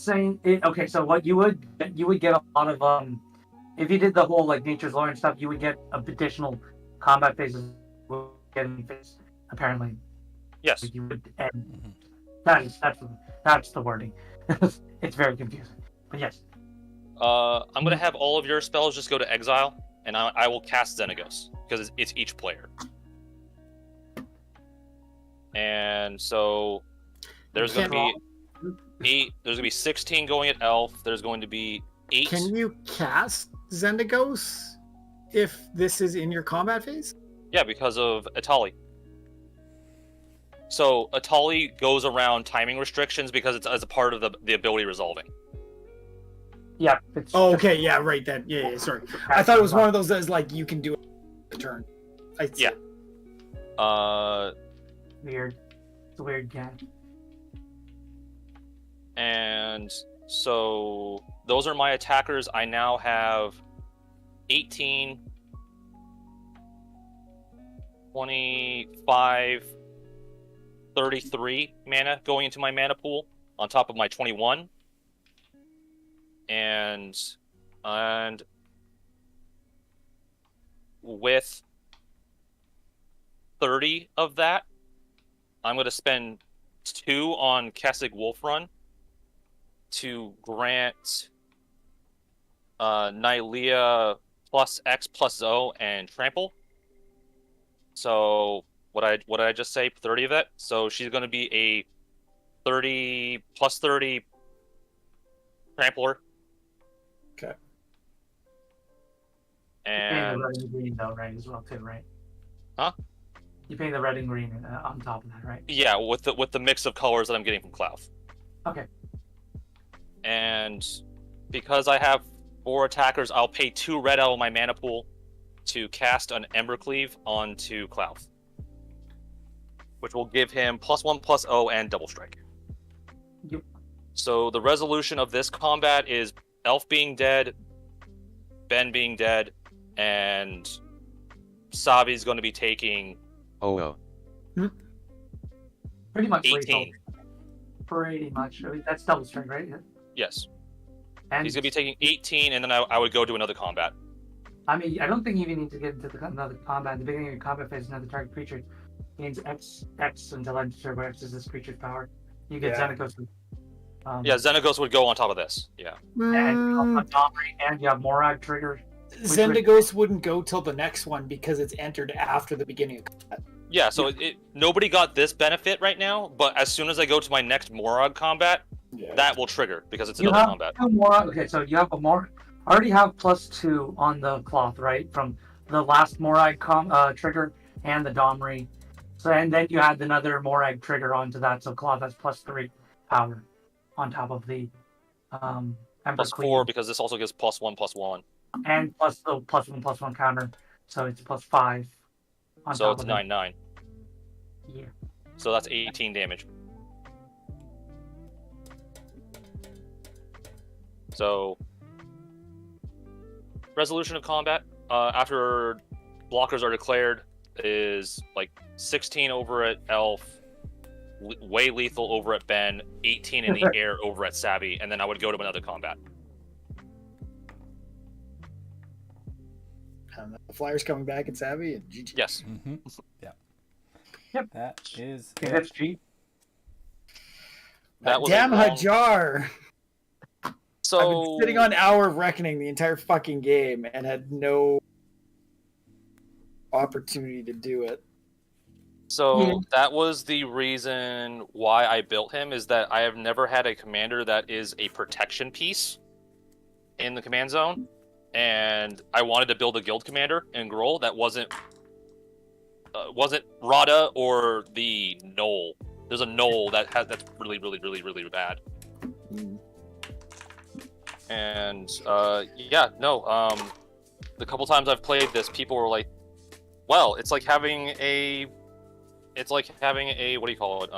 saying. Okay, so what you would get a lot of if you did the whole like Nature's Lore and stuff, you would get additional combat phases. Getting phase apparently. Yes. You would, and that's the wording. It's very confusing, but yes. I'm gonna have all of your spells just go to exile, and I will cast Xenagos because it's each player. And so there's going to be 8. There's going to be 16 going at Elf. There's going to be 8. Can you cast Xenagos if this is in your combat phase? Yeah, because of Etali. So Etali goes around timing restrictions because it's as a part of the ability resolving. Yeah. Oh, okay. Yeah, right. That. Yeah. Sorry. I thought it was one of those that's like you can do it a turn. Yeah. Weird. It's a weird game. And so those are my attackers. I now have 18, 25, 33 mana going into my mana pool on top of my 21. And with 30 of that, I'm going to spend 2 on Kessig Wolfrun to grant Nylea plus X plus O and Trample. So what did I just say? 30 of that. So she's going to be a 30 plus 30 Trampler. Okay. And the red and green though, right? As well too, right? Huh? You pay the red and green on top of that, right? Yeah, with the mix of colors that I'm getting from Clouth. Okay. And because I have 4 attackers, I'll pay 2 red out of my mana pool to cast an Embercleave onto Clouth, which will give him +1/+0 and double strike. Yep. So the resolution of this combat is Elf being dead, Ben being dead, and Sabi's going to be taking Oh, Pretty much lethal. 18. Pretty much. I mean, that's double strength, right? Yes. And He's going to be taking 18, and then I would go to another combat. I mean, I don't think you even need to get into another combat. At the beginning of your combat phase, another target creature gains X until end of turn, where X is this creature's power. You get Yeah. Xenagos. Yeah, Xenagos would go on top of this. Yeah. And you have Domri, and you have Morag trigger. Zendagos wouldn't go till the next one because it's entered after the beginning of combat. Yeah, so nobody got this benefit right now, but as soon as I go to my next Morag combat, Yeah. that will trigger because it's You another have combat. two Morag. Okay, so you have a Morag. I already have +2 on the cloth, right? From the last Morag trigger and the Domri. So, and then you add another Morag trigger onto that, so cloth has +3 power on top of the Ember Plus Queen. 4 because this also gives +1/+1. And plus the +1/+1 counter, so it's +5 on So top it's of 9/9. it. Yeah. So that's 18 damage. So resolution of combat after blockers are declared is like 16 over at Elf, way lethal over at Ben, 18 in the air over at Savvy, and then I would go to another combat. And the Flyers coming back at Savvy and GG. Yes. Mm-hmm. Yeah. Yep. That is Okay, it. that's G. That was a Damn long- Hajar! I've So been sitting on Hour of Reckoning the entire fucking game and had no opportunity to do it. So Yeah. that was the reason why I built him, is that I have never had a commander that is a protection piece in the command zone, and I wanted to build a guild commander in Groll that wasn't Rada or the Knoll. There's a Knoll that's really bad. And the couple times I've played this, people were like, well, it's like having a what do you call it?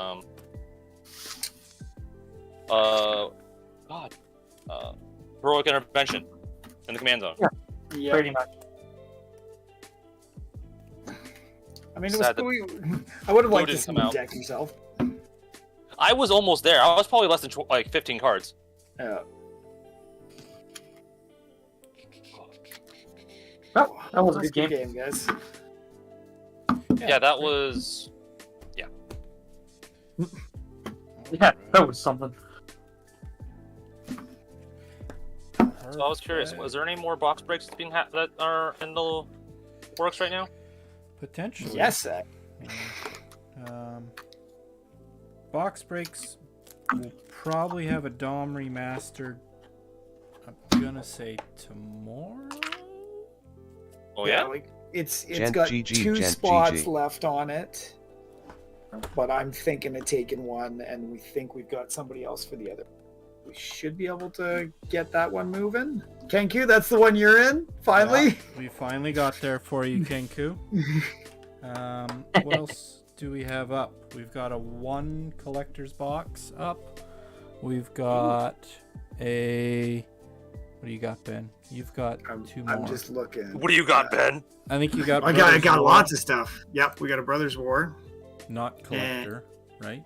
Heroic intervention in the command zone. Yeah. Pretty much. I mean, it was Sad that cool. I would have liked to didn't see come you out. deck yourself. I was almost there. I was probably less than 15 cards. Yeah. Well, that was a Nice good game. guys. Yeah, that was. Yeah, that was something. So I was curious. Was there any more box breaks that are in the works right now? Potentially. Yes, Zach. Box breaks will probably have a Dom remastered. I'm gonna say tomorrow. Oh yeah. Like, it's Gent got GG, two Gent spots GG. left on it. But I'm thinking of taking one, and we think we've got somebody else for the other. We should be able to get that one moving. Kenku, that's the one you're in, finally. Yeah, we finally got there for you, Kenku. What else do we have up? We've got a 1 collector's box up. We've got a. What do you got, Ben? You've got 2 more. I'm just looking. What do you got, Ben? I think you got. I Brothers got War, lots of stuff. Yep, we got a Brothers War. Not collector, right?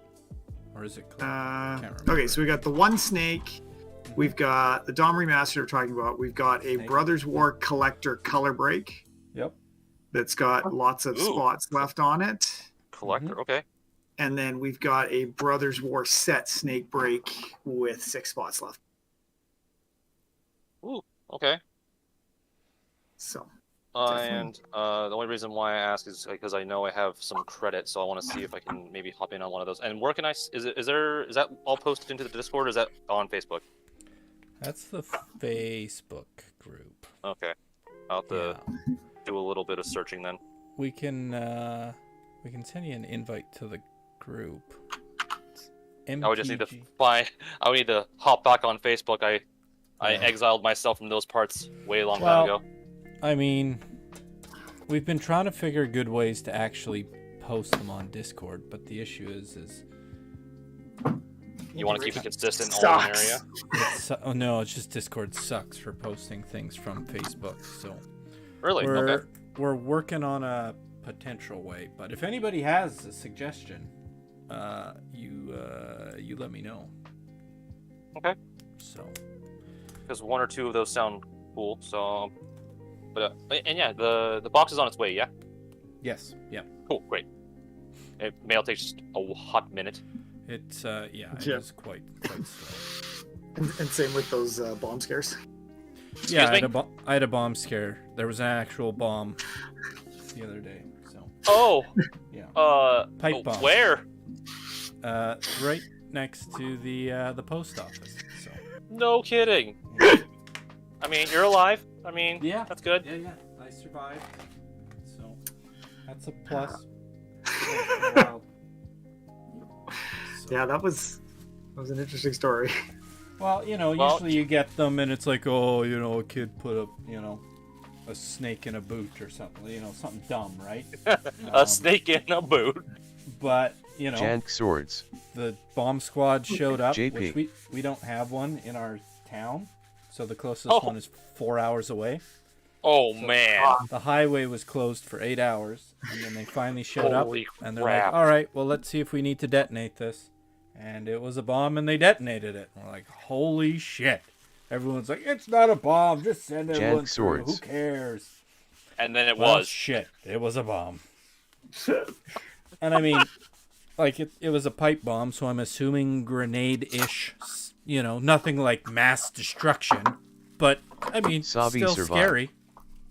Or is it collector? Can't remember. Okay, so we got the one snake. We've got the Dom Remaster we're talking about. We've got a Snake. Brothers War collector color break Yep. that's got lots of Ooh. spots left on it. Collector. Okay. And then we've got a Brothers War set snake break with 6 spots left. Ooh. Okay. So And the only reason why I ask is because I know I have some credit, so I want to see if I can maybe hop in on one of those. And where can is that all posted into the Discord, or is that on Facebook? That's the Facebook group. Okay. I'll have to Yeah. do a little bit of searching then. We can send you an invite to the group. I would just need to MTG. I would need to hop back on Facebook. I Yeah. exiled myself from those parts way long Well, time ago. I mean, we've been trying to figure good ways to actually post them on Discord, but the issue is You want to keep it consistent all in an Sucks. area? Oh no, it's just Discord sucks for posting things from Facebook. So Really? we're Okay. we're working on a potential way. But if anybody has a suggestion, you let me know. Okay. So Because one or two of those sound cool. So, but and yeah, the box is on its way. Yeah. yes, yeah, Cool. Great. Mail takes a hot minute. it's Yeah. was quite slow. And same with those bomb scares. Yeah, me? I had a bomb scare. There was an actual bomb the other day. So Oh. yeah, Pipe bomb. Where? right next to the post office. So No kidding. yeah. I mean, you're alive. I mean, Yeah. that's good. Yeah, I survived. So that's a plus. Wow. So- Yeah, that was an interesting story. Well, usually you get them and it's like, oh, a kid put a snake in a boot or something, something dumb, right? A snake in a boot. But, Jank swords. the bomb squad showed up, JP. which we don't have one in our town. So the closest Oh. one is 4 hours away. Oh man. The highway was closed for 8 hours, and then they finally showed Holy up, and they're crap. like, all right, well, let's see if we need to detonate this. And it was a bomb, and they detonated it. And we're like, holy shit. Everyone's like, it's not a bomb, just send everyone Jank through. Who swords. cares? And then it Well, was. shit, it was a bomb. And I mean, like, it was a pipe bomb, so I'm assuming grenade-ish, nothing like mass destruction. But, I mean, Savi still survived. scary.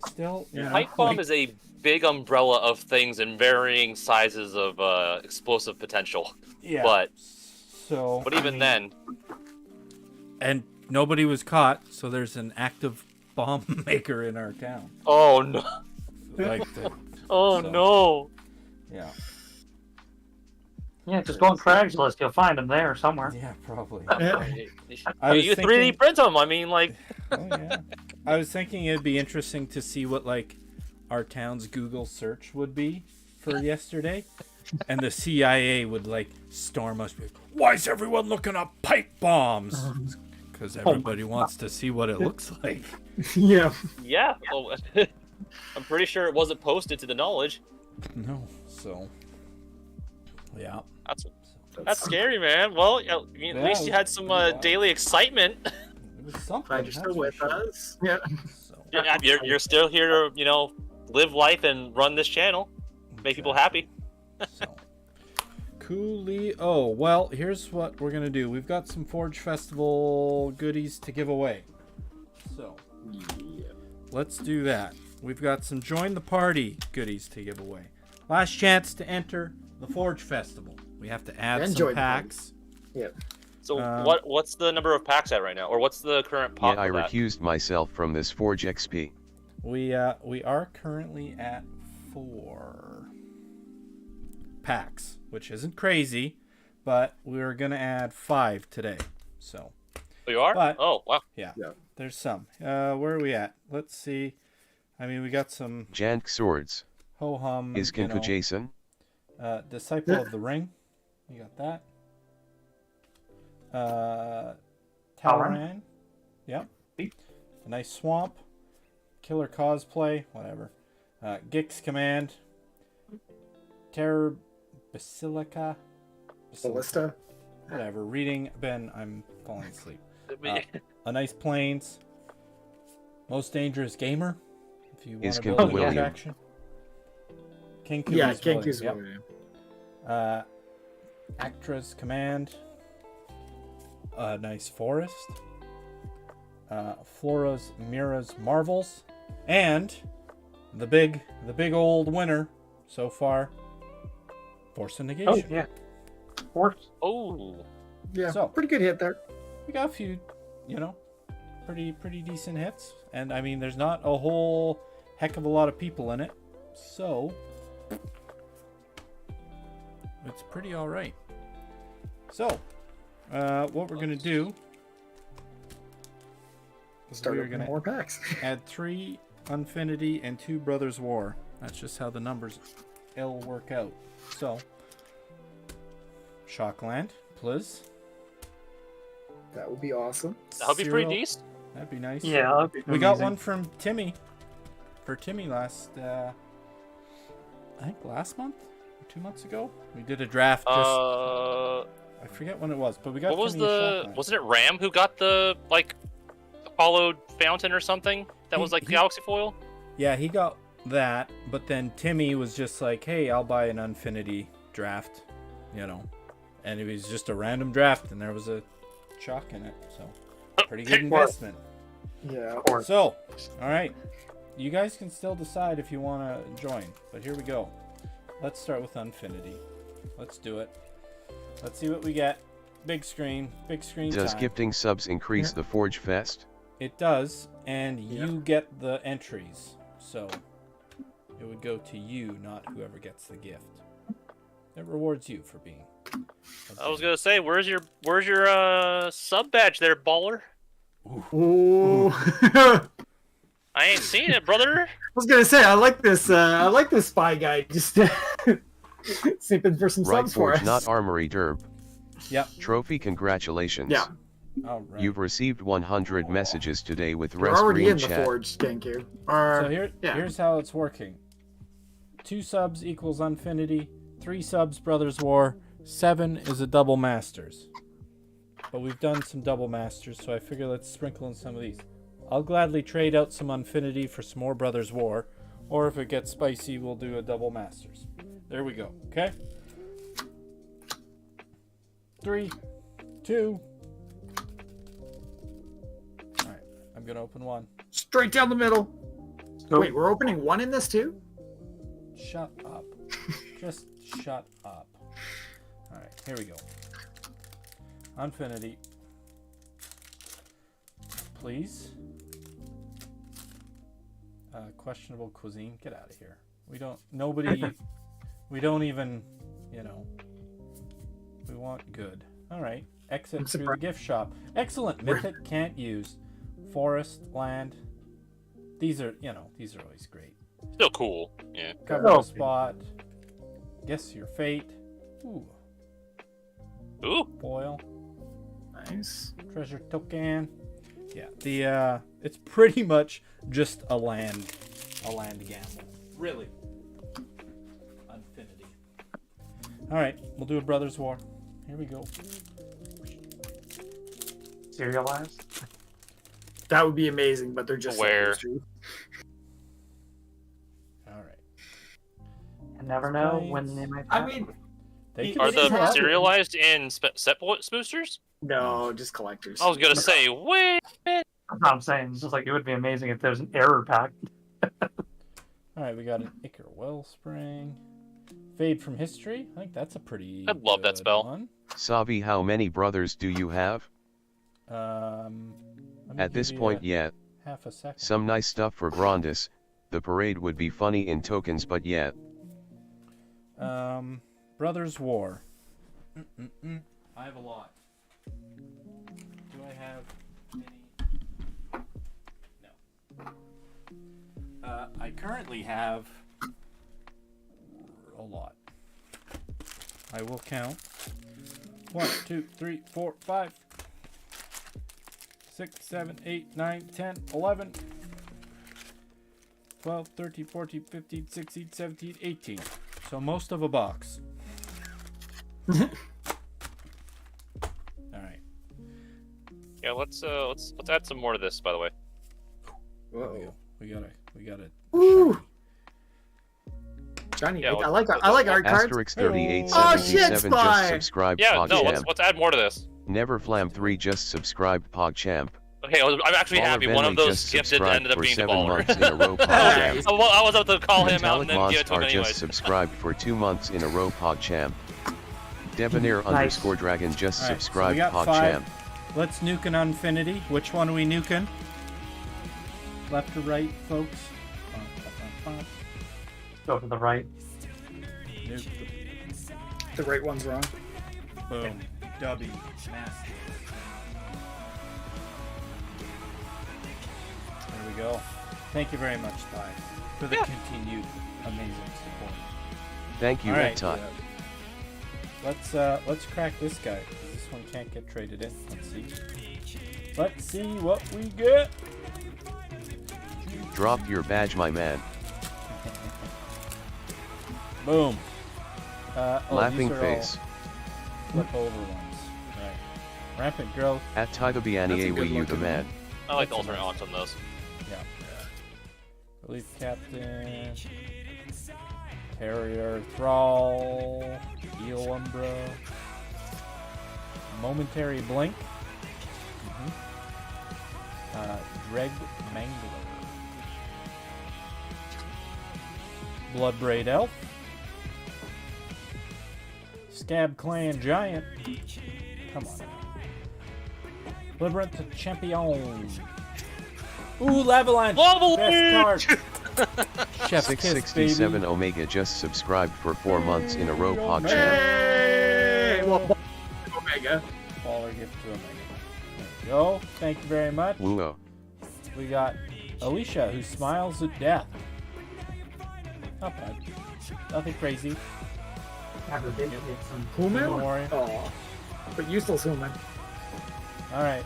Still, Pipe bomb like- is a big umbrella of things in varying sizes of explosive potential. Yeah. But But even then, and nobody was caught, so there's an active bomb maker in our town. oh no, Like, oh So- no. yeah, Yeah, just go on Craigslist. You'll find them there somewhere. yeah, probably. I mean, you 3D print them. I mean, like, Oh yeah. I was thinking it'd be interesting to see what like our town's Google search would be for yesterday, and the CIA would like storm us. Why is everyone looking up pipe bombs? Because everybody wants to see what it looks like. Yeah. yeah. Well, I'm pretty sure it wasn't posted to the knowledge. No, so yeah. That's scary, man. Well, I mean, at Yeah, least it you was had some pretty wild. daily excitement. It was something. Glad you're that's still for with sure. us. Yeah. So, You're still here to, live life and run this channel, make people happy. So, coolly. Oh, well, here's what we're gonna do. We've got some Forge Festival goodies to give away. So, let's do that. We've got some Join the Party goodies to give away. Last chance to enter the Forge Festival. We have to add And some join the party. packs. Yeah. So Um, what's the number of packs at right now, or what's the current Yeah, pot I of that? recused myself from this Forge XP. We are currently at 4 packs, which isn't crazy, but we're gonna add 5 today. So. Oh, you are? But- Oh, wow. Yeah, Yeah. there's some. Where are we at? Let's see. I mean, we got some Jank swords. ho-hum, Is Kinku Jason? Disciple of the Ring. You got that. Talaran. Yep. A nice swamp. Killer cosplay. Whatever. Gix Command. Terror Basilica. Ballista. Whatever. Reading. Ben, I'm falling asleep. Uh, A nice planes. Most dangerous gamer. If you want Is to King build an William. attraction. King Yeah, Kubu's Kenku's William, yep. William. Actra's Command. A nice forest. Flora's Mira's Marvels. And the big old winner so far. Force and Oh, Negation. yeah. Of course. oh, Yeah. So- Pretty good hit there. We got a few, pretty decent hits. And I mean, there's not a whole heck of a lot of people in it. So it's pretty all right. So, what we're going to do is Start we're opening going more to packs. add 3 Infinity and 2 Brothers War. That's just how the numbers will work out. So, Shockland, please. That would be awesome. That would be pretty Cyril, decent. That'd be nice. Yeah, that'd be We got amazing. one from Timmy. For Timmy last, I think last month or 2 months ago. We did a draft. I forget when it was, but we got. What was Timmy a the? shotgun. Wasn't it Ram who got the like Apollo fountain or something? That was like He- galaxy foil. Yeah, he got that, but then Timmy was just like, "Hey, I'll buy an Infinity draft," you know, and it was just a random draft, and there was a chalk in it, so pretty good investment. Yeah. So, all right, you guys can still decide if you want to join, but here we go. Let's start with Infinity. Let's do it. Let's see what we get. Big screen Does time. gifting subs increase the Forge Fest? It does, and you get the entries, so it would go to you, not whoever gets the gift. It rewards you for being. I was gonna say, where's your sub badge there, baller? Ooh. I ain't seen it, brother. I was gonna say I like this. I like this spy guy just sipping for some Right subs for Forge, us. not Armory Derb. Yep. Trophy, congratulations. Yeah, All right. You've received 100 messages today with we're Res already Green in the chat. forge. Thank you. Or, So yeah. here's how it's working. 2 subs equals Infinity. 3 subs Brothers War. 7 is a double Masters. But we've done some double Masters, so I figure let's sprinkle in some of these. I'll gladly trade out some Infinity for some more Brothers War, or if it gets spicy, we'll do a double Masters. There we go. Okay. 3, 2. All right. I'm gonna open one. Straight down the middle. Nope. Wait, we're opening one in this too? Shut up. Just shut up. Alright, here we go. Infinity. Please. Questionable cuisine. Get out of here. We don't even, you know. We want good. Alright. Exit through the gift shop. Excellent. Mythic can't use. Forest, land. These are always great. Still cool. Yeah. Cover the spot. Guess your fate. Ooh. Ooh. Foil. Nice. Treasure token. Yeah. It's pretty much just a land gamble. Really. Infinity. Alright, we'll do a Brothers War. Here we go. Serialized? That would be amazing, but they're just Where? Alright. You never know when they might. I pop. mean, They It Are is the happening. serialized in set boosters? no, just collectors. I was gonna say, wait. That's what I'm saying. It's just like it would be amazing if there's an error pack. Alright, we got an Ichor Wellspring. Fade from History. I think that's a pretty I love that good spell. one. Savi, how many brothers do you have? Let me At this give you point, a yet. half a second. Some nice stuff for Grandis. The parade would be funny in tokens, but yet. Brothers War. I have a lot. Do I have any? No. I currently have a lot. I will count. 1, 2, 3, 4, 5, 6, 7, 8, 9, 10, 11, 12, 13, 14, 15, 16, 17, 18. So most of a box. All right. Yeah, let's add some more to this, by the way. Whoa. We got it. Ooh. Johnny, Yeah, I like art cards. Asterix Oh, shit, 3877 Spy! just subscribed Yeah, no, PogChamp. let's add more to this. Neverflam3 just subscribed PogChamp. Okay, I'm actually Baller happy. One of Bentley those just gifted subscribed ended up for being the 7 baller. months in a row PogChamp. I was about to call him out Metallic and then give it to him Monster just anyways. subscribed for 2 months in a row PogChamp. Debonair underscore dragon just All right, so we subscribed got PogChamp. 5. Let's nuke an Infinity. Which one are we nuking? Left or right, folks? Go to the right. Nuke The right one's wrong. the boom. W. Master. There we go. Thank you very much, Spy, for the continued amazing support. Thank you, All right. Red Tot. Let's crack this guy. This one can't get traded in. Let's see. Let's see what we get. Drop your badge, my man. Boom. Laughing these are face. all flip over ones. Right. Rampant growth. At That's a Tagabiani good Wii U the looking man. I like the alternate odds on those. Yeah. Relief captain. Terrier thrall. Eel umbra. Momentary blink. Dreg mangler. Bloodbraid elf. Scab clan giant. Come on. Labyrinth champion. Ooh, Lavalanche. Best card. Chef's kiss, 667 baby. Omega just subscribed for 4 months in a row, PogChamp. Hey! Well, Omega. Baller gift to Omega. There we go. Thank you very much. Woo-oh. We got Alicia, who smiles at death. Not bad. Nothing crazy. Have a bit some Human? Don't worry. Oh, but useless human. Alright.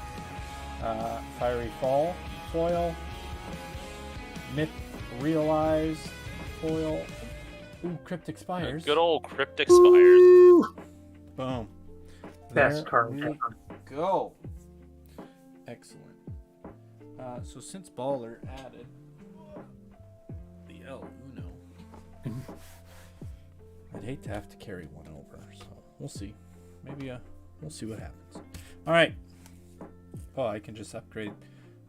Fiery Fall. Foil. Myth Realize. Foil. Ooh, Cryptic Spires. Good old Cryptic Spires. Boom. best There card we ever. go. Excellent. So since Baller added the El Uno, I'd hate to have to carry one over, so we'll see. Maybe we'll see what happens. All right. Oh, I can just upgrade.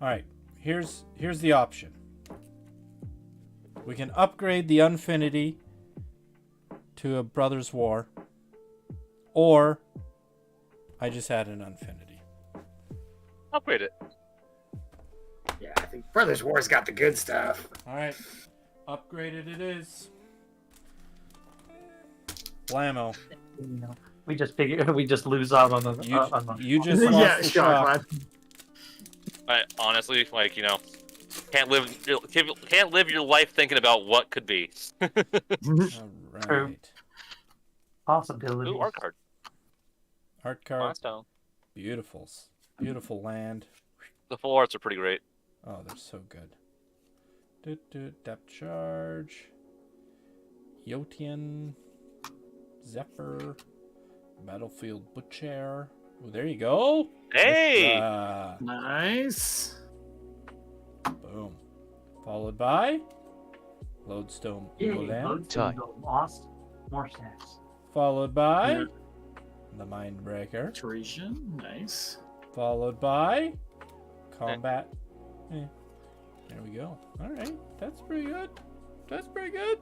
All right. Here's the option. We can upgrade the Unfinity to a Brothers War, or I just add an Unfinity. Upgrade it. Yeah, I think Brothers War's got the good stuff. All right, upgraded it is. Blammo. You know, we just lose out on the. You just Yeah, lost the shock, shock. man. I honestly, can't live your life thinking about what could be. All True. right. possibilities. Ooh, art card. Art card. Milestone. Beautiful. Beautiful land. The full arts are pretty great. Oh, they're so good. Depth charge. Yotian. Zephyr. Battlefield Butcher. Oh, there you go. Hey! Nice. Boom. Followed by Lodestone Yay, Golem. Tie. lost more stacks. Followed by Yeah. the Mindbreaker. Parisian. Nice. Followed by Combat. There we go. All right, that's pretty good. That's pretty good.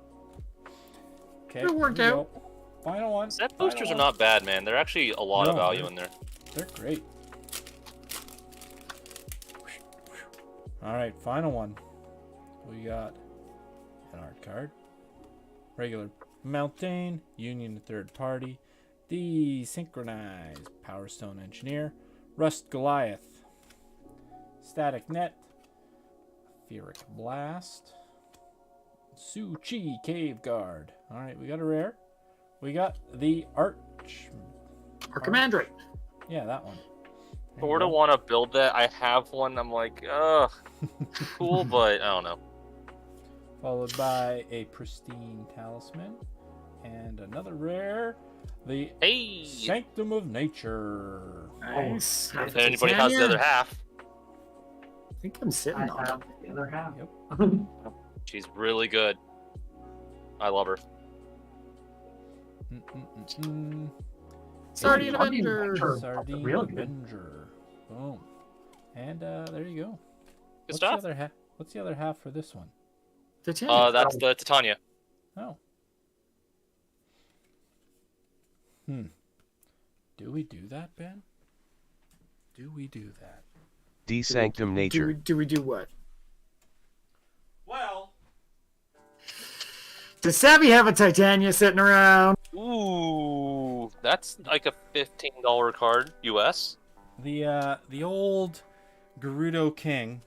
Okay, It worked here we out. go. Final one. Set Final boosters are one. not bad, man. They're actually a lot of No, value they're- in there. They're great. All right, final one. We got an art card, regular Mountain, Union Third Party, Desynchronized, Power Stone Engineer, Rust Goliath, Static Net, Etheric Blast, Su Chi Cave Guard. All right, we got a rare. We got the Archimandrite. Yeah, that one. There you Sort of go. want to build that. I have one. I'm like, ugh, cool, but I don't know. Followed by a pristine talisman and another rare, the Hey! Sanctum of Nature. Nice. Half If a anybody has the Titania. other half, I think I'm sitting I on have it. the other half. Yep. she's really good. I love her. Guardian Guardian Avenger. Avenger. Sardine Real good. Avenger. Boom. And there you go. Good What's stuff. the other half? What's the other half for this one? Titania. That's the Titania. Oh. Do we do that, Ben? Do we do that? D Sanctum Nature. Do we do what? Well, Does Savvy have a Titania sitting around? Ooh, that's like a $15 card, US. the old Gerudo King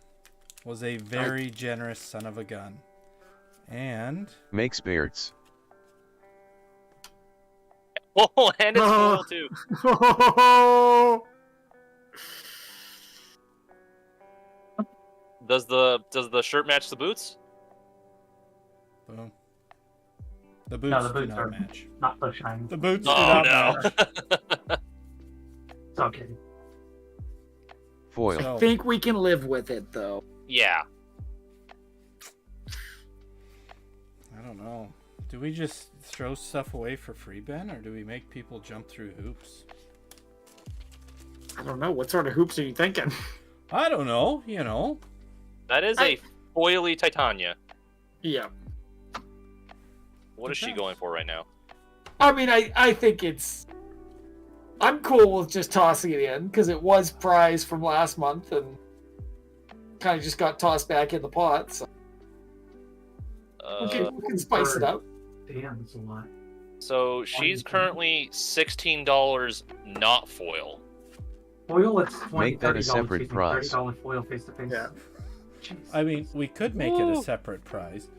was a very generous son of a gun. And Makes beards. Oh, and it's Oh. foil too. Does the shirt match the boots? Boom. The boots, No, the do boots not are match. not so shiny. The boots do Oh not no. match. It's okay. Foil. So, I think we can live with it though. Yeah. I don't know. Do we just throw stuff away for free, Ben, or do we make people jump through hoops? I don't know. What sort of hoops are you thinking? I don't know, you know. That is a foily Titania. Yeah. What is she going for right now? I mean, I think it's. I'm cool with just tossing it in because it was prize from last month and kind of just got tossed back in the pot. So we can spice it up. Damn, it's a lot. So she's currently $16 not foil. Foil, it's 20 Make that a $30 separate excuse me, prize. $30 foil face to face. Yeah. Jeez. I mean, we could make it a Woo. separate prize,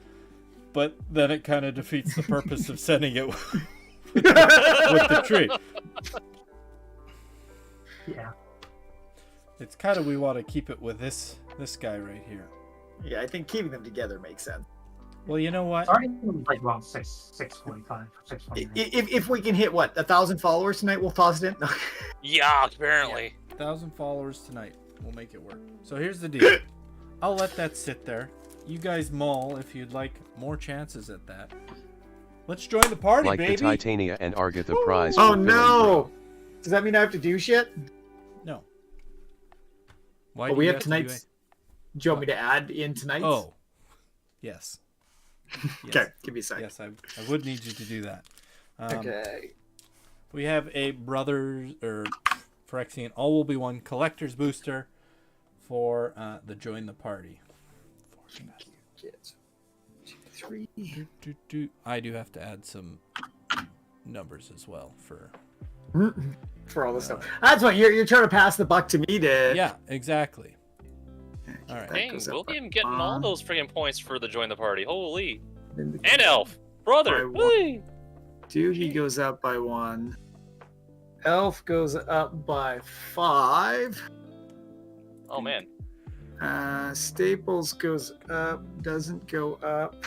but then it kind of defeats the purpose of sending it with the tree. Yeah. It's kind of, we want to keep it with this guy right here. Yeah, I think keeping them together makes sense. Well, you know what? Starting like around 645, 649. If we can hit what 1,000 followers tonight, we'll toss it in. Yeah, apparently. 1,000 followers tonight. We'll make it work. So here's the deal. I'll let that sit there. You guys mull if you'd like more chances at that. Let's join the party, Like baby. the Titania and Argatha prize. Oh for filling no! Does that mean I have to do shit? No. Why Oh, do we you have to do tonight's. Do you want me to add in tonight's? Oh. Yes. Yes. Okay, give me a sec. Yes, I would need you to do that. Okay. We have a Brothers or Phyrexian All Will Be One collector's booster for the Join the Party. Kids. 2, 3. I do have to add some numbers as well for. For all this stuff. That's what you're trying to pass the buck to me to. Yeah, exactly. All right. That Dang, goes up William by getting all one. those friggin' points for the join the party. Holy. Then And Elf. Brother. By one. Whee! 2, he goes up by 1. Elf goes up by 5. Oh man. Staples goes up, doesn't go up.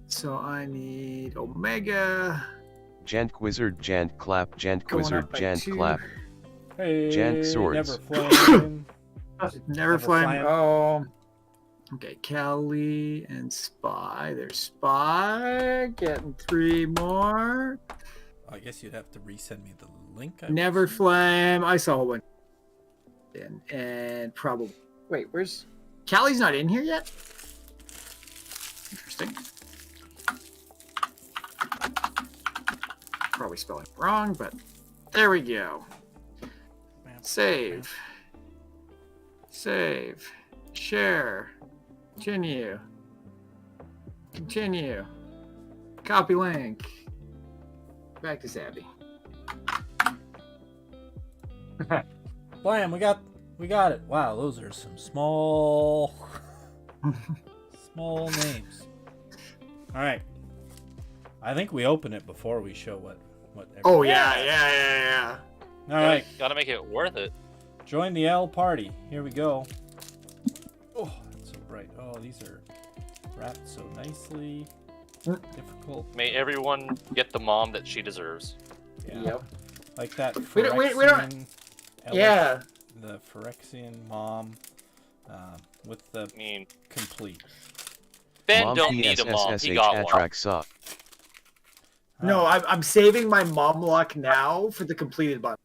So I need Omega. Jant Wizard, Jant Clap, Jant Going Wizard, up by Jant 2. Clap. Hey, Gent swords. Never flame. Never Flame. flame. Oh. Okay, Cali and Spy. There's Spy. Getting 3 more. I guess you'd have to resend me the link. I Never would assume. flame. I saw one. And probably. Wait, where's. Cali's not in here yet? Interesting. Probably spelling it wrong, but there we go. Save. Save. Share. Continue. Continue. Copy link. Back to Zabby. Blam, we got it. Wow, those are some small names. All right. I think we open it before we show what Oh Yeah. yeah. All right. Gotta make it worth it. Join the L party. Here we go. Oh, that's so bright. Oh, these are wrapped so nicely. Difficult. May everyone get the mom that she deserves. Yeah. Yep. Like that We don't- Phyrexian elf, Yeah. the Phyrexian mom with the I mean, complete. Ben Mom don't need a mom. He got one. Atraxa. No, I'm saving my mom lock now for the completed button.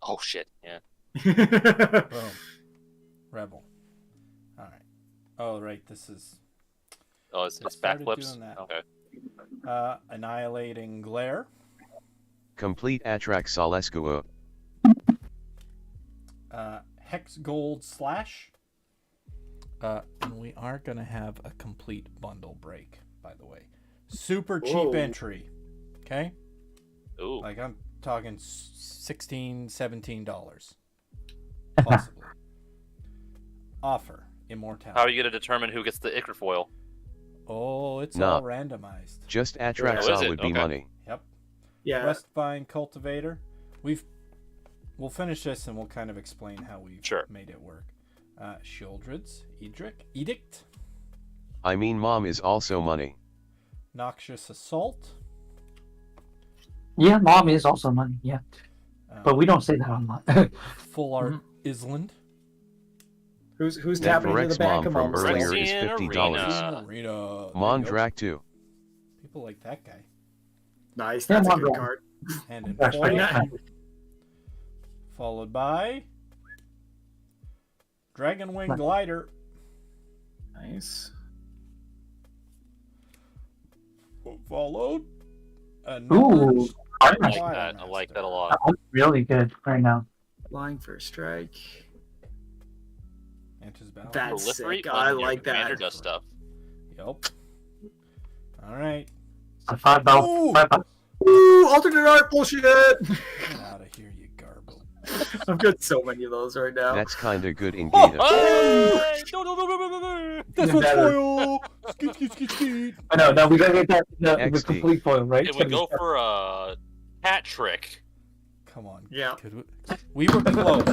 Oh shit. Yeah. Boom. Rebel. All right. Oh, right. This is Oh, it's Started backflips. doing that. Okay. Annihilating Glare. Complete Atraxa Lescua. Hex Gold Slash. And we are going to have a complete bundle break, by the way. Super cheap Whoa. entry. Okay? Ooh. Like I'm talking $16, $17. Possibly. Offer. Immortality. How are you gonna determine who gets the Ichor foil? Oh, it's Nah. all randomized. Just Oh, is Atraxa it? would be Okay. money. Yep. Yeah. Rustvine Cultivator. We'll finish this and we'll kind of explain how we've made it work. Shieldred's Edict. I mean, mom is also money. Noxious Assault. Yeah, mom is also money. Yeah, but we don't say that online. Full Art Island. Who's That tapping into the Varex bank mom from amongst earlier us? is $50. Arena. Mondrak too. People like that guy. Nice, that's a good Mondrak. card. And in That's foil, pretty nice. followed by Dragonwing Nice. Glider. Nice. Followed. Ooh, I I'm like that. I like that a lot. really good right now. Flying for a strike. Enters battle. That's Proliferate sick. when I your like commander that. does stuff. Yep. All right. A 5 bell. Ooh. 5 bucks. Ooh, alternate art bullshit. Get out of here, you garble. I've got so many of those right now. That's kinda good in Oh, Gita. Hey! No. That's Even what's better. foil. Skeet, skeet, skeet, skeet. I know. We gotta get that the XD. complete foil, right? If we go for a hat trick, Come on. Yeah. We were close.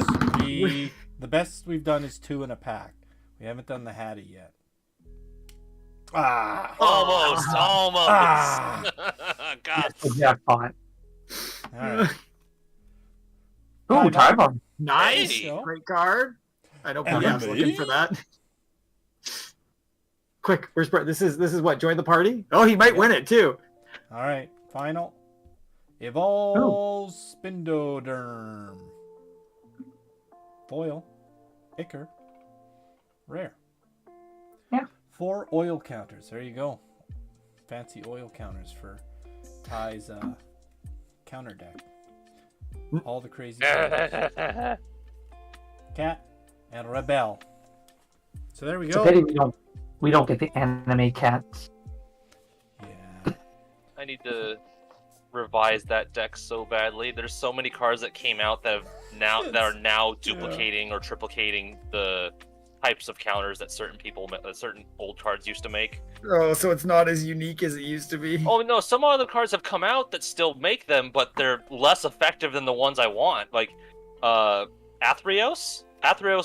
The best we've done is 2 in a pack. We haven't done the Hattie yet. Ah. almost. Ah. God. That's the jackpot. All right. Ooh, time bomb. Nice. Hey. Great card. I know And PDF's looking for that. Quick, where's Brett? This is what? Join the party? Oh, he might win it too. All right. Final. Evolve Spindoderm. Foil. Icker. Rare. Yeah. 4 oil counters. There you go. Fancy oil counters for Ty's counter deck. All the crazy counters. Cat and Rebel. So there we It's a go. pity we don't get the anime cats. Yeah. I need to revise that deck so badly. There's so many cards that came out that are now duplicating or triplicating the types of counters that certain old cards used to make. Oh, so it's not as unique as it used to be. Oh no, some other cards have come out that still make them, but they're less effective than the ones I want. Like Athreos,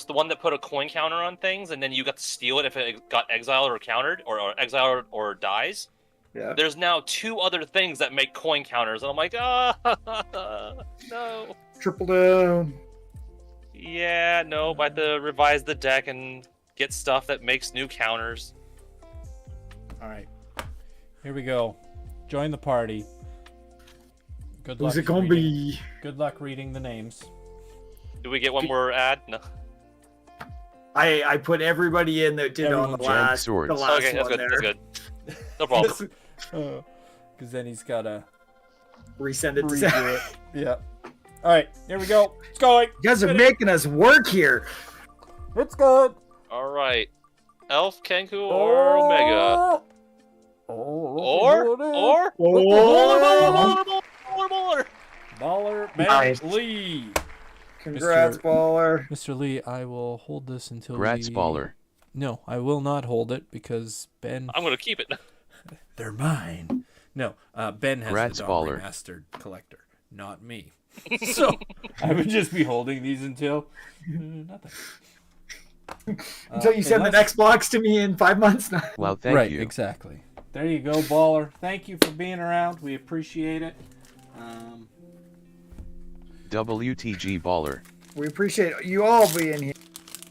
the one that put a coin counter on things, and then you got to steal it if it got exiled or countered, or exiled or dies. Yeah. There's now 2 other things that make coin counters, and I'm like, no. Triple down. Yeah, no, I have to revise the deck and get stuff that makes new counters. All right. Here we go. Join the party. Good luck. Who's it gonna reading- be? Good luck reading the names. Do we get one more ad? No. I put everybody in that did on the Everyone last swords. the last Okay, that's one good. there. That's good. No problem. Because then he's got to Resend it to redo it. Yeah. All right. Here we go. It's going. You guys are making us work here. It's good. All right, Elf, Kenku, or Omega, or Baller Nice. Lee. Congrats, Mr. baller. Mr. Lee, I will hold this until Grats we... baller. No, I will not hold it because Ben... I'm gonna keep it. They're mine. No, Ben has Grats the Dawn baller. Remastered collector, not me. So I would just be holding these until nothing. Until you send the next box to me in 5 months. Wow, thank right, you. exactly. There you go, baller. Thank you for being around. We appreciate it. WTG baller. We appreciate you all being here,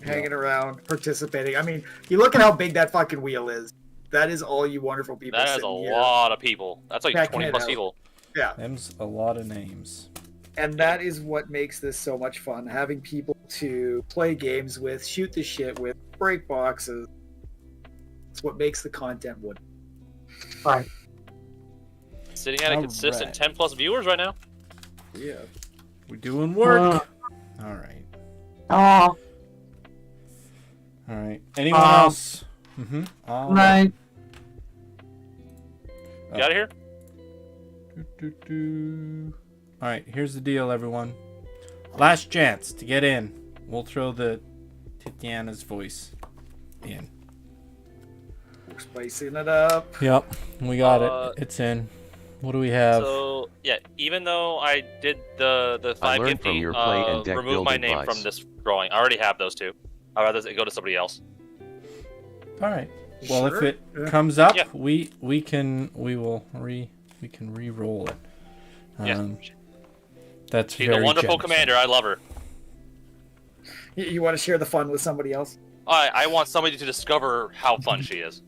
hanging around, participating. I mean, you look at how big that fucking wheel is. That is all you wonderful people. That is a sitting here. lot of people. That's like Checking 20 it plus out. people. Yeah, Them's a lot of names. and that is what makes this so much fun. Having people to play games with, shoot the shit with, break boxes. It's what makes the content what. Right. Sitting at a All consistent right. 10 plus viewers right now. Yeah. We're doing work. All right. Oh, All right. Anyone else? Mm-hmm. night. You out of here? All right. Here's the deal, everyone. Last chance to get in. We'll throw the Titiana's voice in. We're spicing it up. Yep. We got Uh, it. It's in. What do we have? So yeah, even though I did the I 5 learned gifting, from your play and deck remove my building name advice. from this drawing. I already have those two. I'd rather go to somebody else. All right. Well, Sure. if it Yeah. comes up, Yeah. we can re-roll it. Yeah. That's She's very a wonderful generous. commander. I love her. You want to share the fun with somebody else? I want somebody to discover how fun she is.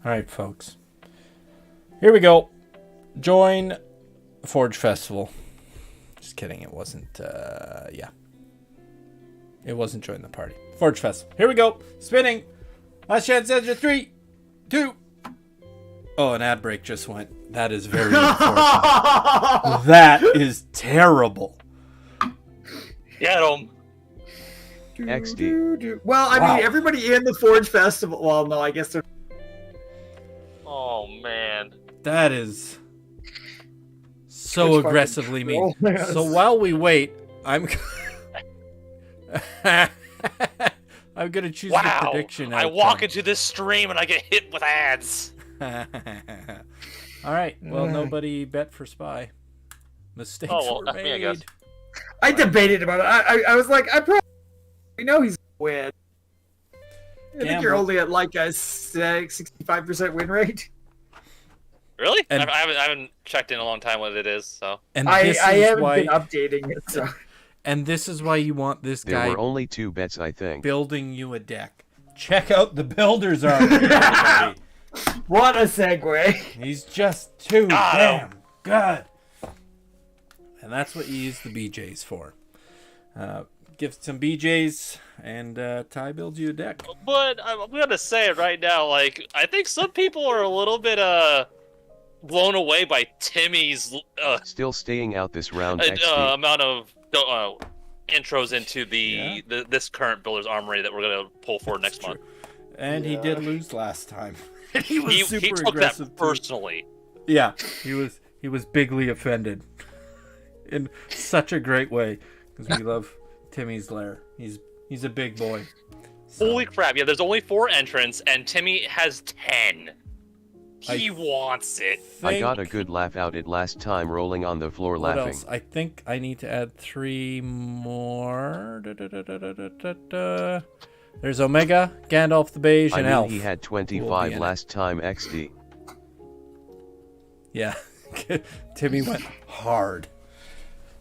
All right, folks. Here we go. Join Forge Festival. Just kidding. It wasn't. Yeah. It wasn't join the party. Forge Festival. Here we go. Spinning. Last chance enter. 3, 2. Oh, an ad break just went. That is very unfortunate. That is terrible. Get 'em. XD. Well, I Wow. mean, everybody in the Forge Festival. Well, no, I guess they're. Oh man. That is so Which fucking aggressively mean. troll. So while we wait, I'm I'm gonna choose the Wow. prediction. I walk into this stream and I get hit with ads. All right. Well, nobody bet for Spy. Mistakes Oh, well, were that's me, I made. guess. I debated about it. I was like, I probably know he's gonna win. I think Gamble. you're only at like a 65% win rate. Really? And- I haven't checked in a long time what it is. So And I this is haven't why. been updating it. So. And this is why you want this There guy were only 2 bets, I think. building you a deck. Check out the builder's army, everybody. What a segue. He's just too Got damn good. And that's what you use the BJs for. Give some BJs, and Ty builds you a deck. but I'm gonna say it right now. Like I think some people are a little bit blown away by Timmy's Still staying out this round, XD. amount of intros into the this current builder's armory that we're gonna pull for next month. And he did lose last time. he was He super took aggressive that too. personally. Yeah, he was bigly offended in such a great way because we love Timmy's lair. He's a big boy. So, Holy crap! Yeah, there's only 4 entrants, and Timmy has 10. He wants it. I got a think- good laugh out it last time rolling on the floor What laughing. else? I think I need to add 3 more. There's Omega, Gandalf the Beige, I and knew Elf. he had Will 25 be in last time, XD. Yeah, Timmy went hard.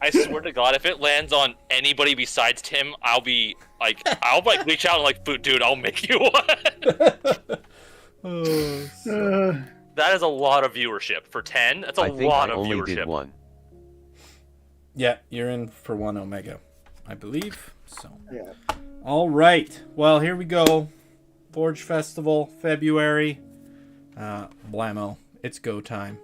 I swear to God, if it lands on anybody besides Tim, I'll reach out and like, dude, I'll make you one. Oh, That is a lot of viewership for 10. That's a I think lot I of only viewership. did 1. yeah, you're in for 1 Omega, I believe. So, Yeah. all right. Well, here we go. Forge Festival, February. Blammo, it's go time.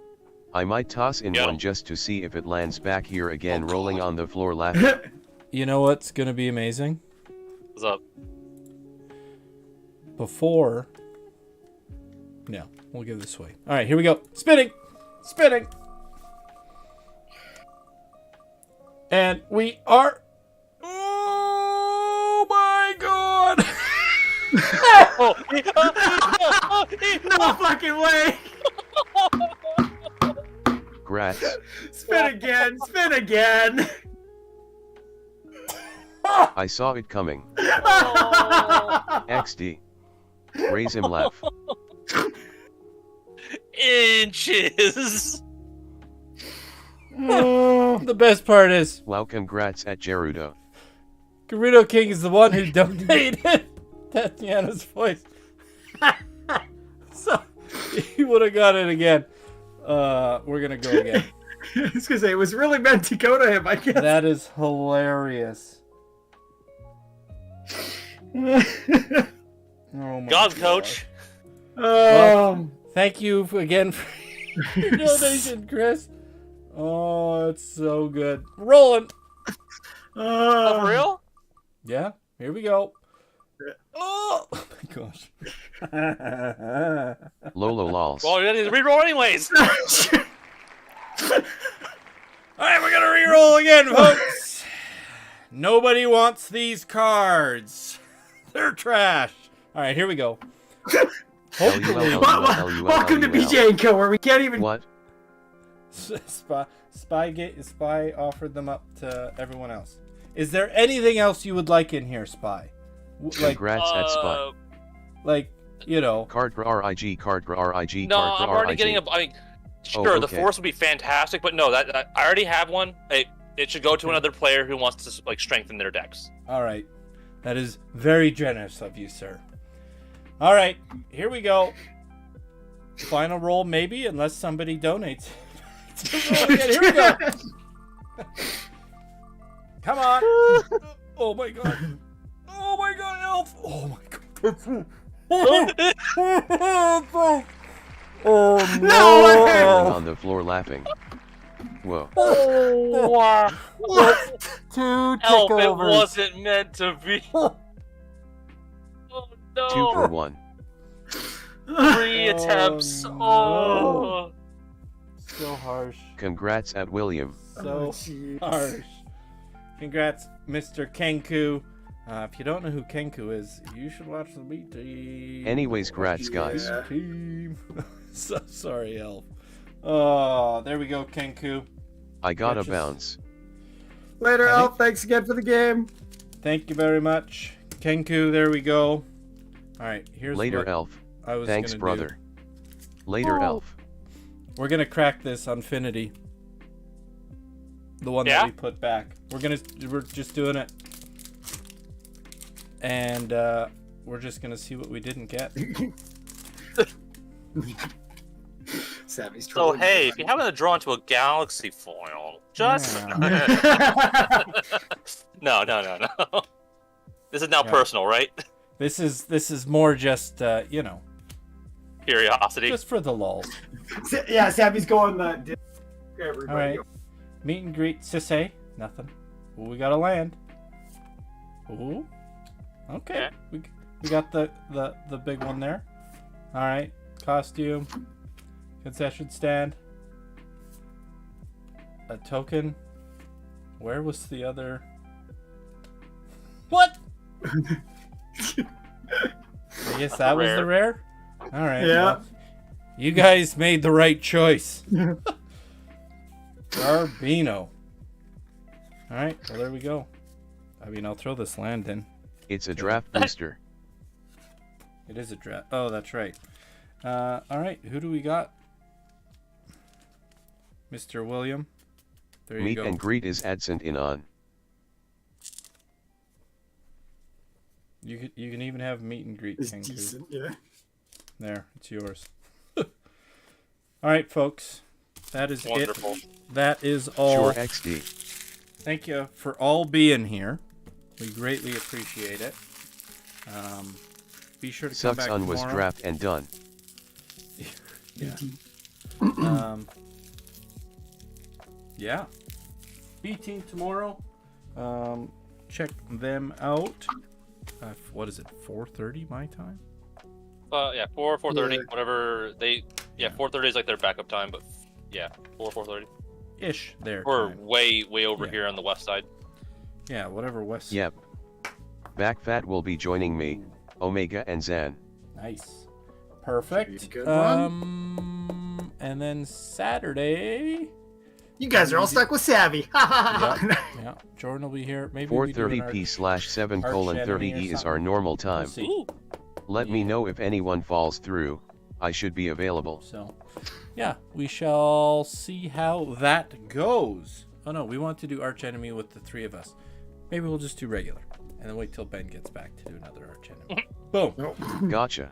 I might toss in Go. one just to see if it lands back here again rolling on the floor laughing. You know what's gonna be amazing? What's up? Before. No, we'll give this away. All right, here we go. Spinning, spinning, and we are. Oh my God! No fucking way. Grats. Spin again. Spin again. I saw it coming. Oh, XD. Raise him laugh. inches. The best part is Wow, congrats at Gerudo. Gerudo King is the one who donated Tatiana's voice. So he would have got it again. We're gonna go again. I was gonna say it was really meant to go to him, I guess. That is hilarious. Oh my God, gosh. coach. Thank you again for your donation, Chris. Oh, it's so good. Rolling. Oh, for real? Yeah, here we go. Oh my gosh. Lolo lols. Well, you gotta reroll anyways. All right, we're gonna reroll again, folks. Nobody wants these cards. They're trash. All right, here we go. LUL. Welcome to BJ and Co, where we can't even. What? Spy offered them up to everyone else. Is there anything else you would like in here, Spy? Congrats at Spy. Like, you know. Card for RIG, card for RIG, No, card for I'm already RIG. getting a. I mean, sure, Oh, the okay. force would be fantastic, but no, that I already have one. It should go to another player who wants to like strengthen their decks. All right. That is very generous of you, sir. All right, here we go. Final roll, maybe, unless somebody donates. Here we go. Come on. Oh my god. Oh my god, Elf. Oh my god. Oh Rolling on the floor laughing. Whoa. Oh, wow. Two Elf, it takeovers. wasn't meant to be. Oh no. 2 for 1. 3 attempts. no. Oh. So harsh. Congrats at William. So harsh. Congrats, Mr. Kenku. If you don't know who Kenku is, you should watch the B team. Anyways, grats, guys. Team. So sorry, Elf. Oh, there we go, Kenku. I got a Just- bounce. Later, I think- Elf. Thanks again for the game. Thank you very much, Kenku. There we go. All right, here's Later, what Elf. I was Thanks, gonna brother. Later, Elf. do. We're gonna crack this Unfinity. The one Yeah? that we put back. We're just doing it. And we're just gonna see what we didn't get. Savvy's So trolling. hey, if you happen to draw into a galaxy foil, just Yeah. no. This is now Yeah. personal, right? This is more just you know, Curiosity. just for the lulz. Yeah, Savvy's going the. Everybody. All right. Meet and greet, Sisse. Nothing. Ooh, we got a land. Ooh. Okay. Okay. We got the big one there. All right. Costume. Concession stand. A token. Where was the other? What? I guess that was the rare. All right. Yeah. well, you guys made the right choice. Garbino. All right. Well, there we go. I mean, I'll throw this land in. It's a draft booster. It is a draft. Oh, that's right. All right. Who do we got? Mr. William. There you Meet go. and greet is absent in on. You can even have meet and greet. It's Kenku. decent, yeah. There, it's yours. All right, folks. That is Wonderful. it. That is all. Sure XD. Thank you for all being here. We greatly appreciate it. Be sure to come Sucks back on was tomorrow. draft and done. Yeah. Yeah. B team tomorrow. Check them out. What is it? 4:30 my time. Yeah, 4:30, Yeah. whatever they. Yeah, 4:30 is like their backup time, but yeah, 4:30. Ish there. We're time. way over Yeah. here on the west side. Yeah, whatever West. Yep. Backfat will be joining me, Omega and Zan. Nice. Perfect. Should be a good one. And then Saturday. You guys are all stuck with Savvy. Yeah, Jordan will be here. Maybe we do an 4:30p/7:30 Arch is enemy or our normal We'll time. see. Ooh. Let me know if anyone falls through. I should be available. So, yeah, we shall see how that goes. Oh no, we want to do Arch Enemy with the three of us. Maybe we'll just do regular, and then wait till Ben gets back to do another Arch Enemy. Boom. Gotcha.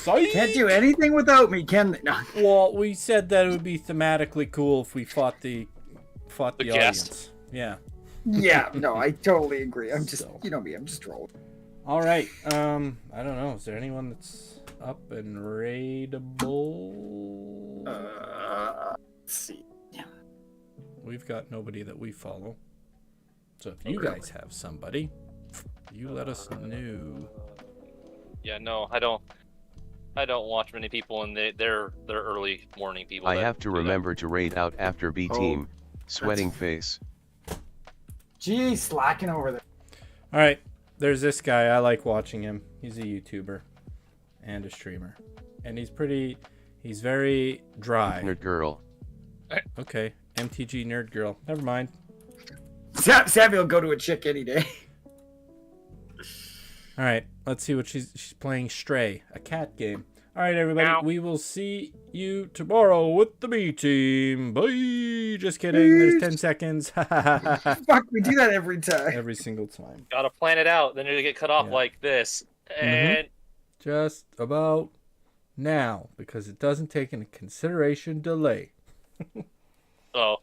Can't do anything without me, can they? No. Well, we said that it would be thematically cool if we fought the The audience. guest. Yeah. Yeah, no, I totally agree. I'm just, So. you know me, I'm just trolling. All right. I don't know. Is there anyone that's up and raidable? Let's see. We've got nobody that we follow. So if you Okay. guys have somebody, you let us know. Yeah, no, I don't watch many people, and they're early morning people. I that have to do that. remember to raid out after B Oh, team. Sweating face. Geez, slacking over there. All right. There's this guy. I like watching him. He's a YouTuber. and a streamer. And he's very dry. Nerd girl. Okay, MTG nerd girl. Never mind. Savvy will go to a chick any day. All right, let's see what she's playing. Stray, a cat game. All right, everybody, Meow. we will see you tomorrow with the B team. Bye. Just kidding. There's 10 seconds. Fuck, we do that every time. Every single time. Gotta plan it out. Then you're gonna get cut off Yeah. like this. And Just about now, because it doesn't take into consideration delay. oh,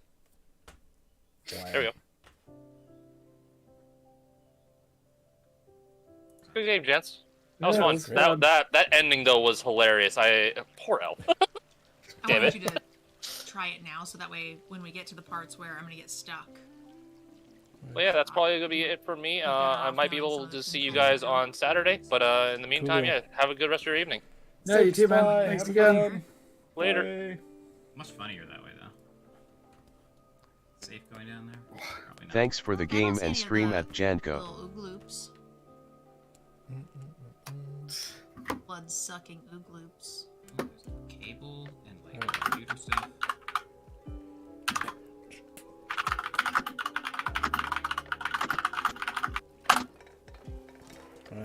there we go. Good game, gents. That was Yeah, fun. it was great. That ending though was hilarious. Poor elf. I Damn wanted it. you to try it now, so that way when we get to the parts where I'm gonna get stuck. Well, yeah, that's probably gonna be it for me. I might be able to see you guys on Saturday, but in the meantime, Cool. yeah, have a good rest of your evening. No, you too, man. Bye. Thanks Have again. fun. Later. Bye. Much funnier that way, though. Safe going down there? Probably not. Thanks for the I don't game see and any of stream the at Janko. Little oogloops. Blood-sucking oogloops. Oh, there's a cable and like computer stuff.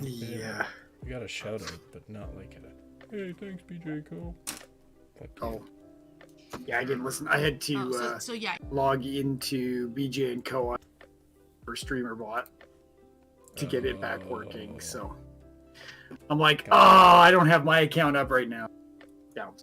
Yeah. We got a shout out, but not like a hey, thanks, BJ Cole. Oh. Yeah, I didn't listen. I had to So yeah, log into BJ and Co for streamer bot to get it back working. So I'm like, oh, I don't have my account up right now. Down.